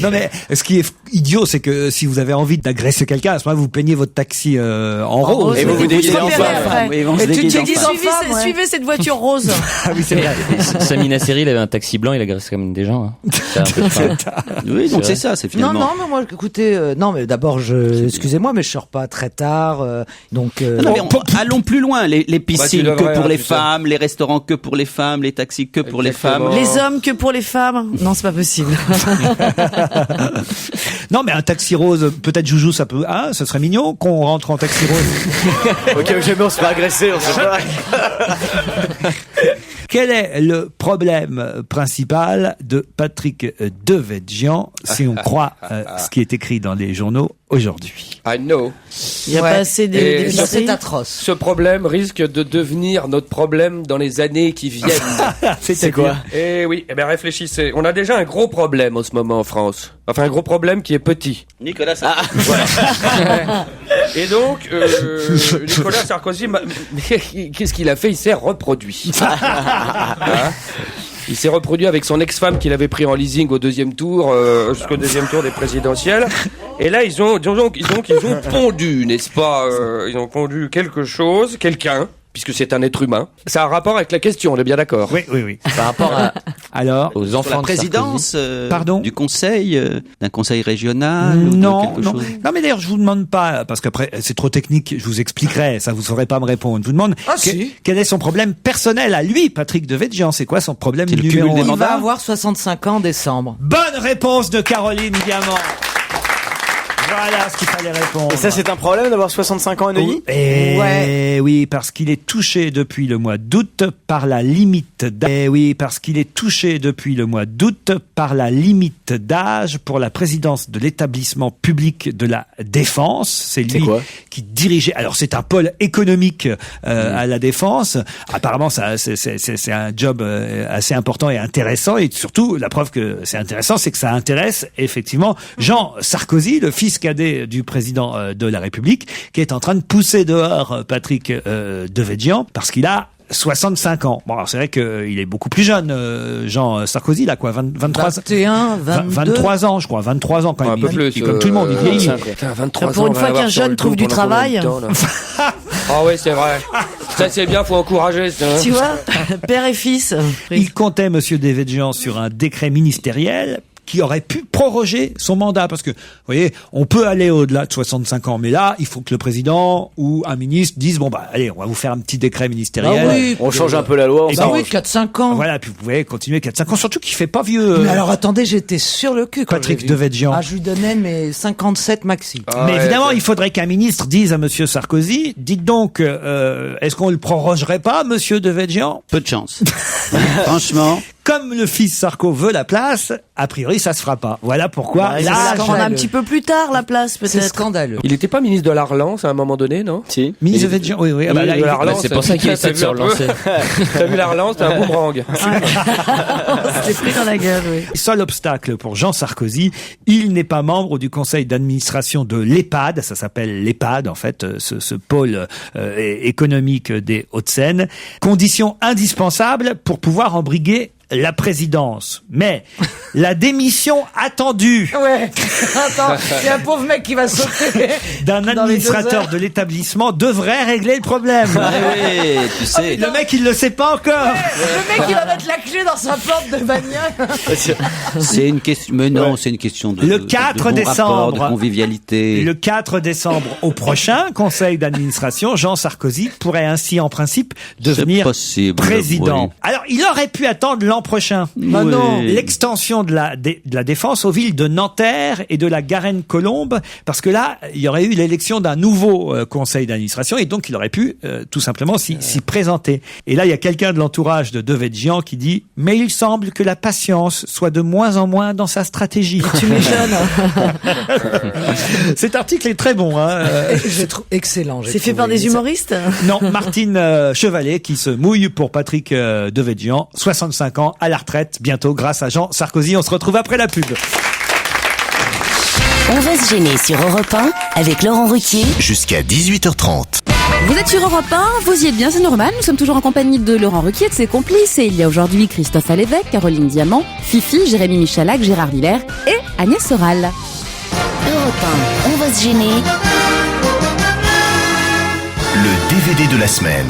Speaker 3: Non mais ce qui est idiot, c'est que si vous avez envie d'agresser quelqu'un, à ce moment-là, vous peignez votre taxi en rose.
Speaker 7: Et vous vous déguisez en
Speaker 11: Après.
Speaker 7: femme.
Speaker 4: Oui, ils vont se
Speaker 11: Et tu
Speaker 4: déguiser
Speaker 11: t'es
Speaker 4: en
Speaker 11: dit,
Speaker 4: femme.
Speaker 11: suivez cette voiture rose.
Speaker 3: Ah oui, c'est vrai.
Speaker 12: Samina Seri, il avait un taxi blanc, il agressait comme des gens. Hein. C'est un peu pareil.
Speaker 4: Oui, donc
Speaker 12: C'est
Speaker 4: c'est ça, c'est
Speaker 5: Non,
Speaker 4: finalement.
Speaker 5: non, mais moi, écoutez, non, mais d'abord, excusez-moi, mais je sors pas très tard, donc.
Speaker 4: Non, mais allons plus loin. Les piscines
Speaker 6: devrais,
Speaker 4: que pour
Speaker 6: hein,
Speaker 4: les
Speaker 6: tu sais.
Speaker 4: femmes, les restaurants que pour les femmes, les taxis que pour les
Speaker 6: Exactement.
Speaker 4: femmes.
Speaker 11: Les hommes que pour les femmes. Non, c'est pas possible.
Speaker 3: Non mais un taxi rose, peut-être Joujou, ça peut. Ah, ça serait mignon qu'on rentre en taxi rose.
Speaker 7: Ok, mais on se fait agresser, on sait pas.
Speaker 3: Quel est le problème principal de Patrick Devedjian, si on croit ce qui est écrit dans les journaux aujourd'hui?
Speaker 6: I know.
Speaker 11: Il y a pas assez
Speaker 6: Et
Speaker 11: d'épiceries.
Speaker 5: C'est atroce.
Speaker 6: Ce problème risque de devenir notre problème dans les années qui viennent.
Speaker 3: C'est quoi?
Speaker 6: Eh oui, eh bien réfléchissez. On a déjà un gros problème en ce moment en France. Enfin, un gros problème qui est petit.
Speaker 4: Nicolas Sarkozy.
Speaker 6: Et donc, Nicolas Sarkozy, qu'est-ce qu'il a fait? Il s'est reproduit. Hein, il s'est reproduit avec son ex-femme qu'il avait pris en leasing au deuxième tour, jusqu'au deuxième tour des présidentielles. Et là, ils ont pondu, n'est-ce pas? Ils ont pondu quelque chose, quelqu'un, puisque c'est un être humain. Ça a un rapport avec la question, on est bien d'accord?
Speaker 3: Oui, oui, oui.
Speaker 12: Par rapport
Speaker 3: Alors,
Speaker 12: aux
Speaker 4: Sur
Speaker 12: enfants
Speaker 4: la présidence
Speaker 3: Pardon
Speaker 4: du conseil, d'un conseil régional ou de
Speaker 3: non,
Speaker 4: quelque
Speaker 3: non.
Speaker 4: chose.
Speaker 3: Non, mais d'ailleurs, je vous demande pas, parce qu'après, c'est trop technique, je vous expliquerai, ça vous saurez pas me répondre. Je vous demande, quel est son problème personnel à lui, Patrick Devedjian? C'est quoi son problème
Speaker 4: C'est le
Speaker 3: numéro
Speaker 4: cumul des
Speaker 3: un?
Speaker 5: Il
Speaker 4: mandats.
Speaker 5: va avoir 65 ans en décembre.
Speaker 3: Bonne réponse de Caroline Diamant. Voilà ce qu'il fallait répondre.
Speaker 7: Et ça, c'est un problème d'avoir 65 ans, Neuilly?
Speaker 3: Eh oui, parce qu'il est touché depuis le mois d'août par la limite d'âge. Eh oui, parce qu'il est touché depuis le mois d'août par la limite d'âge pour la présidence de l'établissement public de la Défense. C'est lui qui dirigeait. Alors c'est un pôle économique à la Défense. Apparemment, ça, c'est un job assez important et intéressant. Et surtout, la preuve que c'est intéressant, c'est que ça intéresse effectivement Jean Sarkozy, le fils cadet du président de la République, qui est en train de pousser dehors Patrick Devedjian parce qu'il a 65 ans. Bon, alors c'est vrai qu'il est beaucoup plus jeune, Jean Sarkozy, là, quoi, 23
Speaker 5: 21, 22.
Speaker 3: 23 ans, je crois, 23 ans quand même.
Speaker 6: Un peu plus.
Speaker 3: Il est comme tout le monde, il vieillit.
Speaker 6: 23
Speaker 11: Pour
Speaker 6: ans,
Speaker 11: une
Speaker 6: on
Speaker 11: fois
Speaker 6: va
Speaker 11: qu'un
Speaker 6: voir sur
Speaker 11: jeune
Speaker 6: le
Speaker 11: trouve
Speaker 6: coup
Speaker 11: du
Speaker 6: pendant combien de
Speaker 11: travail.
Speaker 6: temps, là. Ah ouais, c'est vrai. Ça c'est bien, faut encourager. Ça, hein.
Speaker 11: Tu vois, père et fils.
Speaker 3: Il comptait, monsieur Devedjian, sur un décret ministériel qui aurait pu proroger son mandat. Parce que, vous voyez, on peut aller au-delà de 65 ans, mais là, il faut que le président ou un ministre dise, bon, bah, allez, on va vous faire un petit décret ministériel.
Speaker 5: Ah oui,
Speaker 7: on change un peu la loi.
Speaker 5: Bah oui, 4-5 ans.
Speaker 3: Voilà, puis vous pouvez continuer 4-5 ans, surtout qu'il fait pas vieux.
Speaker 5: Mais alors attendez, j'étais sur le cul quand
Speaker 3: Patrick Devedjian.
Speaker 5: Ah, je lui donnais mes 57 maxi.
Speaker 3: Mais évidemment, il faudrait qu'un ministre dise à Monsieur Sarkozy, dites donc, est-ce qu'on le prorogerait pas, Monsieur Devedjian?
Speaker 4: Peu de chance. Franchement.
Speaker 3: Comme le fils Sarko veut la place, a priori, ça se fera pas. Voilà pourquoi.
Speaker 11: Là, ça prendra un petit peu plus tard la place, peut-être.
Speaker 5: C'est scandaleux.
Speaker 6: Il était pas ministre de la relance à un moment donné, non?
Speaker 7: Si.
Speaker 3: Ministre Devedjian, oui.
Speaker 6: Oui,
Speaker 3: Là,
Speaker 6: de la relance.
Speaker 12: c'est pour ça qu'il essaie de se relancer.
Speaker 6: T'as vu la relance, t'as un boomerang.
Speaker 11: C'était pris dans la gueule, oui.
Speaker 3: Seul obstacle pour Jean Sarkozy, il n'est pas membre du conseil d'administration de l'EHPAD, ça s'appelle l'EHPAD en fait, ce pôle économique des Hauts-de-Seine. Condition indispensable pour pouvoir embriguer la présidence. Mais la démission attendue
Speaker 5: Ouais. Attends, il y a un pauvre mec qui va sauter
Speaker 3: d'un administrateur de l'établissement devrait régler le problème.
Speaker 4: Oui, tu sais.
Speaker 3: Le mec, il le sait pas encore.
Speaker 5: Le mec, il va mettre la clé dans sa porte de bagnole.
Speaker 4: C'est une question, mais non, c'est une question de,
Speaker 3: Le
Speaker 4: de
Speaker 3: 4
Speaker 4: bon
Speaker 3: décembre.
Speaker 4: rapport, de convivialité.
Speaker 3: Le 4 décembre au prochain conseil d'administration, Jean Sarkozy pourrait ainsi en principe devenir
Speaker 4: possible,
Speaker 3: président.
Speaker 4: oui.
Speaker 3: Alors, il aurait pu attendre l'an prochain.
Speaker 4: Bah non.
Speaker 3: L'extension de la défense aux villes de Nanterre et de la Garenne-Colombe, parce que là, il y aurait eu l'élection d'un nouveau conseil d'administration et donc il aurait pu tout simplement s'y présenter. Et là, il y a quelqu'un de l'entourage de Devedjian qui dit « Mais il semble que la patience soit de moins en moins dans sa stratégie. »
Speaker 11: Tu m'étonnes.
Speaker 3: Cet article est très bon. Hein.
Speaker 5: Je trouve excellent.
Speaker 11: C'est fait par des humoristes?
Speaker 3: Non, Martine Chevalet qui se mouille pour Patrick Devedjian, 65 ans, à la retraite, bientôt grâce à Jean Sarkozy. On se retrouve après la pub.
Speaker 1: On va se gêner sur Europe 1 avec Laurent Ruquier.
Speaker 2: Jusqu'à 18h30.
Speaker 8: Vous êtes sur Europe 1, vous y êtes bien, c'est normal. Nous sommes toujours en compagnie de Laurent Ruquier et de ses complices. Et il y a aujourd'hui Christophe Alévèque, Caroline Diamant, Fifi, Jérémy Michalak, Gérard Villers et Agnès Soral.
Speaker 1: Europe 1, on va se gêner.
Speaker 2: Le DVD de la semaine.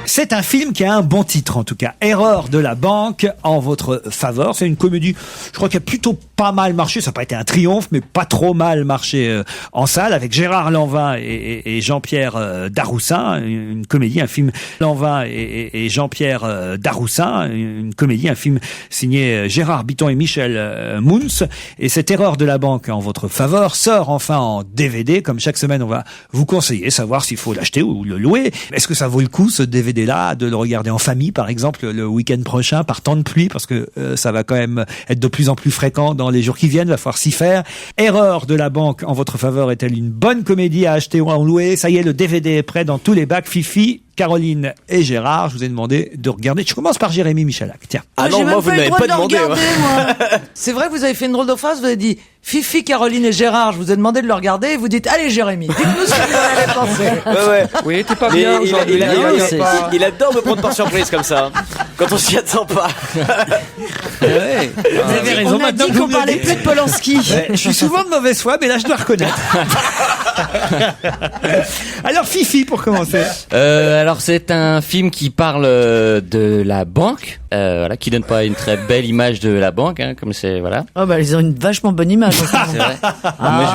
Speaker 3: C'est un film qui a un bon titre en tout cas. Erreur de la banque en votre faveur. C'est une comédie, je crois, qui a plutôt pas mal marché. Ça n'a pas été un triomphe, mais pas trop mal marché en salle, avec Gérard Lanvin et Jean-Pierre Daroussin. Une comédie, un film Lanvin et Jean-Pierre Daroussin. Une comédie, un film signé Gérard Bitton et Michel Mouns. Et cette Erreur de la banque en votre faveur sort enfin en DVD. Comme chaque semaine, on va vous conseiller, savoir s'il faut l'acheter ou le louer. Est-ce que ça vaut le coup, ce DVD-là, de le regarder en famille, par exemple, le week-end prochain, par temps de pluie, parce que ça va quand même être de plus en plus fréquent dans les jours qui viennent, va falloir s'y faire. Erreur de la banque en votre faveur est-elle une bonne comédie à acheter ou à louer? Ça y est, le DVD est prêt dans tous les bacs. Fifi, Caroline et Gérard, je vous ai demandé de regarder. Je commence par Jérémy Michalak. Tiens.
Speaker 7: Ah non, moi, vous n'avez pas demandé.
Speaker 5: C'est vrai, vous avez fait une drôle de phrase, vous avez dit Fifi, Caroline et Gérard, je vous ai demandé de le regarder et vous dites allez Jérémy, dites-nous ce que vous avez pensé.
Speaker 7: Ouais.
Speaker 6: Oui, t'es pas
Speaker 7: Mais
Speaker 6: bien aujourd'hui.
Speaker 7: il adore me prendre par surprise comme ça, quand on s'y attend pas.
Speaker 3: Vous avez raison.
Speaker 11: On a dit qu'on parlait plus de Polanski.
Speaker 3: Ouais, je suis souvent de mauvaise foi, mais là, je dois reconnaître. Alors, Fifi, pour commencer.
Speaker 12: Alors c'est un film qui parle de la banque, voilà, qui donne pas une très belle image de la banque, hein, comme c'est voilà.
Speaker 11: Oh bah ils ont une vachement bonne image.
Speaker 12: C'est vrai.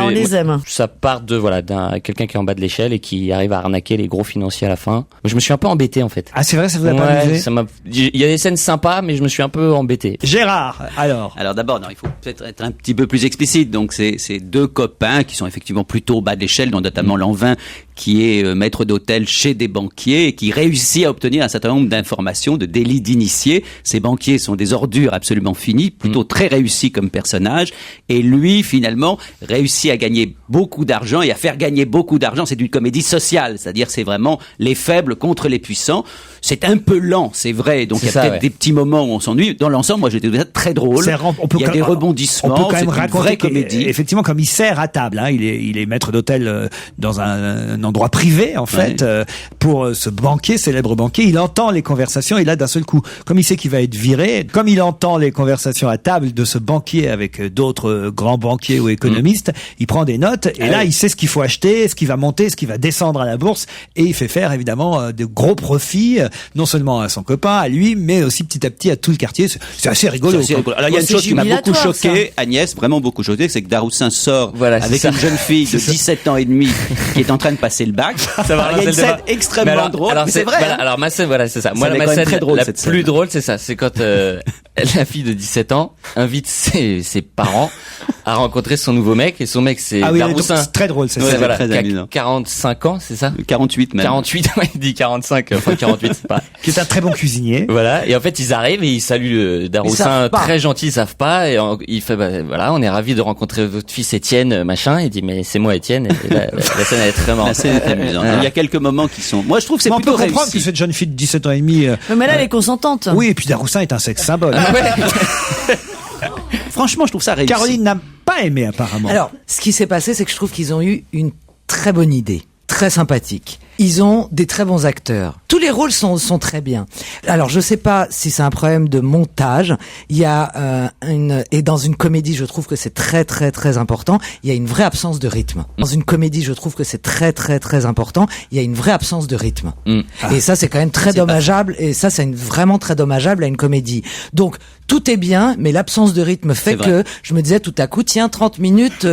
Speaker 11: On les aime.
Speaker 12: Ça part de voilà d'un quelqu'un qui est en bas de l'échelle et qui arrive à arnaquer les gros financiers à la fin. Je me suis un peu embêté en fait.
Speaker 3: Ah c'est vrai, ça vous a pas amusé?
Speaker 12: Ça m'a. Il y a des scènes sympas, mais je me suis un peu embêté.
Speaker 3: Gérard, alors.
Speaker 4: Alors d'abord, non, il faut peut-être être un petit peu plus explicite. Donc c'est deux copains qui sont effectivement plutôt au bas de l'échelle, dont notamment Lanvin, qui est maître d'hôtel chez des banquiers et qui réussit à obtenir un certain nombre d'informations, de délits d'initiés. Ces banquiers sont des ordures absolument finies, plutôt très réussis comme personnages. Et lui, finalement, réussit à gagner beaucoup d'argent et à faire gagner beaucoup d'argent. C'est une comédie sociale, c'est-à-dire c'est vraiment les faibles contre les puissants. C'est un peu lent, c'est vrai. Donc il y a peut-être des petits moments où on s'ennuie. Dans l'ensemble, moi, j'ai trouvé ça très drôle. Il y a des rebondissements.
Speaker 3: On peut quand même
Speaker 4: c'est une
Speaker 3: raconter
Speaker 4: vraie comédie.
Speaker 3: Effectivement, comme il sert à table, hein, il est maître d'hôtel dans un endroit privé, en fait, pour ce banquier, célèbre banquier. Il entend les conversations et là, d'un seul coup, comme il sait qu'il va être viré. Comme il entend les conversations à table de ce banquier avec d'autres grands banquiers ou économistes, il prend des notes et là, il sait ce qu'il faut acheter, ce qui va monter, ce qui va descendre à la bourse et il fait faire évidemment de gros profits, non seulement à son copain, à lui, mais aussi petit à petit à tout le quartier. C'est assez rigolo.
Speaker 4: C'est assez rigolo. Alors il y a une chose qui m'a beaucoup choqué, Agnès, vraiment beaucoup choqué, c'est que Daroussin sort avec une jeune fille de 17 ans et demi qui est en train de passer le bac.
Speaker 12: Ça va,
Speaker 4: il y a une scène extrêmement drôle, mais c'est vrai.
Speaker 12: Voilà, alors ma scène, voilà, c'est ça. Moi, ma scène la plus drôle, c'est ça. C'est quand la fille de 17 ans invite ses parents à rencontrer son nouveau mec, et son mec c'est Daroussin.
Speaker 3: C'est très drôle, c'est
Speaker 12: voilà,
Speaker 3: très amusant.
Speaker 12: 45 ans, c'est ça?
Speaker 4: 48 même.
Speaker 12: 48, ouais, il dit 45, enfin 48, c'est pas.
Speaker 3: Qui est un très bon cuisinier.
Speaker 12: Voilà, et en fait ils arrivent et ils saluent Daroussin, très gentil, ils savent pas, et il fait voilà, on est ravis de rencontrer votre fils Étienne, machin. Il dit mais c'est moi Étienne. Et la scène elle est très marrante.
Speaker 4: La scène est amusante. Il y a quelques moments qui sont. Moi je trouve que c'est plutôt réussi.
Speaker 3: On peut comprendre que cette jeune fille de 17 ans et demi.
Speaker 11: Mais là elle est consentante.
Speaker 3: Oui, et puis Daroussin est un sexe symbole.
Speaker 4: Franchement, je trouve ça réussi.
Speaker 3: Caroline n'a pas aimé apparemment.
Speaker 5: Alors, ce qui s'est passé, c'est que je trouve qu'ils ont eu une très bonne idée, très sympathique. Ils ont des très bons acteurs. Tous les rôles sont très bien. Alors, je sais pas si c'est un problème de montage. Il y a et dans une comédie, je trouve que c'est très très très important. Il y a une vraie absence de rythme. Dans une comédie, je trouve que c'est très très très important. Il y a une vraie absence de rythme. Et ça, c'est quand même très dommageable. Et ça, c'est vraiment très dommageable à une comédie. Donc, tout est bien, mais l'absence de rythme fait que je me disais tout à coup, tiens, 30 minutes,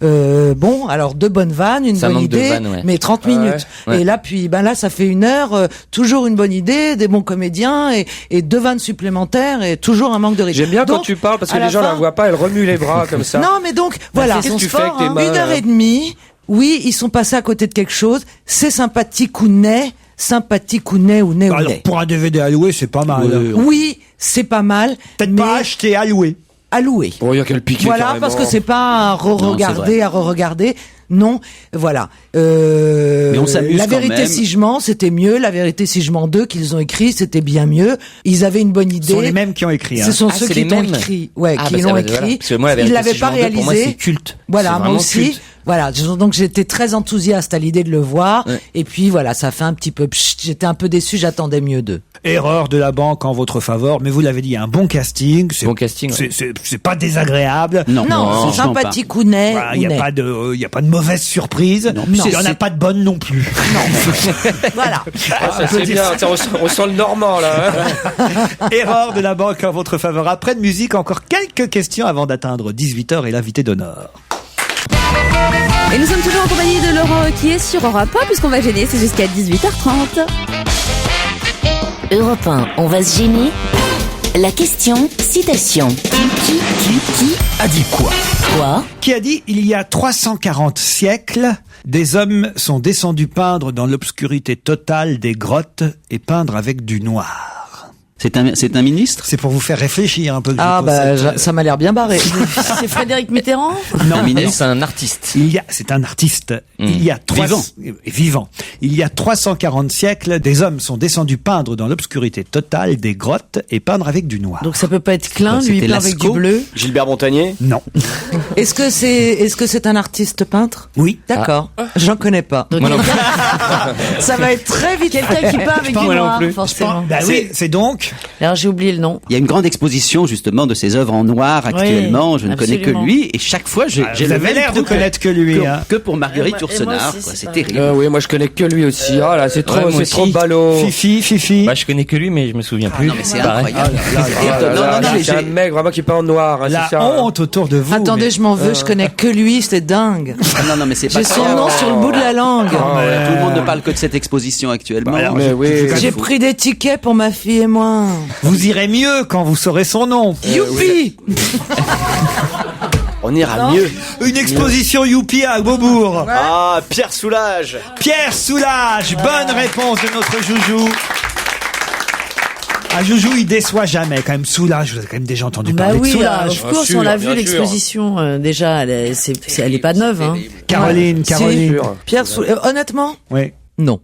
Speaker 5: bon, alors deux bonnes vannes, une bonne idée, mais 30 minutes.
Speaker 12: Ouais.
Speaker 5: Et là, puis, là, ça fait 1 heure, toujours une bonne idée, des bons comédiens et 2 vannes supplémentaires et toujours un manque de rythme.
Speaker 6: J'aime bien quand tu parles parce que les gens la voient pas, elle remue les bras comme ça.
Speaker 5: Non, mais donc, voilà.
Speaker 6: Qu'est-ce que tu fais avec tes mains?
Speaker 5: 1 heure et demie. Oui, ils sont passés à côté de quelque chose. C'est sympathique ou né.
Speaker 3: Alors, pour un DVD à louer, c'est pas mal.
Speaker 5: Oui, c'est pas mal.
Speaker 3: Peut-être pas acheter, à louer.
Speaker 5: À louer.
Speaker 6: Oh, il y a quel piqué.
Speaker 5: Voilà,
Speaker 6: carrément.
Speaker 5: parce que c'est pas à re-regarder. Non, voilà.
Speaker 4: Mais on s'amuse
Speaker 5: La
Speaker 4: quand
Speaker 5: vérité
Speaker 4: même.
Speaker 5: si je mens, c'était mieux. La vérité si je mens 2 qu'ils ont écrit, c'était bien mieux. Ils avaient une bonne idée.
Speaker 3: Ce sont les mêmes qui ont écrit.
Speaker 5: Ce sont ceux qui l'ont écrit. Ouais, qui l'ont écrit. Ils l'avaient pas réalisé.
Speaker 12: Pour moi, c'est culte.
Speaker 5: Voilà, moi aussi.
Speaker 12: Culte.
Speaker 5: Voilà, donc j'étais très enthousiaste à l'idée de le voir. Ouais. Et puis voilà, ça fait un petit peu. J'étais un peu déçu. J'attendais mieux d'eux.
Speaker 3: Erreur de la banque en votre faveur, mais vous l'avez dit, il y a un bon casting.
Speaker 12: Bon casting.
Speaker 3: C'est pas désagréable.
Speaker 5: Non, c'est sympathique ou n'est.
Speaker 3: Voilà, il y a pas de mauvaise surprise. Il y en a pas de bonne non plus.
Speaker 5: Non. Voilà.
Speaker 6: Ça c'est bien. On sent le normand là. Hein.
Speaker 3: Erreur de la banque en votre faveur. Après de musique, encore quelques questions avant d'atteindre 18h et l'invité d'honneur.
Speaker 8: Et nous sommes toujours en compagnie de Laurent Wauquiez sur Europe 1, puisqu'on va gêner, c'est jusqu'à 18h30.
Speaker 1: Europe 1, on va se gêner. La question, citation. Qui
Speaker 3: a dit quoi?
Speaker 1: Quoi?
Speaker 3: Qui a dit, il y a 340 siècles, des hommes sont descendus peindre dans l'obscurité totale des grottes et peindre avec du noir.
Speaker 4: C'est un ministre?
Speaker 3: C'est pour vous faire réfléchir un peu.
Speaker 5: Ça m'a l'air bien barré.
Speaker 11: C'est Frédéric Mitterrand?
Speaker 3: Non,
Speaker 12: c'est un artiste.
Speaker 3: C'est un artiste. Il y a vivant. Il y a 340 siècles, des hommes sont descendus peindre dans l'obscurité totale des grottes et peindre avec du noir.
Speaker 11: Donc ça peut pas être Klein, lui, peint avec du bleu?
Speaker 7: Gilbert Montagnier?
Speaker 3: Non.
Speaker 5: Est-ce que c'est un artiste peintre?
Speaker 3: Oui.
Speaker 5: D'accord. J'en connais pas.
Speaker 12: Moi non plus.
Speaker 5: Ça va être très vite.
Speaker 11: Quelqu'un qui peint avec du noir, forcément.
Speaker 3: Bah oui, c'est donc.
Speaker 11: Alors j'ai oublié le nom.
Speaker 4: Il y a une grande exposition justement de ses œuvres en noir actuellement.
Speaker 11: Oui,
Speaker 4: je ne connais que lui et chaque fois j'ai
Speaker 3: le même l'air de connaître que lui.
Speaker 4: Que pour Marguerite
Speaker 11: Yourcenar,
Speaker 4: c'est terrible.
Speaker 6: Oui, moi je connais que lui aussi. Ah là, c'est trop ballot.
Speaker 3: Fifi.
Speaker 12: Bah je connais que lui, mais je me souviens plus.
Speaker 4: Non mais c'est incroyable.
Speaker 6: C'est un mec vraiment qui peint en noir.
Speaker 3: La honte autour de vous.
Speaker 5: Attendez, je m'en veux. Je connais que lui. C'est dingue.
Speaker 4: Non mais c'est pas.
Speaker 5: J'ai son nom sur le bout de la langue.
Speaker 4: Tout le monde ne parle que de cette exposition actuellement.
Speaker 5: J'ai pris des tickets pour ma fille et moi.
Speaker 3: Vous irez mieux quand vous saurez son nom.
Speaker 5: Youpi.
Speaker 7: On ira mieux.
Speaker 3: Une exposition Youpi à Beaubourg.
Speaker 7: Ouais. Ah, Pierre Soulages.
Speaker 3: Pierre Soulages. Bonne réponse de notre Joujou. Ah, Joujou, il déçoit jamais. Quand même, Soulages, vous avez quand même déjà entendu parler de Soulages.
Speaker 11: Of course, on l'a vu l'exposition. Déjà, elle est pas neuve. Hein.
Speaker 3: Caroline.
Speaker 5: Pierre Soulages. Honnêtement?
Speaker 3: Oui.
Speaker 5: Non.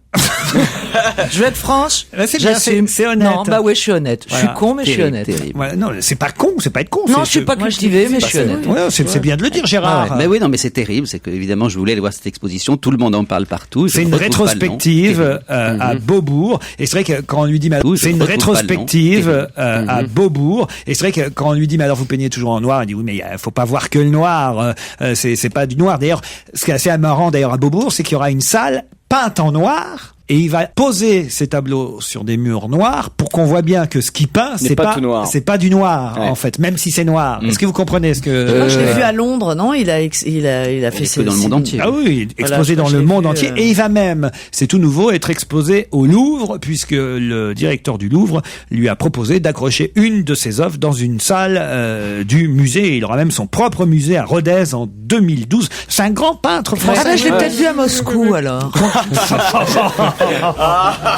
Speaker 5: Je vais être franche.
Speaker 3: C'est bien, c'est honnête.
Speaker 5: Non, bah ouais, je suis honnête.
Speaker 3: Voilà.
Speaker 5: Je suis con, mais je suis honnête.
Speaker 3: Voilà, non, c'est pas con, c'est pas être con.
Speaker 5: Non, je suis pas cultivé, mais je suis honnête.
Speaker 3: Ouais, c'est bien de le dire, Gérard.
Speaker 4: Mais oui, non, mais c'est terrible. C'est que évidemment, je voulais aller voir cette exposition. Tout le monde en parle partout.
Speaker 3: C'est une rétrospective à Beaubourg. Et c'est vrai que quand on lui dit, c'est une rétrospective à Beaubourg. Et c'est vrai que quand on lui dit, mais alors vous peignez toujours en noir, il dit oui, mais faut pas voir que le noir. C'est pas du noir. D'ailleurs, ce qui est assez marrant d'ailleurs à Beaubourg, c'est qu'il y aura une salle peinte en noir. Et il va poser ses tableaux sur des murs noirs pour qu'on voit bien que ce qu'il peint, c'est pas du noir, en fait, même si c'est noir. Est-ce que vous comprenez ce que...
Speaker 11: Je l'ai vu à Londres, non? Il a fait ça
Speaker 4: dans le monde entier.
Speaker 3: Ah oui, exposé dans le monde entier. Et il va même, c'est tout nouveau, être exposé au Louvre, puisque le directeur du Louvre lui a proposé d'accrocher une de ses œuvres dans une salle du musée. Il aura même son propre musée à Rodez en 2012. C'est un grand peintre français.
Speaker 5: Ah ben, je l'ai peut-être vu à Moscou, alors.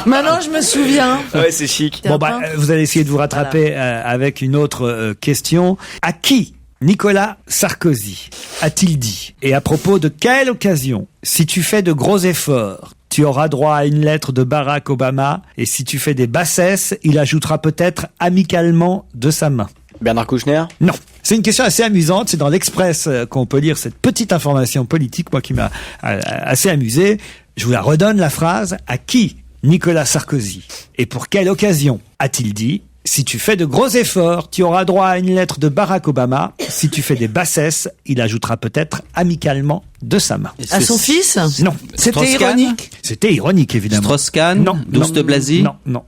Speaker 5: Maintenant, je me souviens.
Speaker 7: Ouais, c'est chic.
Speaker 3: Bon, bah, vous allez essayer de vous rattraper avec une autre question. À qui Nicolas Sarkozy a-t-il dit, et à propos de quelle occasion, si tu fais de gros efforts, tu auras droit à une lettre de Barack Obama, et si tu fais des bassesses, il ajoutera peut-être amicalement de sa main?
Speaker 7: Bernard Kouchner?
Speaker 3: Non. C'est une question assez amusante. C'est dans l'Express qu'on peut lire cette petite information politique, moi, qui m'a assez amusé. Je vous la redonne, la phrase. À qui Nicolas Sarkozy, et pour quelle occasion, a-t-il dit, si tu fais de gros efforts, tu auras droit à une lettre de Barack Obama. Si tu fais des bassesses, il ajoutera peut-être amicalement de sa main.
Speaker 11: À son fils?
Speaker 3: Non.
Speaker 5: C'était ironique?
Speaker 3: C'était ironique, évidemment.
Speaker 4: Strauss-Kahn?
Speaker 3: Non.
Speaker 4: Douste Blazy?
Speaker 3: Non.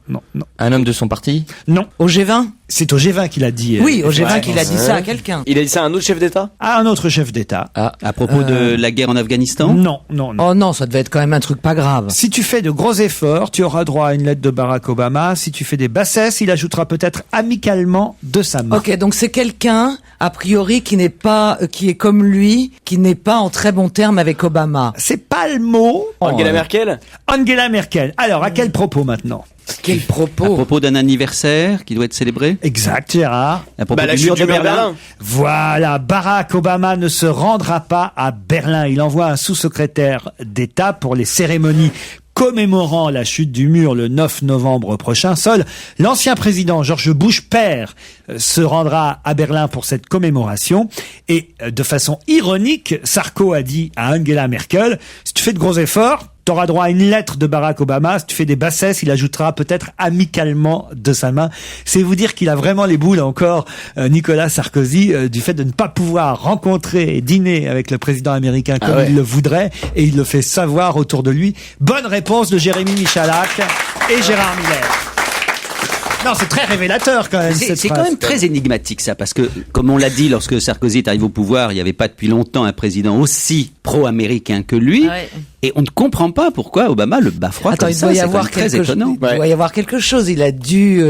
Speaker 12: Un homme de son parti?
Speaker 3: Non.
Speaker 5: Au G20?
Speaker 3: C'est au G20 qu'il a dit.
Speaker 5: Oui, au G20 qu'il a dit ça à quelqu'un.
Speaker 7: Il a dit ça à un autre chef d'État?
Speaker 3: À un autre chef d'État.
Speaker 4: À propos de la guerre en Afghanistan?
Speaker 3: Non.
Speaker 5: Oh non, ça devait être quand même un truc pas grave.
Speaker 3: Si tu fais de gros efforts, tu auras droit à une lettre de Barack Obama. Si tu fais des bassesses, il ajoutera peut-être amicalement de sa main.
Speaker 5: Ok, donc c'est quelqu'un, a priori, qui est comme lui, qui n'est pas en très bon terme avec Obama.
Speaker 3: C'est pas le mot.
Speaker 7: Angela Merkel?
Speaker 3: Angela Merkel. Alors, à quel propos maintenant?
Speaker 5: Quel propos?
Speaker 4: À propos d'un anniversaire qui doit être célébré?
Speaker 3: Exact, Gérard.
Speaker 4: À propos du mur de Berlin.
Speaker 3: Voilà, Barack Obama ne se rendra pas à Berlin. Il envoie un sous-secrétaire d'État pour les cérémonies commémorant la chute du mur le 9 novembre prochain. Seul l'ancien président George Bush père se rendra à Berlin pour cette commémoration. Et de façon ironique, Sarko a dit à Angela Merkel, si tu fais de gros efforts, tu auras droit à une lettre de Barack Obama. Si tu fais des bassesses, il ajoutera peut-être amicalement de sa main. C'est vous dire qu'il a vraiment les boules encore, Nicolas Sarkozy, du fait de ne pas pouvoir rencontrer et dîner avec le président américain comme il le voudrait, et il le fait savoir autour de lui. Bonne réponse de Jérémy Michalak et Gérard Miller. Non, c'est très révélateur quand même.
Speaker 4: C'est quand même très énigmatique ça, parce que comme on l'a dit, lorsque Sarkozy est arrivé au pouvoir, il n'y avait pas depuis longtemps un président aussi pro-américain que lui. Ouais. Et on ne comprend pas pourquoi Obama le bat froid comme ça. C'est très étonnant.
Speaker 5: Il doit y avoir quelque chose. Il a dû,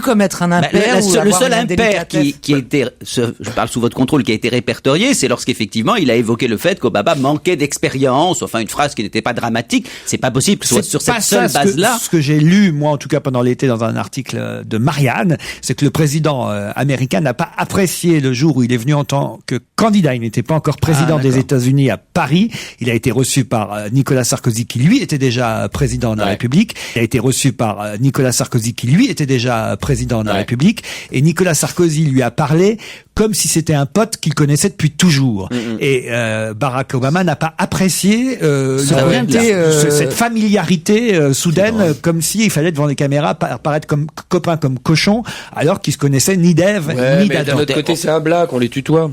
Speaker 5: commettre un impair.
Speaker 4: Le seul impair qui a été, je parle sous votre contrôle, qui a été répertorié, c'est lorsqu'effectivement il a évoqué le fait qu'Obama manquait d'expérience. Enfin, une phrase qui n'était pas dramatique. C'est pas possible que ce soit sur cette seule base-là.
Speaker 3: Ce que j'ai lu, moi, en tout cas pendant l'été, dans un article de Marianne, c'est que le président américain n'a pas apprécié le jour où il est venu en tant que candidat. Il n'était pas encore président des États-Unis à Paris. Il a été reçu par Nicolas Sarkozy, qui lui était déjà président de la République. Il a été reçu par Nicolas Sarkozy, qui lui était déjà président de la République. Et Nicolas Sarkozy lui a parlé comme si c'était un pote qu'il connaissait depuis toujours. Et Barack Obama n'a pas apprécié cette familiarité soudaine, comme s'il fallait devant les caméras paraître comme copain, comme cochon, alors qu'ils se connaissaient ni d'Ève ni d'Adam.
Speaker 6: De notre côté, c'est un blague, on les tutoie.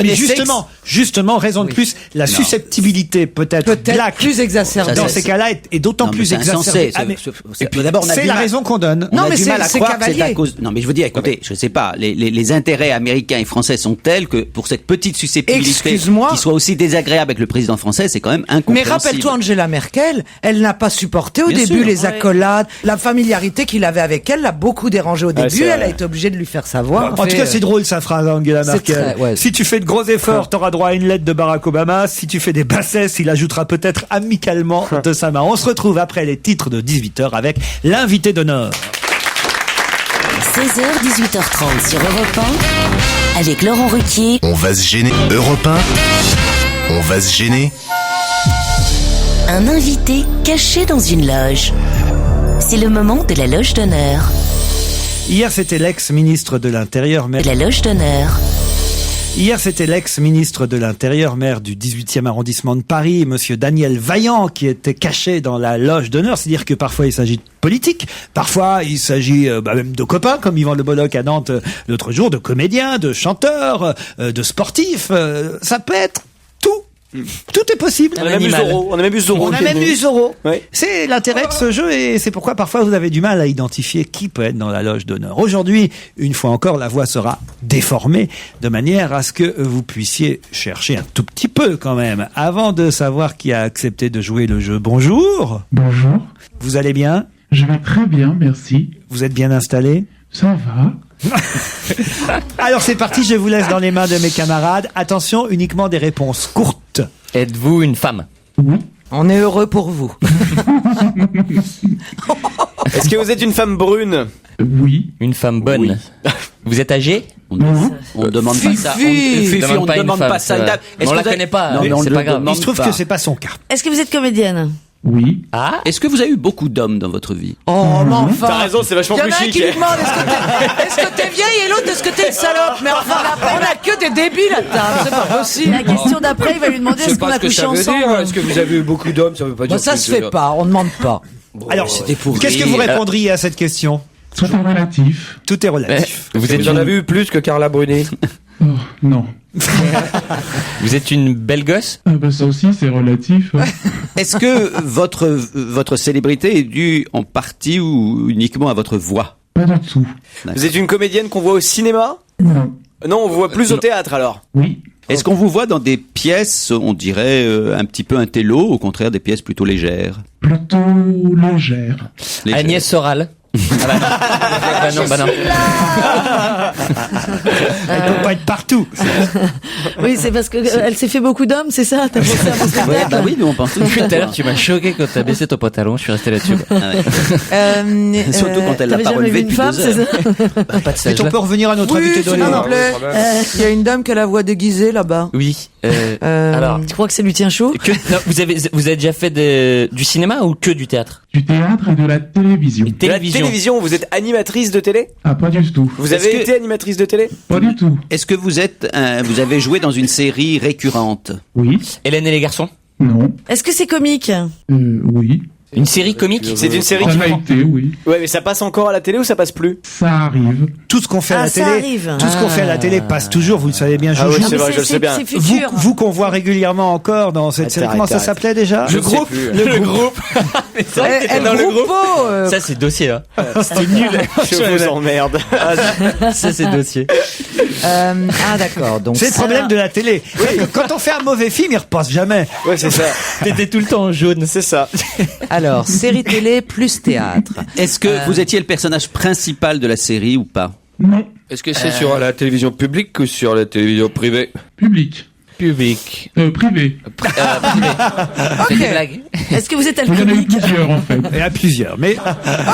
Speaker 3: Mais justement, raison de plus, la susceptibilité peut-être
Speaker 5: plus exacerbée
Speaker 3: dans ces cas-là est d'autant plus exacerbée. C'est la raison qu'on donne.
Speaker 4: On a du mal à croire que c'est à cause. Non, mais je veux dire, écoutez, je sais pas, les intérêts américains et français sont tels que pour cette petite susceptibilité qui soit aussi désagréable avec le président français, c'est quand même incompréhensible.
Speaker 5: Mais rappelle-toi Angela Merkel, elle n'a pas supporté au début les accolades, la familiarité qu'il avait avec elle l'a beaucoup dérangé au début. Elle a été obligée de lui faire savoir.
Speaker 3: En tout cas, c'est drôle sa phrase, Angela Merkel. Si tu fais de gros efforts, t'auras droit à une lettre de Barack Obama. Si tu fais des bassesses, il ajoutera peut-être amicalement de sa main. On se retrouve après les titres de 18h avec l'invité d'honneur.
Speaker 1: 16h, 18h30 sur Europe 1 avec Laurent Ruquier.
Speaker 2: On va se gêner. Europe 1, on va se gêner.
Speaker 1: Un invité caché dans une loge. C'est le moment de la loge d'honneur.
Speaker 3: Hier, c'était l'ex-ministre de l'Intérieur, maire...
Speaker 1: La loge d'honneur.
Speaker 3: Hier, c'était l'ex-ministre de l'Intérieur, maire du 18e arrondissement de Paris, monsieur Daniel Vaillant, qui était caché dans la loge d'honneur. C'est-à-dire que parfois il s'agit de politique, parfois il s'agit même de copains, comme Yvan Le Bolloc à Nantes l'autre jour, de comédiens, de chanteurs, de sportifs. Ça peut être tout. Tout est possible.
Speaker 7: On a même eu Zorro. Oui.
Speaker 3: C'est l'intérêt de ce jeu et c'est pourquoi parfois vous avez du mal à identifier qui peut être dans la loge d'honneur. Aujourd'hui, une fois encore, la voix sera déformée de manière à ce que vous puissiez chercher un tout petit peu quand même. Avant de savoir qui a accepté de jouer le jeu, bonjour.
Speaker 18: Bonjour.
Speaker 3: Vous allez bien?
Speaker 18: Je vais très bien, merci.
Speaker 3: Vous êtes bien installé?
Speaker 18: Ça va.
Speaker 3: Alors c'est parti, je vous laisse dans les mains de mes camarades. Attention, uniquement des réponses courtes.
Speaker 12: Êtes-vous une femme?
Speaker 18: Oui.
Speaker 5: On est heureux pour vous.
Speaker 7: Est-ce que vous êtes une femme brune?
Speaker 18: Oui.
Speaker 12: Une femme bonne?
Speaker 7: Oui.
Speaker 12: Vous êtes âgé?
Speaker 4: On ne demande pas ça. On ne demande pas ça.
Speaker 12: On la connaît pas. Non, c'est pas grave.
Speaker 3: Il se trouve que c'est pas son cas.
Speaker 11: Est-ce que vous êtes comédienne?
Speaker 18: Oui.
Speaker 4: Ah. Est-ce que vous avez eu beaucoup d'hommes dans votre vie?
Speaker 5: Oh, mais enfin.
Speaker 7: T'as raison, c'est vachement plus chic.
Speaker 5: Il y en a un qui lui demande est-ce que t'es vieille et l'autre est-ce que t'es une salope? Mais enfin, on a que des débiles à table, c'est pas possible.
Speaker 11: La question d'après, il va lui demander est-ce qu'on a couché ensemble.
Speaker 6: Est-ce que vous avez eu beaucoup d'hommes? Ça veut pas dire.
Speaker 5: Ça se fait pas, on demande pas.
Speaker 3: Alors, qu'est-ce que vous répondriez à cette question?
Speaker 18: Tout est relatif.
Speaker 3: Tout est relatif.
Speaker 6: Vous en avez eu plus que Carla Bruni?
Speaker 18: Oh, non.
Speaker 12: Vous êtes une belle gosse?
Speaker 18: Ça aussi, c'est relatif.
Speaker 4: Est-ce que votre célébrité est due en partie ou uniquement à votre voix?
Speaker 18: Pas du tout.
Speaker 7: Vous êtes une comédienne qu'on voit au cinéma?
Speaker 18: Non.
Speaker 7: Non, on vous voit plus au théâtre alors?
Speaker 18: Oui.
Speaker 4: Est-ce qu'on vous voit dans des pièces, on dirait, un petit peu intello, au contraire des pièces plutôt légères?
Speaker 18: Plutôt légère.
Speaker 12: Agnès Soral? Ah bah non.
Speaker 3: Elle peut pas être partout.
Speaker 11: Oui, c'est parce que elle s'est fait beaucoup d'hommes, c'est ça? T'as pensé à mon spectacle?
Speaker 4: Ouais, bah oui, nous on pense tout de suite.
Speaker 12: Tout à l'heure, tu m'as choqué quand t'as baissé ton pantalon, je suis resté là-dessus.
Speaker 4: Surtout quand elle l'a pas relevé depuis 2 heures.
Speaker 12: Bah, pas de ça.
Speaker 3: On peut revenir à notre invité d'honneur.
Speaker 5: Il y a une dame qui a la voix déguisée là-bas.
Speaker 12: Oui.
Speaker 11: Alors, tu crois que c'est Lucien Chaud?
Speaker 12: Non, vous avez déjà fait du cinéma ou que du théâtre?
Speaker 18: Du théâtre et de la télévision.
Speaker 7: De la télévision, vous êtes animatrice de télé?
Speaker 18: Ah, pas du tout.
Speaker 7: Vous avez été animatrice de télé?
Speaker 18: Pas du tout.
Speaker 4: Est-ce que vous avez joué dans une série récurrente?
Speaker 18: Oui.
Speaker 12: Hélène et les garçons?
Speaker 18: Non.
Speaker 11: Est-ce que c'est comique?
Speaker 18: Oui.
Speaker 12: Une série comique?
Speaker 7: C'est une série
Speaker 18: Ça a été, oui.
Speaker 7: Ouais, mais ça passe encore à la télé ou ça passe plus?
Speaker 18: Ça arrive.
Speaker 3: Tout ce qu'on fait à la télé, tout ce qu'on fait à la télé passe toujours, vous le savez bien,
Speaker 7: Ah oui,
Speaker 3: Joujou.
Speaker 7: c'est vrai, je le sais bien.
Speaker 3: Vous qu'on voit régulièrement encore dans cette série, comment ça s'appelait déjà?
Speaker 12: Le groupe.
Speaker 3: Le groupe.
Speaker 12: C'est vrai que t'étais dans le groupe. Ça, c'est dossier, hein.
Speaker 3: C'était nul.
Speaker 7: Je vous emmerde.
Speaker 12: Ça, c'est dossier.
Speaker 5: Ah, d'accord. Donc,
Speaker 3: c'est le problème de la télé. Quand on fait un mauvais film, il repasse jamais.
Speaker 7: Ouais, c'est ça.
Speaker 12: T'étais tout le temps en jaune.
Speaker 7: C'est ça.
Speaker 5: Alors, série télé plus théâtre.
Speaker 4: Est-ce que vous étiez le personnage principal de la série ou pas?
Speaker 18: Non.
Speaker 6: Est-ce que c'est sur la télévision publique ou sur la télévision privée?
Speaker 18: Public.
Speaker 12: Public.
Speaker 18: Privé.
Speaker 12: Fais des blagues.
Speaker 11: Est-ce que vous êtes
Speaker 18: Il y en a eu
Speaker 11: alcoolique?
Speaker 18: plusieurs, en fait.
Speaker 3: Et à plusieurs, mais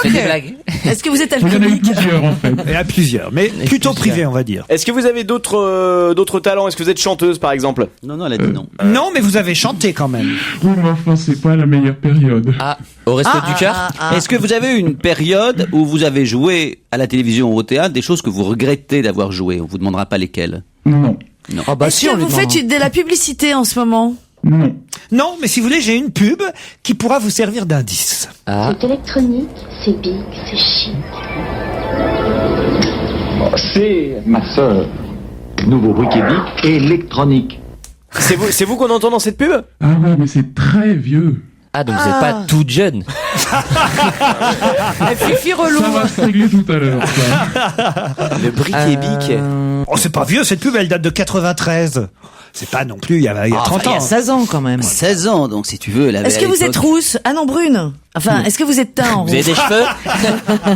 Speaker 12: Fais des blagues.
Speaker 11: Est-ce que vous êtes
Speaker 18: Il y en a eu
Speaker 11: alcoolique?
Speaker 18: plusieurs, en fait.
Speaker 3: et à plusieurs, mais plutôt privé, on va dire.
Speaker 7: Est-ce que vous avez d'autres talents? Est-ce que vous êtes chanteuse par exemple?
Speaker 4: Non, elle a dit non.
Speaker 3: Non, mais vous avez chanté quand même.
Speaker 18: Oui, mais enfin, c'est pas la meilleure période.
Speaker 12: Ah, au resto du cœur?
Speaker 4: Est-ce que vous avez eu une période où vous avez joué à la télévision ou au théâtre des choses que vous regrettez d'avoir joué? On vous demandera pas lesquelles.
Speaker 18: Non.
Speaker 4: Non.
Speaker 5: Ah bah
Speaker 11: Est-ce
Speaker 5: si,
Speaker 11: que
Speaker 5: on lui
Speaker 11: vous faites
Speaker 5: demandera.
Speaker 11: de la publicité en ce moment?
Speaker 18: Non.
Speaker 3: Non, mais si vous voulez, j'ai une pub qui pourra vous servir d'indice.
Speaker 12: Ah.
Speaker 17: C'est électronique, c'est big, c'est chic.
Speaker 19: C'est ma sœur. Nouveau briquet-bic électronique.
Speaker 7: C'est vous qu'on entend dans cette pub?
Speaker 18: Ah ouais, mais c'est très vieux.
Speaker 12: Ah, donc vous n'êtes pas toute jeune.
Speaker 5: Fifi relou.
Speaker 18: Ça va se régler tout à l'heure, ça.
Speaker 7: Le briquet-bic.
Speaker 3: Oh, c'est pas vieux, cette pub, elle date de 93. C'est pas non plus, il y a 30
Speaker 5: Il y
Speaker 3: ans.
Speaker 5: a 16 ans quand même.
Speaker 4: 16 ans, donc si tu veux, elle avait
Speaker 11: Est-ce que
Speaker 4: à
Speaker 11: vous êtes
Speaker 4: l'époque-
Speaker 11: rousse? Ah non, brune. Enfin, est-ce que vous êtes teint en
Speaker 12: Vous avez
Speaker 11: rouge?
Speaker 12: des cheveux?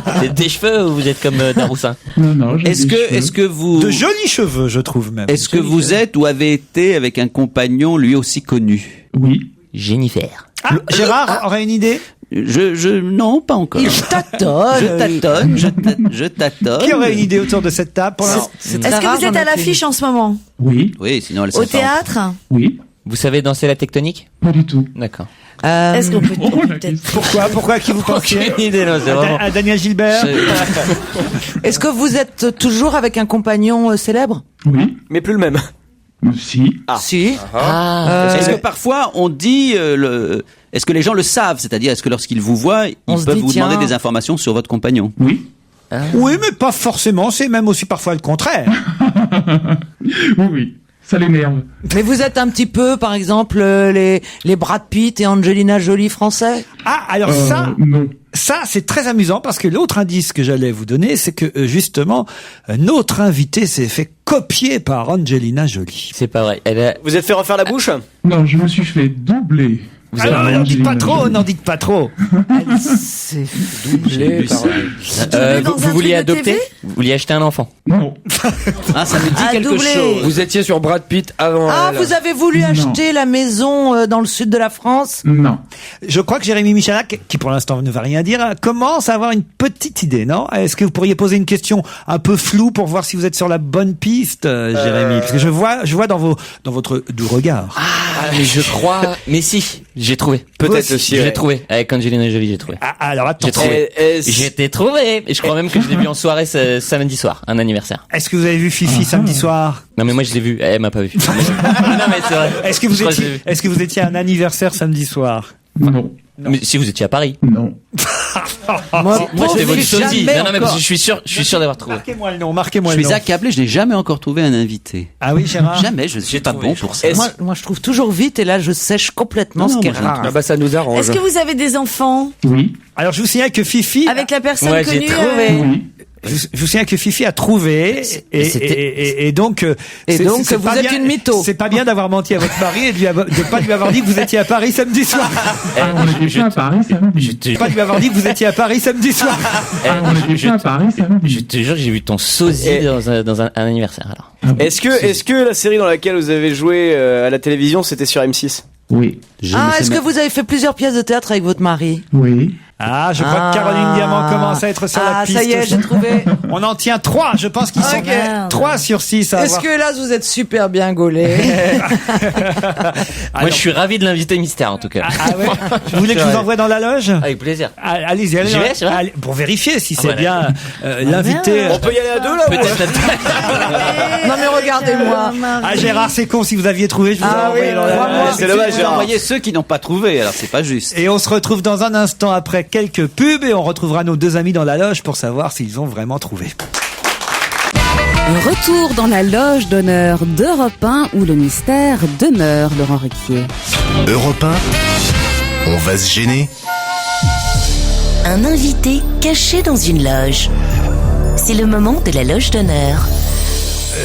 Speaker 12: Vous avez des cheveux ou vous êtes comme Daroussin?
Speaker 18: Non, j'ai des cheveux.
Speaker 4: Est-ce que vous,
Speaker 3: De jolis cheveux, je trouve même.
Speaker 4: est-ce que vous êtes ou avez été avec un compagnon lui aussi connu?
Speaker 18: Oui.
Speaker 12: Jennifer.
Speaker 3: Ah, Gérard aurait une idée?
Speaker 4: Non, pas encore.
Speaker 5: Il tâtonne.
Speaker 4: Je tâtonne.
Speaker 3: Qui aurait une idée autour de cette table pour l'instant?
Speaker 11: Est-ce que vous êtes à l'affiche en ce moment?
Speaker 18: Oui.
Speaker 4: Oui, sinon elle
Speaker 11: Au
Speaker 4: serait pas-
Speaker 11: théâtre?
Speaker 18: Oui.
Speaker 12: Vous savez danser la tectonique?
Speaker 18: Pas du tout.
Speaker 12: D'accord.
Speaker 11: Est-ce qu'on peut peut-être...
Speaker 3: Pourquoi qui vous pensiez?
Speaker 12: Aucune idée, non, c'est vraiment...
Speaker 3: À Daniel Gilbert?
Speaker 5: Est-ce que vous êtes toujours avec un compagnon célèbre?
Speaker 18: Oui.
Speaker 7: Mais plus le même.
Speaker 18: Si.
Speaker 5: Si.
Speaker 4: Est-ce que parfois on dit est-ce que les gens le savent, c'est-à-dire est-ce que lorsqu'ils vous voient, ils peuvent vous demander des informations sur votre compagnon?
Speaker 18: Oui.
Speaker 3: Oui, mais pas forcément. C'est même aussi parfois le contraire.
Speaker 18: Oui. Ça l'énerve.
Speaker 5: Mais vous êtes un petit peu, par exemple, les Brad Pitt et Angelina Jolie français?
Speaker 3: Ah, alors
Speaker 18: non.
Speaker 3: Ça, c'est très amusant parce que l'autre indice que j'allais vous donner, c'est que justement, notre invité s'est fait copier par Angelina Jolie.
Speaker 12: C'est pas vrai.
Speaker 7: Vous êtes fait refaire la bouche?
Speaker 18: Non, je me suis fait doubler.
Speaker 3: Alors, n'en dites pas trop, n'en dites pas trop.
Speaker 5: C'est doublé.
Speaker 12: Vous vouliez adopter? Vous vouliez acheter un enfant?
Speaker 18: Non.
Speaker 4: Ah, ça me dit quelque
Speaker 5: doublé.
Speaker 4: chose.
Speaker 6: Vous étiez sur Brad Pitt avant.
Speaker 5: Ah,
Speaker 6: elle.
Speaker 5: vous avez voulu acheter la maison dans le sud de la France?
Speaker 18: Non.
Speaker 3: Je crois que Jérémy Michalak, qui pour l'instant ne va rien dire, commence à avoir une petite idée, non? Est-ce que vous pourriez poser une question un peu floue pour voir si vous êtes sur la bonne piste, Jérémy? Parce que je vois dans votre doux regard.
Speaker 12: Ah, mais je crois... Mais si, j'ai trouvé.
Speaker 7: Peut-être aussi.
Speaker 12: J'ai trouvé. Avec Angelina Jolie, j'ai trouvé.
Speaker 3: Ah, alors attends.
Speaker 12: J'ai trouvé. J'étais trouvé. Et je crois même que je l'ai vu en soirée samedi soir, un anniversaire.
Speaker 3: Est-ce que vous avez vu Fifi samedi soir?
Speaker 12: Non, mais moi je l'ai vu. Elle m'a pas vu. Non, mais c'est vrai.
Speaker 3: Est-ce que vous étiez à un anniversaire samedi soir?
Speaker 18: Non.
Speaker 12: Mais si vous étiez à Paris.
Speaker 18: Non.
Speaker 12: Moi c'était votre sosie. Non, mais parce que je suis sûr d'avoir trouvé.
Speaker 3: Marquez-moi le nom, marquez-moi
Speaker 4: Je
Speaker 3: le nom.
Speaker 4: suis accablé, je n'ai jamais encore trouvé un invité.
Speaker 3: Ah oui, Gérard?
Speaker 4: Jamais, je ne suis pas bon pour ça.
Speaker 5: Moi, je trouve toujours vite et là, je sèche complètement ce qui est rare.
Speaker 6: Ah bah ça nous arrange.
Speaker 11: Est-ce que vous avez des enfants?
Speaker 18: Oui.
Speaker 3: Alors je vous signale que Fifi...
Speaker 11: Avec la personne
Speaker 12: Ouais, j'ai
Speaker 11: connue?
Speaker 12: trouvé.
Speaker 18: Oui.
Speaker 3: Je vous signale que Fifi a trouvé et donc c'est
Speaker 5: vous
Speaker 3: pas
Speaker 5: êtes
Speaker 3: bien-
Speaker 5: une mytho.
Speaker 3: C'est pas bien d'avoir menti à votre mari et de pas lui avoir dit que vous étiez à Paris samedi soir.
Speaker 18: Ah, on était à Paris samedi.
Speaker 3: Pas lui avoir dit que vous étiez à Paris samedi soir.
Speaker 18: Ah, on était à Paris samedi.
Speaker 12: Je te jure que j'ai vu ton sosie dans un anniversaire alors.
Speaker 7: Est-ce que la série dans laquelle vous avez joué à la télévision, c'était sur M6?
Speaker 18: Oui.
Speaker 5: Est-ce que vous avez fait plusieurs pièces de théâtre avec votre mari?
Speaker 18: Oui.
Speaker 3: Ah, je crois que Caroline Diamant commence à être sur la piste.
Speaker 5: Ah, ça y est, j'ai trouvé.
Speaker 3: On en tient 3, je pense qu'ils sont 3 sur 6 à
Speaker 5: Est-ce
Speaker 3: avoir.
Speaker 5: que là, vous êtes super bien gaulé?
Speaker 12: Moi je suis ravi de l'inviter mystère en tout cas.
Speaker 3: Ah ouais. Vous voulez que je vous envoie dans la loge?
Speaker 12: Avec plaisir.
Speaker 3: Allez-y,
Speaker 12: J'y vais, c'est vrai
Speaker 3: allez, pour vérifier si c'est
Speaker 12: voilà.
Speaker 3: bien l'invité.
Speaker 7: On peut y aller à deux là?
Speaker 12: Peut-être
Speaker 5: Non, mais regardez-moi.
Speaker 3: Ah Gérard, c'est con, si vous aviez trouvé, je vous ai envoyé dans la loge.
Speaker 7: C'est dommage,
Speaker 4: Vous
Speaker 7: Gérard.
Speaker 4: envoyez ceux qui n'ont pas trouvé, alors c'est pas juste.
Speaker 3: Et on se retrouve dans un instant après quelques pubs et on retrouvera nos deux amis dans la loge pour savoir s'ils ont vraiment trouvé.
Speaker 8: Retour dans la loge d'honneur d'Europe 1 où le mystère demeure, Laurent Ruquier.
Speaker 2: Europe 1, on va se gêner.
Speaker 1: Un invité caché dans une loge. C'est le moment de la loge d'honneur.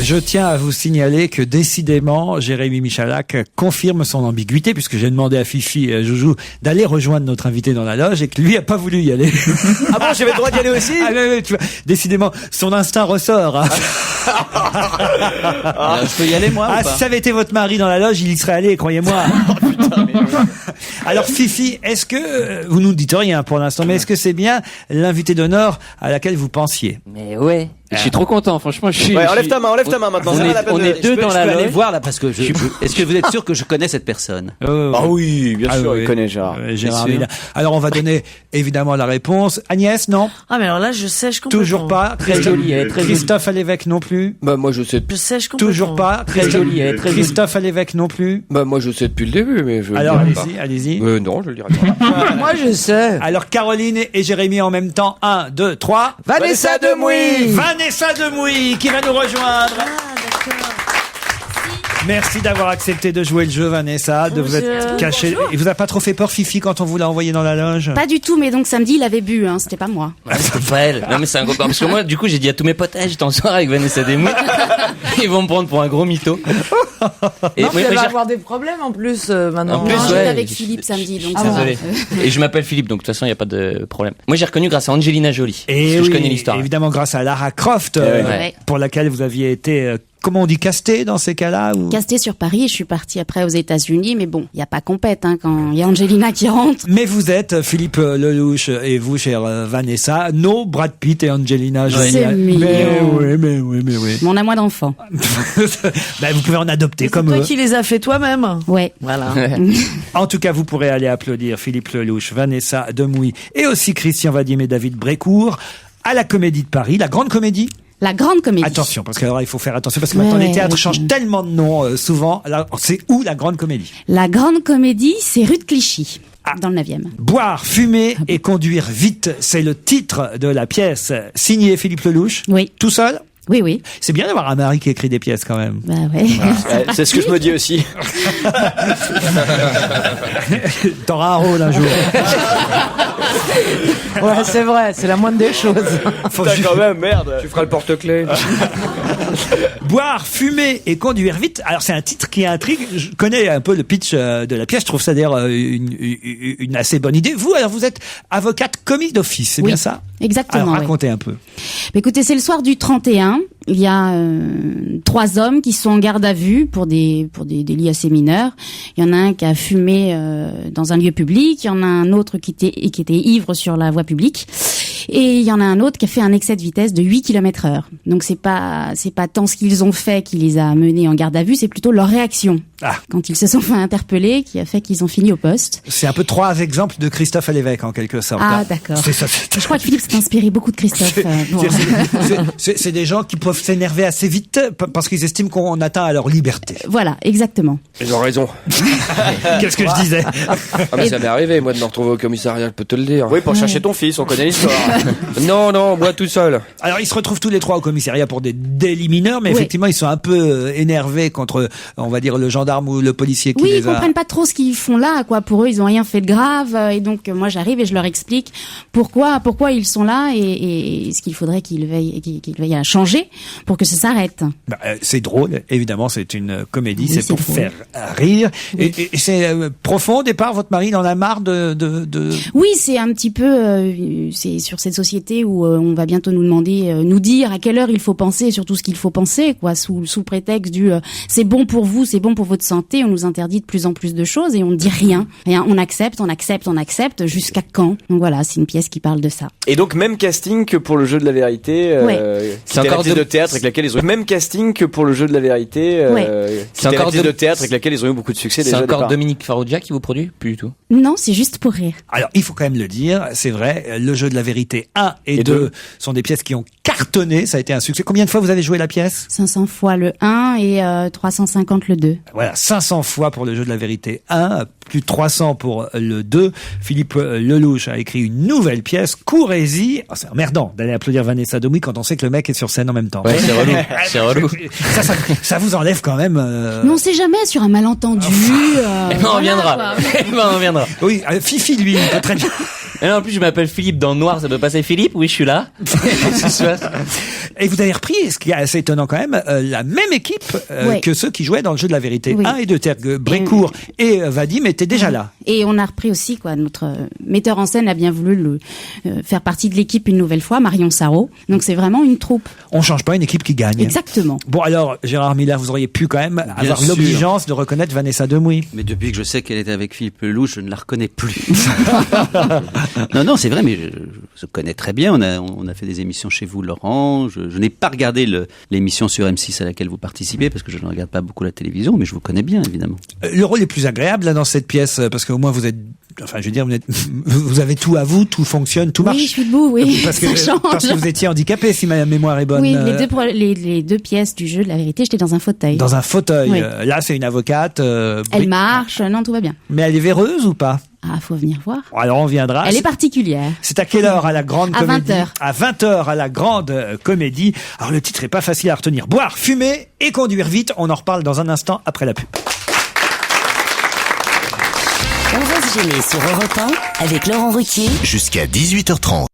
Speaker 3: Je tiens à vous signaler que décidément, Jérémy Michalak confirme son ambiguïté puisque j'ai demandé à Fifi et à Joujou d'aller rejoindre notre invité dans la loge et que lui a pas voulu y aller.
Speaker 7: Ah bon, j'avais le droit d'y aller aussi?
Speaker 3: Ah oui, tu vois, décidément, son instinct ressort. Hein.
Speaker 4: Alors, je peux y aller moi ou
Speaker 3: Ah,
Speaker 4: pas?
Speaker 3: si ça avait été votre mari dans la loge, il y serait allé, croyez-moi. Alors Fifi, est-ce que vous nous dites rien pour l'instant, mais est-ce que c'est bien l'invité d'honneur à laquelle vous pensiez?
Speaker 12: Mais ouais. Je suis trop content, franchement.
Speaker 7: Ouais, enlève ta main maintenant.
Speaker 4: On est deux dans la loge. Je peux aller
Speaker 12: loge.
Speaker 4: voir là parce que est-ce que vous êtes sûr que je connais cette personne?
Speaker 7: Ah oui, bien sûr, il connaît Gérard.
Speaker 3: Gérard Miller. Alors on va donner évidemment la réponse. Agnès, non?
Speaker 11: Ah, mais alors là, je sèche complètement.
Speaker 3: Toujours pas.
Speaker 12: Très jolie, elle est très jolie.
Speaker 3: Christophe à l'évêque non plus.
Speaker 6: Bah moi je sais.
Speaker 11: Je sèche complètement.
Speaker 3: Toujours pas.
Speaker 12: Très jolie, elle est très jolie.
Speaker 3: Christophe à l'évêque non plus.
Speaker 6: Bah moi je sais depuis le début, mais je.
Speaker 3: Alors
Speaker 6: le dirai
Speaker 3: allez-y.
Speaker 6: pas. Non, je le dirai pas.
Speaker 5: Moi, je sais.
Speaker 3: Alors Caroline et Jérémy en même temps. 1, 2, 3.
Speaker 5: Vanessa Demouy.
Speaker 3: Vanessa Demouy qui va nous rejoindre. Merci d'avoir accepté de jouer le jeu, Vanessa, de vous être cachée. Il vous a pas trop fait peur, Fifi, quand on vous l'a envoyé dans la loge?
Speaker 8: Pas du tout, mais donc samedi, il avait bu, hein, c'était pas moi.
Speaker 12: C'est pas elle. Non mais c'est un gros. Parce que moi, du coup, j'ai dit à tous mes potes, j'étais en soirée avec Vanessa Demouy. Ils vont me prendre pour un gros mytho.
Speaker 5: Et
Speaker 12: moi,
Speaker 5: tu vas
Speaker 12: j'ai-
Speaker 5: avoir des problèmes en plus maintenant.
Speaker 12: En plus,
Speaker 8: Non,
Speaker 12: ouais.
Speaker 8: j'étais avec Philippe samedi, donc ça va.
Speaker 12: Désolé. Et je m'appelle Philippe, donc de toute façon, il n'y a pas de problème. Moi, j'ai reconnu grâce à Angelina Jolie.
Speaker 3: Et
Speaker 12: parce que
Speaker 3: oui,
Speaker 12: je connais l'histoire.
Speaker 3: évidemment grâce à Lara Croft,
Speaker 12: Ouais.
Speaker 3: pour laquelle vous aviez été comment on dit, casté dans ces cas-là ou...
Speaker 8: Casté sur Paris, je suis partie après aux États-Unis, mais bon, il y a pas compète quand il y a Angelina qui rentre.
Speaker 3: Mais vous êtes, Philippe Lelouch et vous, chère Vanessa, nos Brad Pitt et Angelina Jolie.
Speaker 8: C'est mignon.
Speaker 3: Mais oui.
Speaker 8: Mais on a moins d'enfants.
Speaker 3: Vous pouvez en adopter comme eux.
Speaker 11: C'est toi qui les as fait toi-même.
Speaker 8: Ouais.
Speaker 11: Voilà.
Speaker 3: En tout cas, vous pourrez aller applaudir Philippe Lelouch, Vanessa Demouy et aussi Christian Vadim et David Brécourt à la Comédie de Paris, la Grande Comédie.
Speaker 8: La Grande Comédie.
Speaker 3: Attention, parce que alors il faut faire attention, parce que maintenant les théâtres changent tellement de nom souvent. Alors, c'est où la Grande Comédie?
Speaker 8: La Grande Comédie, c'est rue de Clichy, dans le 9e.
Speaker 3: Boire, fumer et conduire vite, c'est le titre de la pièce signée Philippe Lelouch.
Speaker 8: Oui.
Speaker 3: Tout seul?
Speaker 8: Oui.
Speaker 3: C'est bien d'avoir un mari qui écrit des pièces quand même.
Speaker 8: Bah ouais.
Speaker 7: Voilà. C'est ce que je me dis aussi.
Speaker 3: T'auras un rôle un jour.
Speaker 5: Ouais, c'est vrai, c'est la moindre des choses.
Speaker 7: Quand même, merde.
Speaker 6: Tu feras le porte-clés.
Speaker 3: Boire, fumer et conduire vite. Alors c'est un titre qui intrigue. Je connais un peu le pitch de la pièce. Je trouve ça d'ailleurs une assez bonne idée. Vous, alors vous êtes avocate commis d'office, c'est bien ça?
Speaker 8: Exactement.
Speaker 3: Alors racontez un peu.
Speaker 8: Écoutez, c'est le soir du 31. Il y a 3 hommes qui sont en garde à vue pour des délits assez mineurs. Il y en a un qui a fumé dans un lieu public. Il y en a un autre qui était ivre sur la voie publique. Et il y en a un autre qui a fait un excès de vitesse de 8 km/h. Donc c'est pas tant ce qu'ils ont fait qui les a menés en garde à vue, c'est plutôt leur réaction. Quand ils se sont fait interpeller qui a fait qu'ils ont fini au poste.
Speaker 3: C'est un peu 3 exemples de Christophe à l'évêque en quelque sorte.
Speaker 8: Ah d'accord.
Speaker 3: C'est ça.
Speaker 8: Je crois que Philippe s'est inspiré beaucoup de Christophe.
Speaker 3: C'est des gens qui peuvent s'énerver assez vite parce qu'ils estiment qu'on atteint à leur liberté.
Speaker 8: Voilà, exactement.
Speaker 6: Ils ont raison.
Speaker 3: Qu'est-ce que je disais?
Speaker 6: Mais ça m'est arrivé, moi, de me retrouver au commissariat, je peux te le dire.
Speaker 7: Oui, pour chercher ton fils, on connaît l'histoire.
Speaker 6: Non, moi tout seul.
Speaker 3: Alors ils se retrouvent tous les 3 au commissariat pour des délits mineurs, mais effectivement ils sont un peu énervés contre, on va dire, le gendarme ou le policier qui les a...
Speaker 8: ils comprennent pas trop ce qu'ils font là, quoi. Pour eux, ils ont rien fait de grave, et donc moi j'arrive et je leur explique pourquoi ils sont là et ce qu'il faudrait qu'ils veillent à changer pour que ça s'arrête.
Speaker 3: C'est drôle, évidemment, c'est une comédie,
Speaker 8: Oui,
Speaker 3: c'est pour
Speaker 8: drôle.
Speaker 3: faire rire. Et c'est profond au départ, votre mari il en a marre de...
Speaker 8: Oui, c'est un petit peu, c'est sur cette société où on va bientôt nous demander, nous dire à quelle heure il faut penser et surtout ce qu'il faut penser, quoi, sous prétexte du c'est bon pour vous, c'est bon pour votre santé, on nous interdit de plus en plus de choses et on ne dit rien. On accepte jusqu'à quand? Donc voilà, c'est une pièce qui parle de ça.
Speaker 7: Et donc même casting que pour le jeu de la vérité.
Speaker 8: C'est
Speaker 7: encore la pièce de théâtre avec laquelle ils ont même casting que pour le jeu de la vérité. C'est encore la pièce de théâtre avec laquelle ils ont eu beaucoup de succès déjà.
Speaker 12: C'est encore Dominique Farrugia qui vous produit? Plus du tout.
Speaker 8: Non, c'est juste pour rire.
Speaker 3: Alors, il faut quand même le dire, c'est vrai, le jeu de la vérité 1 et 2 sont des pièces qui ont cartonné, ça a été un succès. Combien de fois vous avez joué la pièce?
Speaker 8: 500 fois le 1 et 350 le 2.
Speaker 3: Voilà, 500 fois pour le jeu de la vérité 1, plus de 300 pour le 2. Philippe Lelouch a écrit une nouvelle pièce, Courez-y. Oh, c'est emmerdant d'aller applaudir Vanessa Demouy quand on sait que le mec est sur scène en même temps.
Speaker 12: Ouais, c'est relou. C'est relou.
Speaker 3: Ça vous enlève quand même...
Speaker 8: Mais on sait jamais sur un malentendu.
Speaker 12: On reviendra. On reviendra.
Speaker 3: Oui, Fifi, lui, il peut très bien...
Speaker 12: Et là, en plus, je m'appelle Philippe dans le noir, ça peut passer Philippe? Oui, je suis là.
Speaker 3: Et vous avez repris, ce qui est assez étonnant quand même, la même équipe que ceux qui jouaient dans le jeu de la vérité 1 et 2. Brécourt et Vadim étaient déjà là.
Speaker 8: Et on a repris aussi, quoi, notre metteur en scène a bien voulu faire partie de l'équipe une nouvelle fois, Marion Sarraud. Donc c'est vraiment une troupe.
Speaker 3: On change pas une équipe qui gagne.
Speaker 8: Exactement.
Speaker 3: Bon alors, Gérard Miller, vous auriez pu quand même avoir l'obligeance de reconnaître Vanessa Demouy.
Speaker 4: Mais depuis que je sais qu'elle était avec Philippe Lelouch, je ne la reconnais plus. Non, c'est vrai, mais je connais très bien. On a fait des émissions chez vous, Laurent. Je n'ai pas regardé l'émission sur M6 à laquelle vous participez, parce que je ne regarde pas beaucoup la télévision, mais je vous connais bien, évidemment.
Speaker 3: Le rôle est plus agréable là, dans cette pièce, parce qu'au moins vous êtes... Enfin, je veux dire, vous avez tout à vous, tout fonctionne, tout marche.
Speaker 8: Oui, je suis debout, oui.
Speaker 3: Parce que vous étiez handicapé, si ma mémoire est bonne.
Speaker 8: Oui, les deux pièces du jeu de la vérité, j'étais dans un fauteuil.
Speaker 3: Dans un fauteuil.
Speaker 8: Oui.
Speaker 3: Là, c'est une avocate.
Speaker 8: Elle marche, non, tout va bien.
Speaker 3: Mais elle est véreuse ou pas?
Speaker 8: Ah, faut venir voir.
Speaker 3: Alors on viendra.
Speaker 8: Elle est particulière.
Speaker 3: C'est à quelle heure à la Grande Comédie?
Speaker 8: 20h.
Speaker 3: À 20h à la Grande Comédie. Alors le titre est pas facile à retenir. Boire, fumer et conduire vite. On en reparle dans un instant après la pub.
Speaker 1: On va se gêner sur Europe 1 avec Laurent Ruquier.
Speaker 2: Jusqu'à 18h30.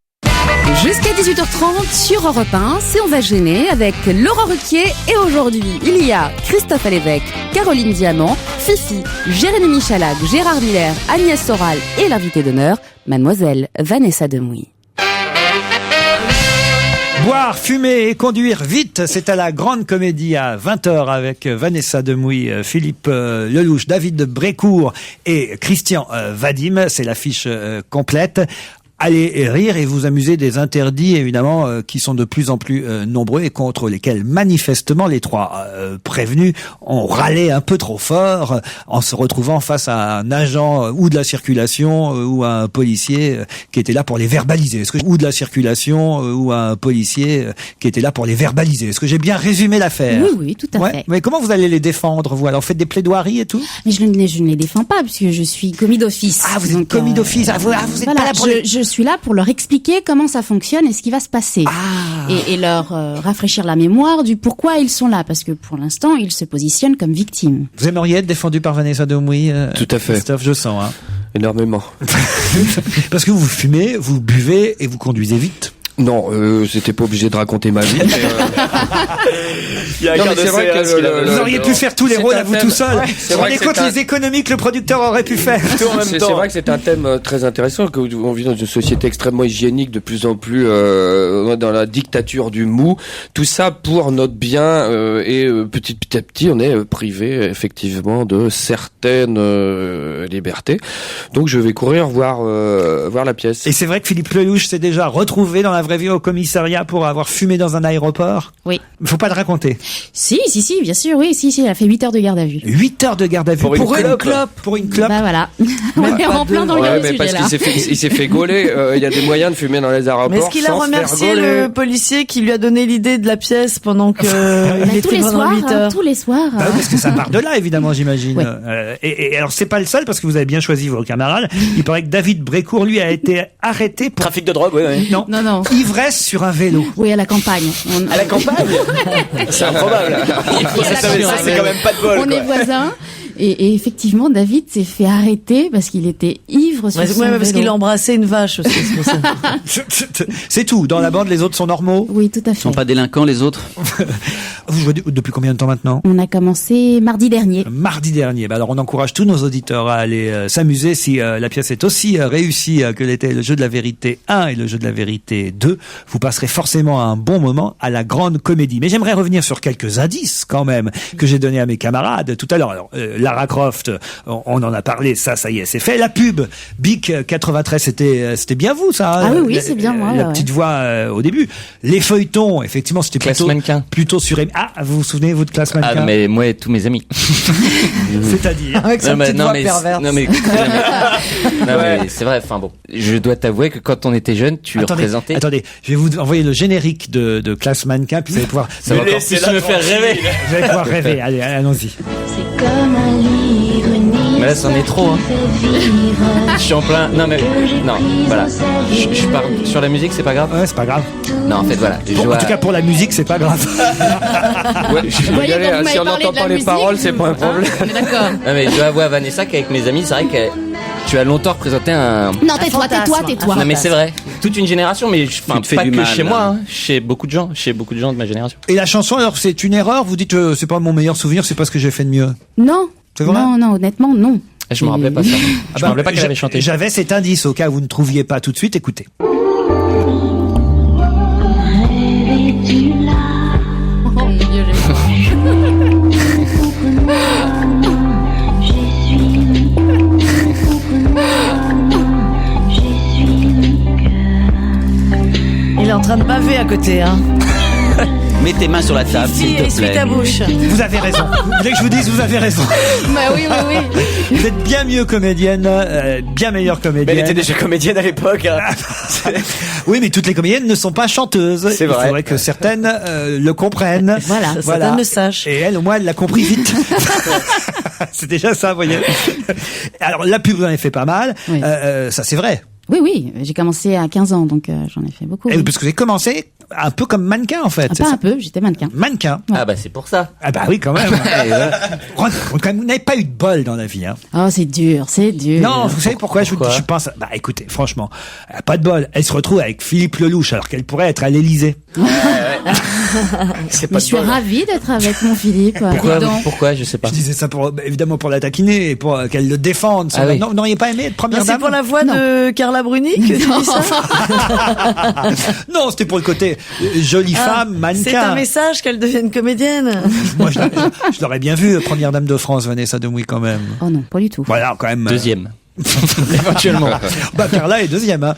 Speaker 8: Jusqu'à 18h30 sur Europe 1, c'est On va se gêner avec Laurent Ruquier. Et aujourd'hui, il y a Christophe Alévêque, Caroline Diamant, Fifi, Jérémy Michalak, Gérard Miller, Agnès Soral et l'invité d'honneur, mademoiselle Vanessa Demouy.
Speaker 3: Boire, fumer et conduire vite, c'est à la Grande Comédie à 20h avec Vanessa Demouy, Philippe Lelouch, David Brécourt et Christian Vadim. C'est l'affiche complète. Allez rire et vous amuser des interdits, évidemment, qui sont de plus en plus nombreux et contre lesquels, manifestement, les trois prévenus ont râlé un peu trop fort en se retrouvant face à un agent ou de la circulation ou à un policier qui était là pour les verbaliser. Ou de la circulation ou à un policier qui était là pour les verbaliser. Est-ce que j'ai bien résumé l'affaire?
Speaker 8: Oui, tout à fait.
Speaker 3: Mais comment vous allez les défendre, vous? Alors, faites des plaidoiries et tout?
Speaker 8: Mais je ne les défends pas, puisque je suis commis d'office.
Speaker 3: Ah, vous êtes commis d'office. Vous êtes
Speaker 8: voilà,
Speaker 3: pas là pour
Speaker 8: je suis là pour leur expliquer comment ça fonctionne et ce qui va se passer. Et leur rafraîchir la mémoire du pourquoi ils sont là. Parce que pour l'instant, ils se positionnent comme victimes.
Speaker 3: Vous aimeriez être défendu par Vanessa Demouy?
Speaker 6: Tout à fait.
Speaker 3: Christophe, je sens. Hein.
Speaker 6: Énormément.
Speaker 3: Parce que vous fumez, vous buvez et vous conduisez vite.
Speaker 6: Non, j'étais pas obligé de raconter ma vie.
Speaker 7: Il y a
Speaker 6: non, mais c'est vrai que
Speaker 3: vous auriez pu faire tous les rôles à vous tout seul.
Speaker 6: C'est
Speaker 3: vous
Speaker 6: vrai
Speaker 3: rendez
Speaker 6: que
Speaker 3: compte les économies que le producteur aurait pu faire.
Speaker 6: C'est vrai que c'est un thème très intéressant, que on vit dans une société extrêmement hygiénique, de plus en plus dans la dictature du mou. Tout ça pour notre bien et petit à petit, on est privé effectivement de certaines libertés. Donc je vais courir voir la pièce.
Speaker 3: Et c'est vrai que Philippe Lelouch s'est déjà retrouvé dans la vraie vie au commissariat pour avoir fumé dans un aéroport.
Speaker 8: Oui.
Speaker 3: Il faut pas le raconter.
Speaker 8: Si, bien sûr, oui, si, il a fait 8 heures de garde à vue.
Speaker 3: 8 heures de garde à vue. Pour une clope. Pour une clope.
Speaker 8: Bah voilà. On est en plein dans le
Speaker 6: mais
Speaker 8: sujet
Speaker 6: parce
Speaker 8: là.
Speaker 6: qu'il s'est fait gauler. Il y a des moyens de fumer dans les aéroports.
Speaker 11: Mais est-ce qu'il a remercié le policier qui lui a donné l'idée de la pièce pendant que il
Speaker 8: tous
Speaker 11: était
Speaker 8: les
Speaker 11: pendant
Speaker 8: soirs,
Speaker 11: 8 heures?
Speaker 8: tous les soirs.
Speaker 3: Bah, parce que ça part de là, évidemment, j'imagine.
Speaker 8: Ouais.
Speaker 3: Et alors, c'est pas le seul, parce que vous avez bien choisi vos camarades. Il paraît que David Brécourt, lui, a été arrêté pour...
Speaker 7: Trafic de drogue, oui.
Speaker 3: Non. Ivresse sur un vélo.
Speaker 8: Oui, à la campagne.
Speaker 7: À la campagne? C'est improbable. Ça, c'est quand même pas de bol.
Speaker 8: On est voisins. Et effectivement, David s'est fait arrêter parce qu'il était ivre sur son vélo.
Speaker 11: Parce qu'il embrassait une vache aussi. C'est pour ça.
Speaker 3: C'est tout. Dans la bande, les autres sont normaux.
Speaker 8: Oui, tout à fait.
Speaker 4: Ils sont pas délinquants, les autres?
Speaker 3: Vous jouez depuis combien de temps maintenant?
Speaker 8: On a commencé mardi dernier.
Speaker 3: Mardi dernier. Bah alors, on encourage tous nos auditeurs à aller s'amuser si la pièce est aussi réussie que l'était le jeu de la vérité 1 et le jeu de la vérité 2. Vous passerez forcément un bon moment à la Grande Comédie. Mais j'aimerais revenir sur quelques indices quand même que j'ai donnés à mes camarades tout à l'heure. Alors, Lara Croft, on en a parlé, ça y est, c'est fait. La pub, Bic 93, c'était bien vous, ça.
Speaker 8: Ah oui, c'est bien moi.
Speaker 3: La petite voix au début. Les feuilletons, effectivement, c'était plutôt sur... Ah, vous vous souvenez, vous, de Classe Mannequin?
Speaker 12: Ah, mais moi et tous mes amis.
Speaker 3: C'est-à-dire?
Speaker 11: Avec sa petite voix perverse.
Speaker 12: Non, mais c'est vrai, enfin bon. Je dois t'avouer que quand on était jeune, tu représentais...
Speaker 3: Attendez, je vais vous envoyer le générique de Classe Mannequin, puis vous allez pouvoir...
Speaker 12: Ça va encore plus me faire rêver.
Speaker 3: Vous allez pouvoir rêver. Allez, allons-y.
Speaker 17: C'est comme un livre, une
Speaker 12: mais là, c'en est trop, hein. Je suis en plein... Non, voilà. Je parle sur la musique, c'est pas grave?
Speaker 3: Ouais, c'est pas grave.
Speaker 12: Non, en fait, voilà.
Speaker 3: En tout cas, pour la musique, c'est pas grave.
Speaker 6: Ouais, je vais y aller. Si on n'entend pas les paroles, c'est pas un problème.
Speaker 8: On est d'accord.
Speaker 12: Non, mais je dois avouer à Vanessa qu'avec mes amis, c'est vrai que tu as longtemps représenté un...
Speaker 8: Non, tais-toi.
Speaker 12: Non, mais c'est vrai. Toute une génération, mais pas que
Speaker 4: mal,
Speaker 12: chez moi, hein. Chez beaucoup de gens de ma génération.
Speaker 3: Et la chanson, alors, c'est une erreur? Vous dites, c'est pas mon meilleur souvenir, c'est pas ce que j'ai fait de mieux?
Speaker 8: Non.
Speaker 3: C'est vrai?
Speaker 8: Non, honnêtement, non.
Speaker 12: Je me rappelais pas ça. Je me rappelais pas qu'elle avait chanté.
Speaker 3: J'avais cet indice au cas où vous ne trouviez pas tout de suite. Écoutez.
Speaker 11: Il est en train de baver à côté, hein.
Speaker 4: Mets tes mains sur la table, s'il te
Speaker 11: Essuie
Speaker 4: plaît.
Speaker 11: ta bouche.
Speaker 3: Vous avez raison. Vous voulez que je vous dise, vous avez raison.
Speaker 8: Bah oui.
Speaker 3: Vous êtes bien mieux comédienne, bien meilleure comédienne.
Speaker 7: Mais elle était déjà comédienne à l'époque. Hein.
Speaker 3: Oui, mais toutes les comédiennes ne sont pas chanteuses.
Speaker 7: C'est vrai.
Speaker 3: Il faudrait que certaines le comprennent.
Speaker 11: Voilà. Certaines le sachent.
Speaker 3: Et elle, au moins, elle l'a compris vite. C'est déjà ça, vous voyez. Alors, la pub, vous en avez fait pas mal.
Speaker 8: Oui.
Speaker 3: Ça, c'est vrai.
Speaker 8: Oui, j'ai commencé à 15 ans, donc j'en ai fait beaucoup.
Speaker 3: Et parce que vous avez commencé un peu comme mannequin, en fait.
Speaker 8: Pas un peu, j'étais mannequin.
Speaker 3: Mannequin.
Speaker 12: Ah bah c'est pour ça.
Speaker 3: Ah bah oui, quand même. Quand même, vous n'avez pas eu de bol dans la vie, hein.
Speaker 8: Oh, c'est dur.
Speaker 3: Non, vous savez pourquoi je pense. Bah écoutez, franchement, pas de bol. Elle se retrouve avec Philippe Lelouch alors qu'elle pourrait être à l'Élysée.
Speaker 7: C'est
Speaker 8: Je suis ravie d'être avec mon Philippe.
Speaker 12: Pourquoi je sais pas.
Speaker 3: Je disais ça évidemment pour la taquiner et pour qu'elle le défende.
Speaker 12: Ah oui.
Speaker 3: Non, vous n'auriez pas aimé être première dame?
Speaker 11: C'est pour la voix de Carla Bruni que tu dis ça?
Speaker 3: Non, c'était pour le côté jolie femme, mannequin.
Speaker 11: C'est un message qu'elle devienne comédienne.
Speaker 3: Moi, je l'aurais bien vu, première dame de France, Vanessa Demouy, quand même.
Speaker 8: Oh non, pas du tout.
Speaker 3: Voilà, quand même.
Speaker 12: Deuxième.
Speaker 3: Éventuellement. Carla est deuxième. Hein.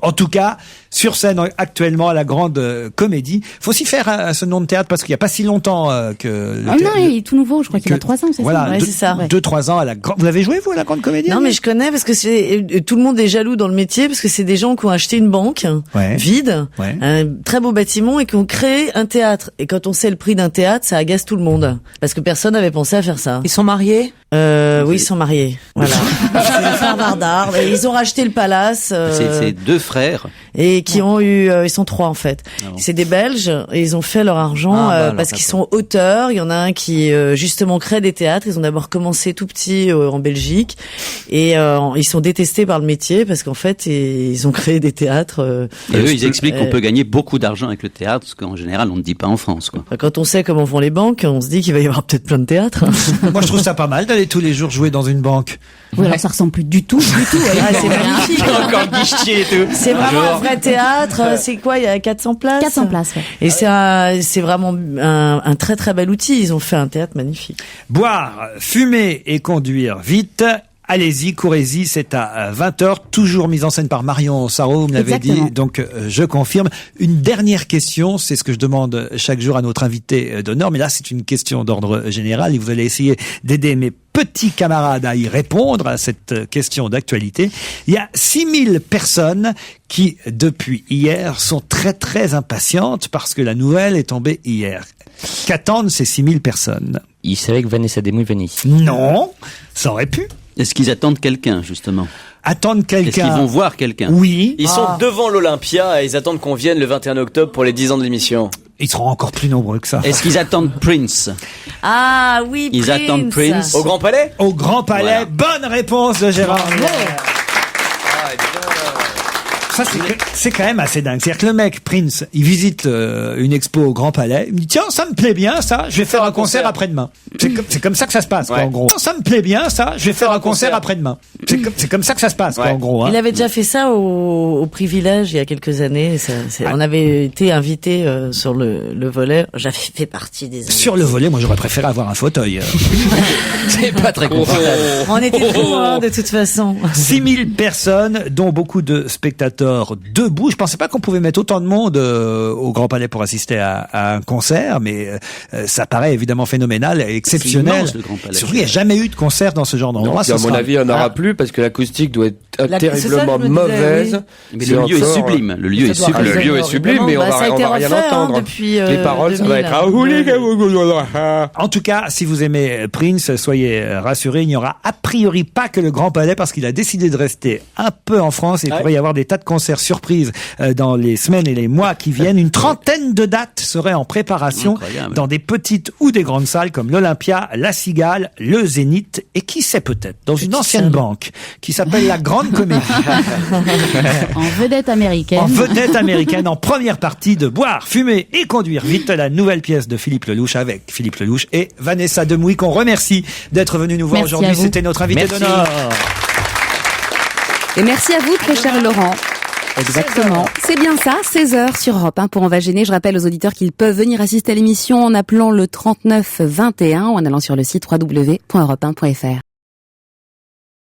Speaker 3: En tout cas, sur scène actuellement à la Grande Comédie. Faut s'y faire à ce nom de théâtre parce qu'il n'y a pas si longtemps que.
Speaker 8: Non, il est tout nouveau. Je crois qu'il a 3 ans. C'est
Speaker 3: voilà,
Speaker 8: ça.
Speaker 11: Ouais, c'est ça.
Speaker 3: 2-3 ans à la Grande. Vous l'avez joué vous à la Grande Comédie?
Speaker 11: Non, mais je connais parce que tout le monde est jaloux dans le métier parce que c'est des gens qui ont acheté une banque vide, un très beau bâtiment et qui ont créé un théâtre. Et quand on sait le prix d'un théâtre, ça agace tout le monde parce que personne n'avait pensé à faire ça.
Speaker 5: Ils sont mariés?
Speaker 11: Oui, ils sont mariés. Voilà. C'est les frères Bardard. Ils ont racheté le palace.
Speaker 4: C'est 2 frères.
Speaker 11: Et qui ont eu, ils sont 3 en fait. C'est des Belges et ils ont fait leur argent parce qu'ils sont auteurs. Il y en a un qui justement crée des théâtres. Ils ont d'abord commencé tout petit en Belgique et ils sont détestés par le métier parce qu'en fait ils ont créé des théâtres.
Speaker 4: Et eux, ils expliquent qu'on peut gagner beaucoup d'argent avec le théâtre, ce qu'en général on ne dit pas en France, quoi.
Speaker 11: Quand on sait comment font les banques, on se dit qu'il va y avoir peut-être plein de théâtres.
Speaker 3: Moi, je trouve ça pas mal d'aller tous les jours jouer dans une banque.
Speaker 8: Oui, alors ça ressemble plus du tout.
Speaker 11: C'est magnifique.
Speaker 7: Encore guichetier et tout.
Speaker 11: C'est vraiment un vrai théâtre. C'est quoi? Il y a 400 places.
Speaker 8: 400 places, ouais.
Speaker 11: Et c'est vraiment un très très bel outil. Ils ont fait un théâtre magnifique.
Speaker 3: Boire, fumer et conduire vite. Allez-y, courez-y, c'est à 20h, toujours mise en scène par Marion Sarraud, vous me l'avez dit, donc je confirme. Une dernière question, c'est ce que je demande chaque jour à notre invité d'honneur, mais là c'est une question d'ordre général et vous allez essayer d'aider mes petits camarades à y répondre à cette question d'actualité. Il y a 6000 personnes qui, depuis hier, sont très très impatientes parce que la nouvelle est tombée hier. Qu'attendent ces 6000 personnes?
Speaker 12: Ils savaient que Vanessa Demouy venait ici.
Speaker 3: Non, ça aurait pu.
Speaker 4: Est-ce qu'ils attendent quelqu'un, justement?
Speaker 3: Attendent quelqu'un.
Speaker 4: Est-ce qu'ils vont voir quelqu'un?
Speaker 3: Oui.
Speaker 7: Ils sont devant l'Olympia et ils attendent qu'on vienne le 21 octobre pour les 10 ans de l'émission.
Speaker 3: Ils seront encore plus nombreux que ça.
Speaker 4: Est-ce qu'ils attendent Prince?
Speaker 11: Ah oui, Prince.
Speaker 4: Ils attendent Prince.
Speaker 7: Au Grand Palais?
Speaker 3: Au Grand Palais. Voilà. Bonne réponse de Gérard. Ça, c'est quand même assez dingue. C'est-à-dire que le mec, Prince, il visite une expo au Grand Palais. Il me dit, tiens, ça me plaît bien, ça. Je vais faire un concert après-demain. C'est comme ça que ça se passe, quoi, en gros. Ça me plaît bien, ça. Je vais faire un concert après-demain. C'est comme ça que ça se passe, quoi, en gros. Hein.
Speaker 11: Il avait déjà fait ça au Privilège il y a quelques années. On avait été invité sur le volet. J'avais fait partie des invités.
Speaker 3: Sur le volet, moi, j'aurais préféré avoir un fauteuil.
Speaker 12: C'est pas très confortable.
Speaker 11: On était fous, de toute façon.
Speaker 3: 6000 personnes, dont beaucoup de spectateurs debout. Je pensais pas qu'on pouvait mettre autant de monde au Grand Palais pour assister à un concert, mais ça paraît évidemment phénoménal et exceptionnel.
Speaker 4: Immense, le Grand Palais.
Speaker 3: Surtout, il n'y a jamais eu de concert dans ce genre d'endroit.
Speaker 6: À mon avis, il n'y en aura plus parce que l'acoustique doit être terriblement mauvaise.
Speaker 4: Mais le lieu est sublime. Le lieu est sublime.
Speaker 6: Le lieu est sublime, mais on va rien entendre. Les paroles, ça va être
Speaker 3: En tout cas, si vous aimez Prince, soyez rassurés, il n'y aura a priori pas que le Grand Palais parce qu'il a décidé de rester un peu en France et il pourrait y avoir des tas de concerts surprises dans les semaines et les mois qui viennent. Une trentaine de dates seraient en préparation dans des petites ou des grandes salles comme l'Olympia, la Cigale, le Zénith et qui sait peut-être dans une ancienne banque qui s'appelle la Grande Comédie.
Speaker 8: En vedette américaine.
Speaker 3: En vedette américaine, en première partie de Boire, fumer et conduire vite, la nouvelle pièce de Philippe Lelouch avec Philippe Lelouch et Vanessa Demouy qu'on remercie d'être venue nous voir aujourd'hui. C'était notre invité d'honneur.
Speaker 8: Et merci à vous, très cher Laurent. Exactement. C'est bien ça, 16h sur Europe 1 pour On va gêner. Je rappelle aux auditeurs qu'ils peuvent venir assister à l'émission en appelant le 39 21 ou en allant sur le site www.europe1.fr.